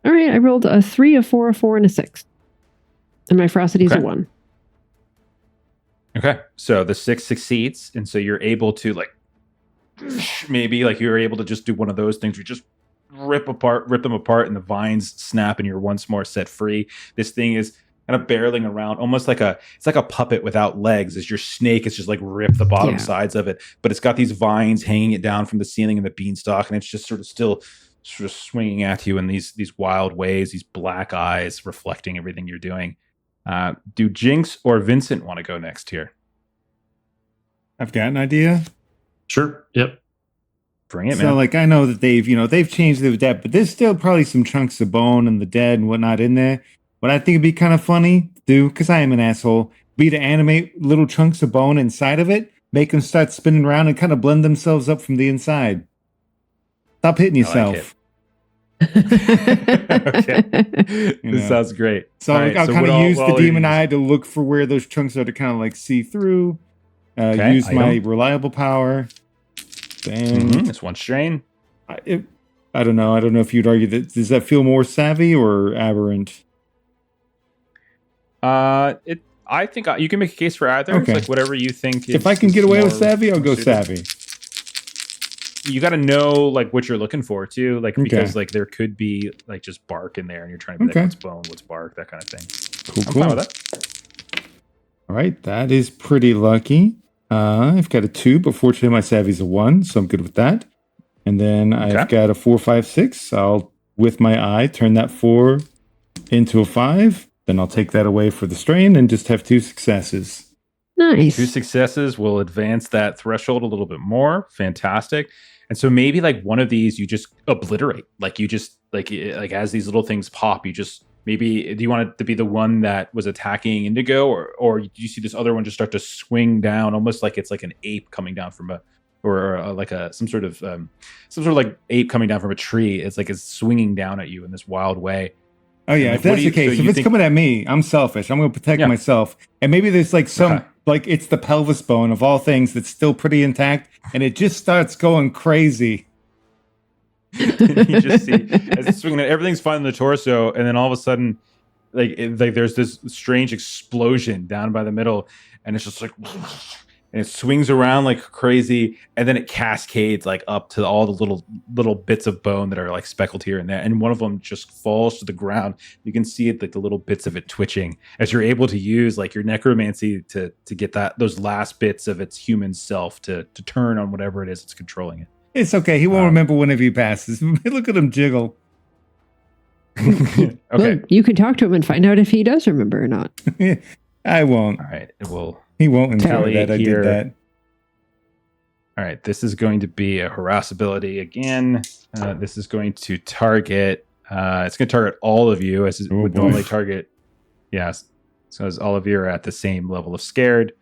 S3: All right, I rolled a 3, a 4, a 4, and a 6. And my ferocity is a 1.
S1: Okay. So the 6 succeeds, and so you're able to maybe you're able to just do one of those things where you just rip them apart, and the vines snap and you're once more set free. This thing is kind of barreling around, almost it's like a puppet without legs, as your snake is just like ripped the bottom sides of it, but it's got these vines hanging it down from the ceiling and the beanstalk, and it's just still swinging at you in these wild ways, these black eyes reflecting everything you're doing. Do Jinx or Vincent want to go next here?
S2: I've got an idea.
S4: Sure. Yep.
S1: Bring it, man.
S2: So I know that they've changed the dead, but there's still probably some chunks of bone and the dead and whatnot in there. What I think would be kind of funny to do, because I am an asshole, be to animate little chunks of bone inside of it, make them start spinning around and kind of blend themselves up from the inside. Stop hitting yourself.
S1: Okay. This sounds great.
S2: So I'll kind of use the demon eye to look for where those chunks are to kind of see through. Use my reliable power.
S1: It's 1 strain.
S2: I don't know. I don't know if you'd argue that. Does that feel more savvy or aberrant?
S1: I think you can make a case for either.
S2: Okay.
S1: It's whatever you think.
S2: If I can get away with savvy, I'll go savvy.
S1: You got to know what you're looking for too, because there could be just bark in there, and you're trying to be what's bone, what's bark, that kind of thing.
S2: Cool.
S1: I'm fine with that.
S2: All right, that is pretty lucky. I've got a 2, but fortunately my savvy's a 1, so I'm good with that. And then I've got a 4, 5, 6. I'll, with my eye, turn that 4 into a 5. Then I'll take that away for the strain and just have 2 successes.
S3: Nice.
S1: 2 successes will advance that threshold a little bit more. Fantastic. And so maybe one of these you just obliterate. You just as these little things pop, you just maybe, do you want it to be the one that was attacking Indigo, or do you see this other one just start to swing down, almost like it's like an ape coming down from some sort of ape coming down from a tree. It's it's swinging down at you in this wild way.
S2: Oh yeah, if that's the case, if it's coming at me, I'm selfish. I'm going to protect myself. And maybe there's some it's the pelvis bone of all things that's still pretty intact, and it just starts going crazy.
S1: You just see as it's swinging, everything's fine in the torso, and then all of a sudden, there's this strange explosion down by the middle, and it's just and it swings around like crazy, and then it cascades like up to all the little bits of bone that are like speckled here and there, and one of them just falls to the ground. You can see it, like the little bits of it twitching as you're able to use like your necromancy to get those last bits of its human self to turn on whatever it is that's controlling it.
S2: It's okay. He won't remember whenever he passes. Look at him jiggle.
S1: Okay.
S3: Well, you can talk to him and find out if he does remember or not.
S2: I won't.
S1: All right. It will.
S2: He won't enjoy that. I did that.
S1: All right. This is going to be a harass ability again. This is going to target. It's going to target all of you as it would normally target. Yes. So as all of you are at the same level of scared,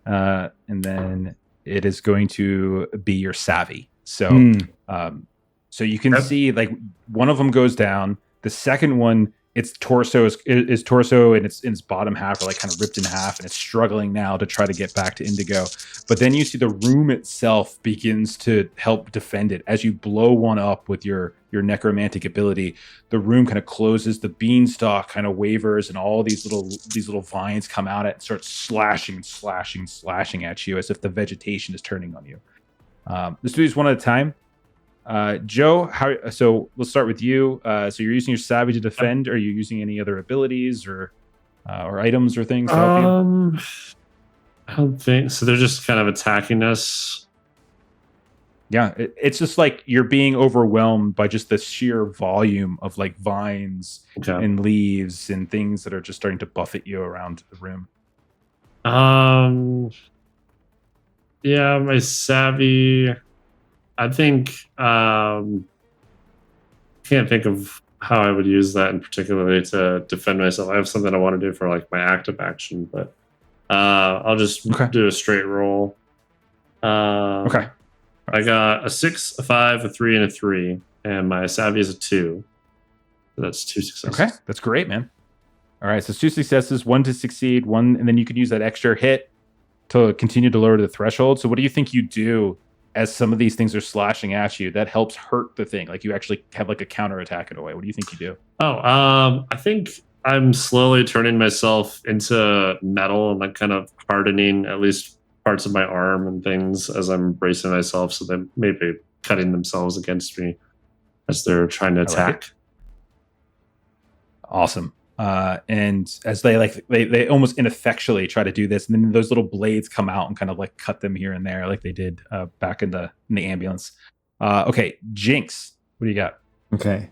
S1: and then it is going to be your savvy. So, so you can see like one of them goes down. The second one, its torso is torso and its bottom half are like kind of ripped in half, and it's struggling now to try to get back to Indigo. But then you see the room itself begins to help defend it as you blow one up with your necromantic ability. The room kind of closes, the beanstalk kind of wavers, and all these little vines come out and start slashing at you as if the vegetation is turning on you. Let's do these one at a time. Joe, so we'll start with you. So you're using your savvy to defend. Are you using any other abilities or items or things to help you?
S4: I don't think so. They're just kind of attacking us.
S1: Yeah, it's just like you're being overwhelmed by just the sheer volume of like vines and leaves and things that are just starting to buffet you around the room.
S4: Yeah, my savvy. I think can't think of how I would use that in particularly to defend myself. I have something I want to do for like my active action, but I'll just do a straight roll.
S1: Okay.
S4: I got a 6, a 5, a 3, and a 3, and my savvy is a 2. So that's 2 successes.
S1: Okay, that's great, man. All right, so 2 successes, 1 to succeed, 1, and then you could use that extra hit to continue to lower the threshold. So what do you think you do as some of these things are slashing at you that helps hurt the thing? Like you actually have like a counterattack in a way. What do you think you do?
S4: I think I'm slowly turning myself into metal and like kind of hardening at least parts of my arm and things as I'm bracing myself, so they may be cutting themselves against me as they're trying to attack.
S1: Awesome. And as they almost ineffectually try to do this, and then those little blades come out and kind of like cut them here and there, like they did back in the ambulance. Okay, Jinx, what do you got?
S2: Okay,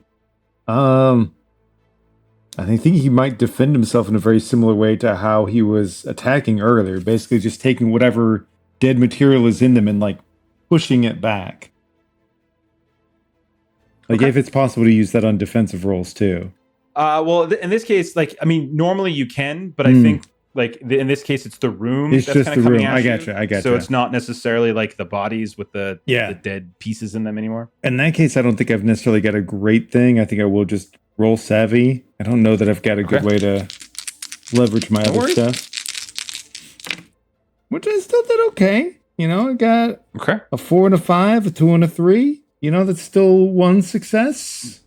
S2: I think he might defend himself in a very similar way to how he was attacking earlier. Basically, just taking whatever dead material is in them and like pushing it back. Like if it's possible to use that on defensive rolls too.
S1: Well, in this case, like, I mean, normally you can, but I think, like, in this case, it's the room.
S2: It's just the room. I gotcha.
S1: So it's not necessarily like the bodies with the dead pieces in them anymore.
S2: In that case, I don't think I've necessarily got a great thing. I think I will just roll savvy. I don't know that I've got a good way to leverage my other stuff. Which I still did okay. You know, I got a 4 and a 5, a 2 and a 3. You know, that's still 1 success.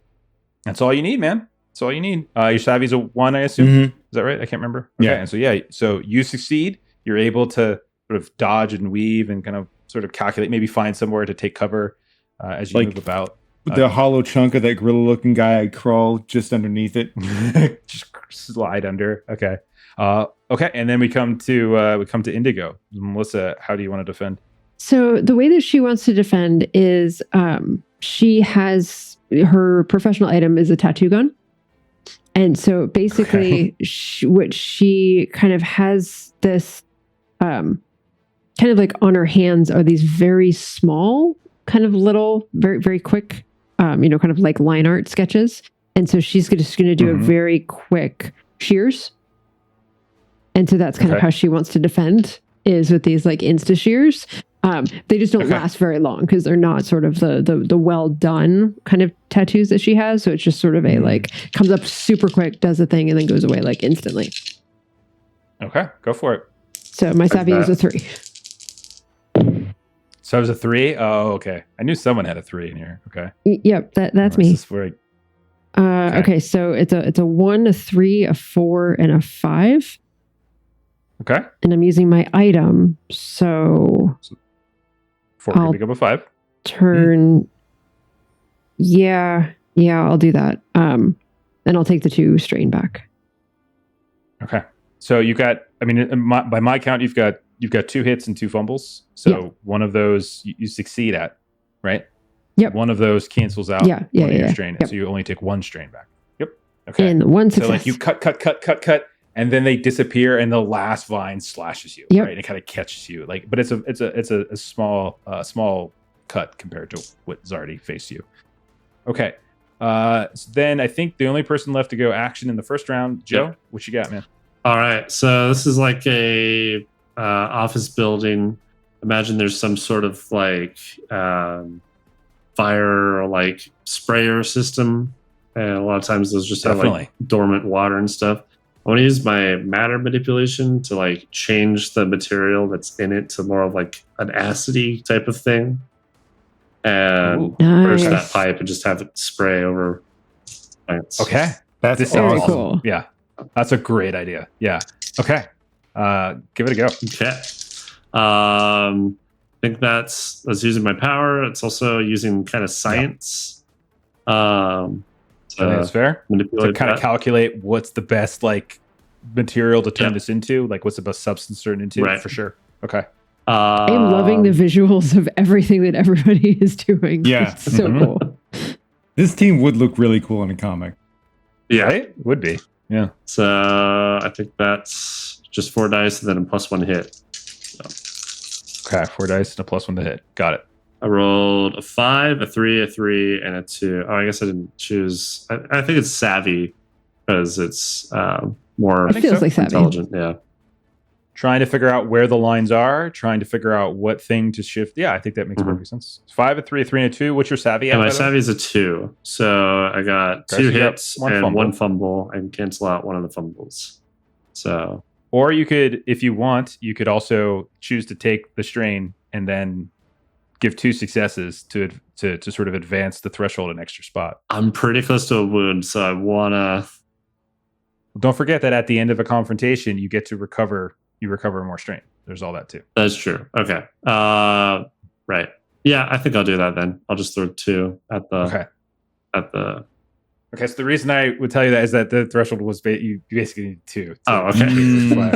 S1: That's all you need, man. That's all you need. Your savvy's a 1, I assume. Is that right? I can't remember. Okay.
S2: Yeah.
S1: And so you succeed. You're able to sort of dodge and weave and kind of sort of calculate, maybe find somewhere to take cover as you move about.
S2: With the hollow chunk of that gorilla-looking guy, I'd crawl just underneath it.
S1: Just slide under. Okay. Okay. And then we come to Indigo. Melissa, how do you want to defend?
S3: So the way that she wants to defend is she has her professional item is a tattoo gun. And so basically what she kind of has this kind of like on her hands are these very small, kind of little, very, very quick, kind of like line art sketches. And so she's just going to do a very quick shears. And so that's kind of how she wants to defend, is with these like insta shears. They just don't last very long because they're not sort of the well done kind of tattoos that she has. So it's just sort of a like comes up super quick, does a thing, and then goes away like instantly.
S1: Okay, go for it.
S3: So my savvy is a 3.
S1: So it was a 3? Oh, okay. I knew someone had a 3 in here. Okay.
S3: Yep, that's me.
S1: Okay.
S3: Okay, so it's a 1, a 3, a 4, and a 5.
S1: Okay.
S3: And I'm using my item, so
S1: 4 can become a 5.
S3: Turn. Yeah, I'll do that. And I'll take the 2 strain back.
S1: Okay. So you got. I mean, by my count, you've got 2 hits and 2 fumbles. So one of those you succeed at, right?
S3: Yep.
S1: One of those cancels out one of your strain, so you only take 1 strain back. Yep. Okay.
S3: And 1 success.
S1: So like you cut, and then they disappear, and the last vine slashes you.
S3: Yep.
S1: Right. It kind of catches you, like, but it's a small cut compared to what Zardy faced you. Okay. So then I think the only person left to go action in the first round, Joe. What you got, man?
S4: All right. So this is like a office building. Imagine there's some sort of like fire or like sprayer system, and a lot of times those just have like dormant water and stuff. I want to use my matter manipulation to like change the material that's in it to more of like an acidy type of thing, and burst that pipe and just have it spray over plants.
S1: Okay,
S2: that's
S3: very
S2: awesome.
S3: Cool.
S1: Yeah, that's a great idea. Yeah. Okay, give it a go.
S4: Okay. I think that's using my power. It's also using kind of science.
S1: I think that's fair. To kind of calculate what's the best like material to turn this into, like what's the best substance to turn into, for sure. Okay.
S3: I'm loving the visuals of everything that everybody is doing.
S2: Yeah,
S3: it's so cool.
S2: This team would look really cool in a comic.
S4: Yeah,
S1: right? Would be. Yeah.
S4: So I think that's just 4 dice and then a +1 hit. So.
S1: Okay, 4 dice and a +1 to hit. Got it.
S4: I rolled a 5, a 3, a 3, and a 2. Oh, I guess I didn't choose. I think it's savvy because it's more intelligent. Yeah.
S1: Trying to figure out where the lines are, trying to figure out what thing to shift. Yeah, I think that makes perfect sense. 5, a 3, a 3, and a 2. What's your savvy?
S4: Yeah, my savvy is a 2. So I got 2 hits and 1 fumble and cancel out one of the fumbles. So,
S1: or you could, if you want, you could also choose to take the strain and then give 2 successes to sort of advance the threshold an extra spot.
S4: I'm pretty close to a wound, so I wanna.
S1: Don't forget that at the end of a confrontation, you get to recover. You recover more strain. There's all that too.
S4: That's true. Okay. Right. Yeah, I think I'll do that then. I'll just throw 2 at the. Okay,
S1: so the reason I would tell you that is that the threshold was you basically need 2.
S4: Oh, okay.
S1: That's why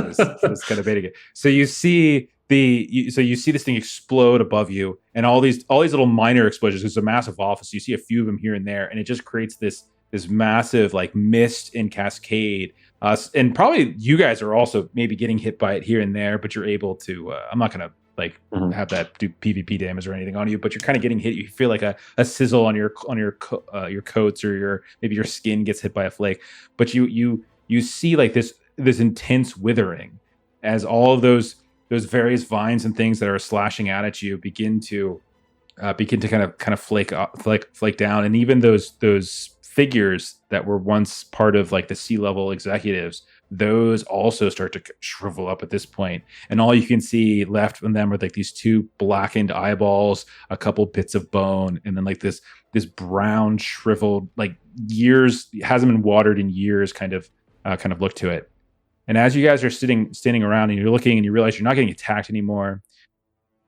S1: I was kind of baiting it. So you see you see this thing explode above you, and all these little minor explosions. It's a massive office. You see a few of them here and there, and it just creates this massive like mist and cascade. And probably you guys are also maybe getting hit by it here and there, but you're able to. I'm not gonna like have that do PvP damage or anything on you, but you're kind of getting hit. You feel like a sizzle on your coats, or maybe your skin gets hit by a flake. But you see like this intense withering as all of those various vines and things that are slashing out at you begin to kind of flake down, and even those figures that were once part of like the C-level executives, those also start to shrivel up at this point, and all you can see left from them are like these 2 blackened eyeballs, a couple bits of bone, and then like this brown shriveled, like years hasn't been watered in years kind of look to it. And as you guys are standing around and you're looking and you realize you're not getting attacked anymore,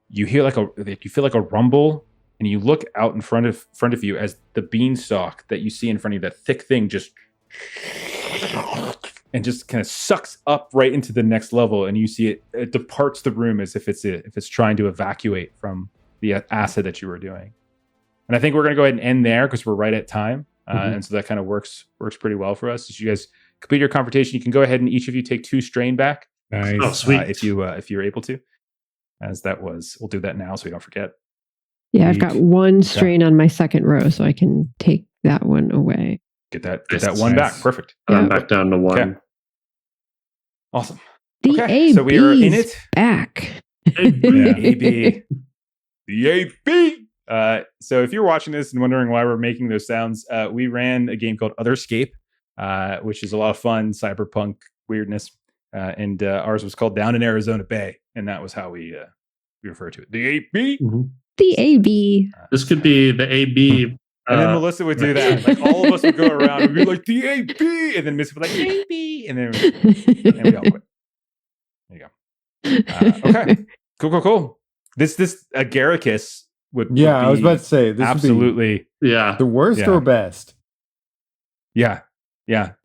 S1: you hear you feel like a rumble, and you look out in front of you as the beanstalk that you see in front of you, that thick thing, just kind of sucks up right into the next level, and you see it departs the room as if it's trying to evacuate from the acid that you were doing. And I think we're going to go ahead and end there because we're right at time, and so that kind of works pretty well for us. As you guys complete your confrontation, you can go ahead and each of you take 2 strain back.
S2: Nice.
S4: Oh, sweet.
S1: If you're able to, we'll do that now so we don't forget.
S3: Yeah, I've got 1 strain on my second row, so I can take that one away.
S1: Get that 1 back. Perfect.
S4: I'm back down to 1.
S1: Okay. Awesome.
S3: The AB
S1: so we are in it.
S3: Back.
S1: AB. The AB. So if you're watching this and wondering why we're making those sounds, we ran a game called Otherscape, which is a lot of fun cyberpunk weirdness, and ours was called Down in Arizona Bay, and that was how we refer to it. The AB.
S3: The AB.
S4: This could be the AB.
S1: And then Melissa would do that. Like all of us would go around and be like, the AB. And then Miss would be like, AB. And then we all quit. There you go. Okay. Cool. This Agaricus would be
S2: I was about to say this
S1: absolutely
S2: would be the worst or best.
S1: Yeah.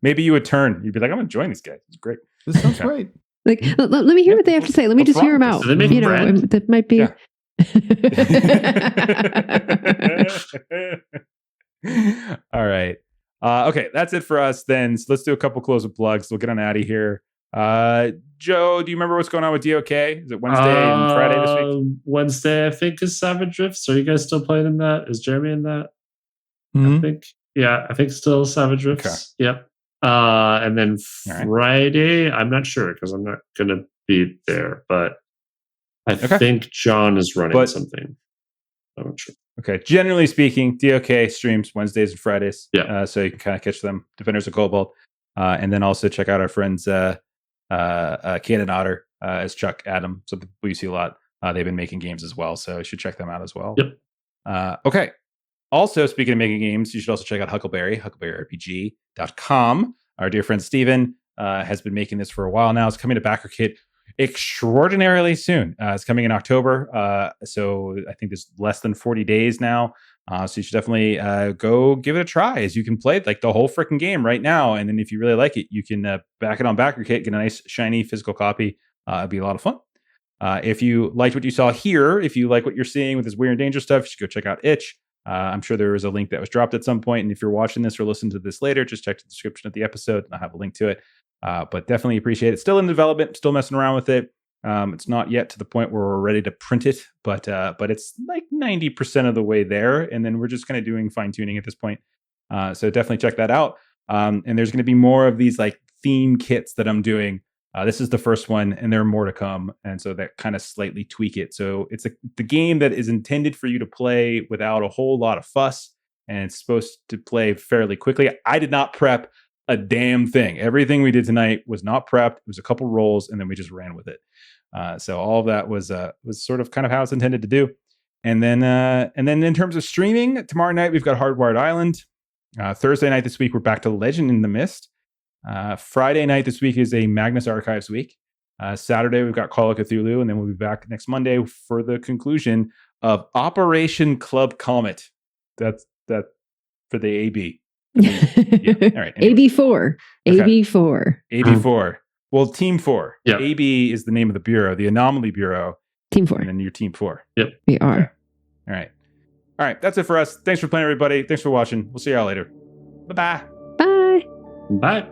S1: Maybe you would turn. You'd be like, I'm gonna join these guys. It's great.
S2: This sounds great.
S3: Like, let me hear what they have to say. Let me just hear them out.
S4: So
S3: that might be.
S1: Yeah. All right. Okay, that's it for us then. So let's do a couple closing plugs. We'll get on out of here. Joe, do you remember what's going on with DOK? Is it Wednesday and Friday this week?
S4: Wednesday, I think, is Savage Rifts. Are you guys still playing in that? Is Jeremy in that?
S2: Mm-hmm.
S4: I think. Yeah, I think still Savage Rifts. Okay. Yep. And then Friday, I'm not sure because I'm not going to be there, but I think John is running something. I'm not sure.
S1: Okay. Generally speaking, DOK streams Wednesdays and Fridays. Yeah. So you can kind of catch them. Defenders of Cobalt. And then also check out our friends Kate and Otter as Chuck Adam. So we see a lot. They've been making games as well. So you should check them out as well.
S4: Yep.
S1: Okay. Also, speaking of making games, you should also check out huckleberryrpg.com. Our dear friend Steven has been making this for a while now. It's coming to Backer Kit extraordinarily soon. It's coming in October. So I think there's less than 40 days now. So you should definitely go give it a try, as you can play like the whole freaking game right now. And then if you really like it, you can back it on Backer Kit, get a nice shiny physical copy. It'd be a lot of fun. If you liked what you saw here, if you like what you're seeing with this Weird and Dangerous stuff, you should go check out Itch. I'm sure there was a link that was dropped at some point. And if you're watching this or listening to this later, just check the description of the episode and I'll have a link to it. But definitely appreciate it. Still in development, still messing around with it. It's not yet to the point where we're ready to print it, but it's like 90% of the way there. And then we're just kind of doing fine tuning at this point. So definitely check that out. And there's going to be more of these like theme kits that I'm doing. This is the first one, and there are more to come. And so that kind of slightly tweak it. So it's the game that is intended for you to play without a whole lot of fuss. And it's supposed to play fairly quickly. I did not prep a damn thing. Everything we did tonight was not prepped. It was a couple rolls, and then we just ran with it. So all of that was sort of kind of how it's intended to do. And then in terms of streaming, tomorrow night we've got Hardwired Island. Thursday night this week we're back to Legend in the Mist. Friday night this week is a Magnus Archives week. Saturday we've got Call of Cthulhu, and then we'll be back next Monday for the conclusion of Operation Club Comet. That's for the AB. Yeah. All right. Anyway.
S3: AB4.
S1: Okay.
S3: AB4.
S1: AB4. Well, Team 4.
S4: Yep.
S1: AB is the name of the bureau, the Anomaly Bureau.
S3: Team 4.
S1: And then you're Team 4.
S4: Yep.
S3: We are.
S1: Okay. All right. That's it for us. Thanks for playing, everybody. Thanks for watching. We'll see y'all later. Bye-bye.
S3: Bye.
S4: Bye.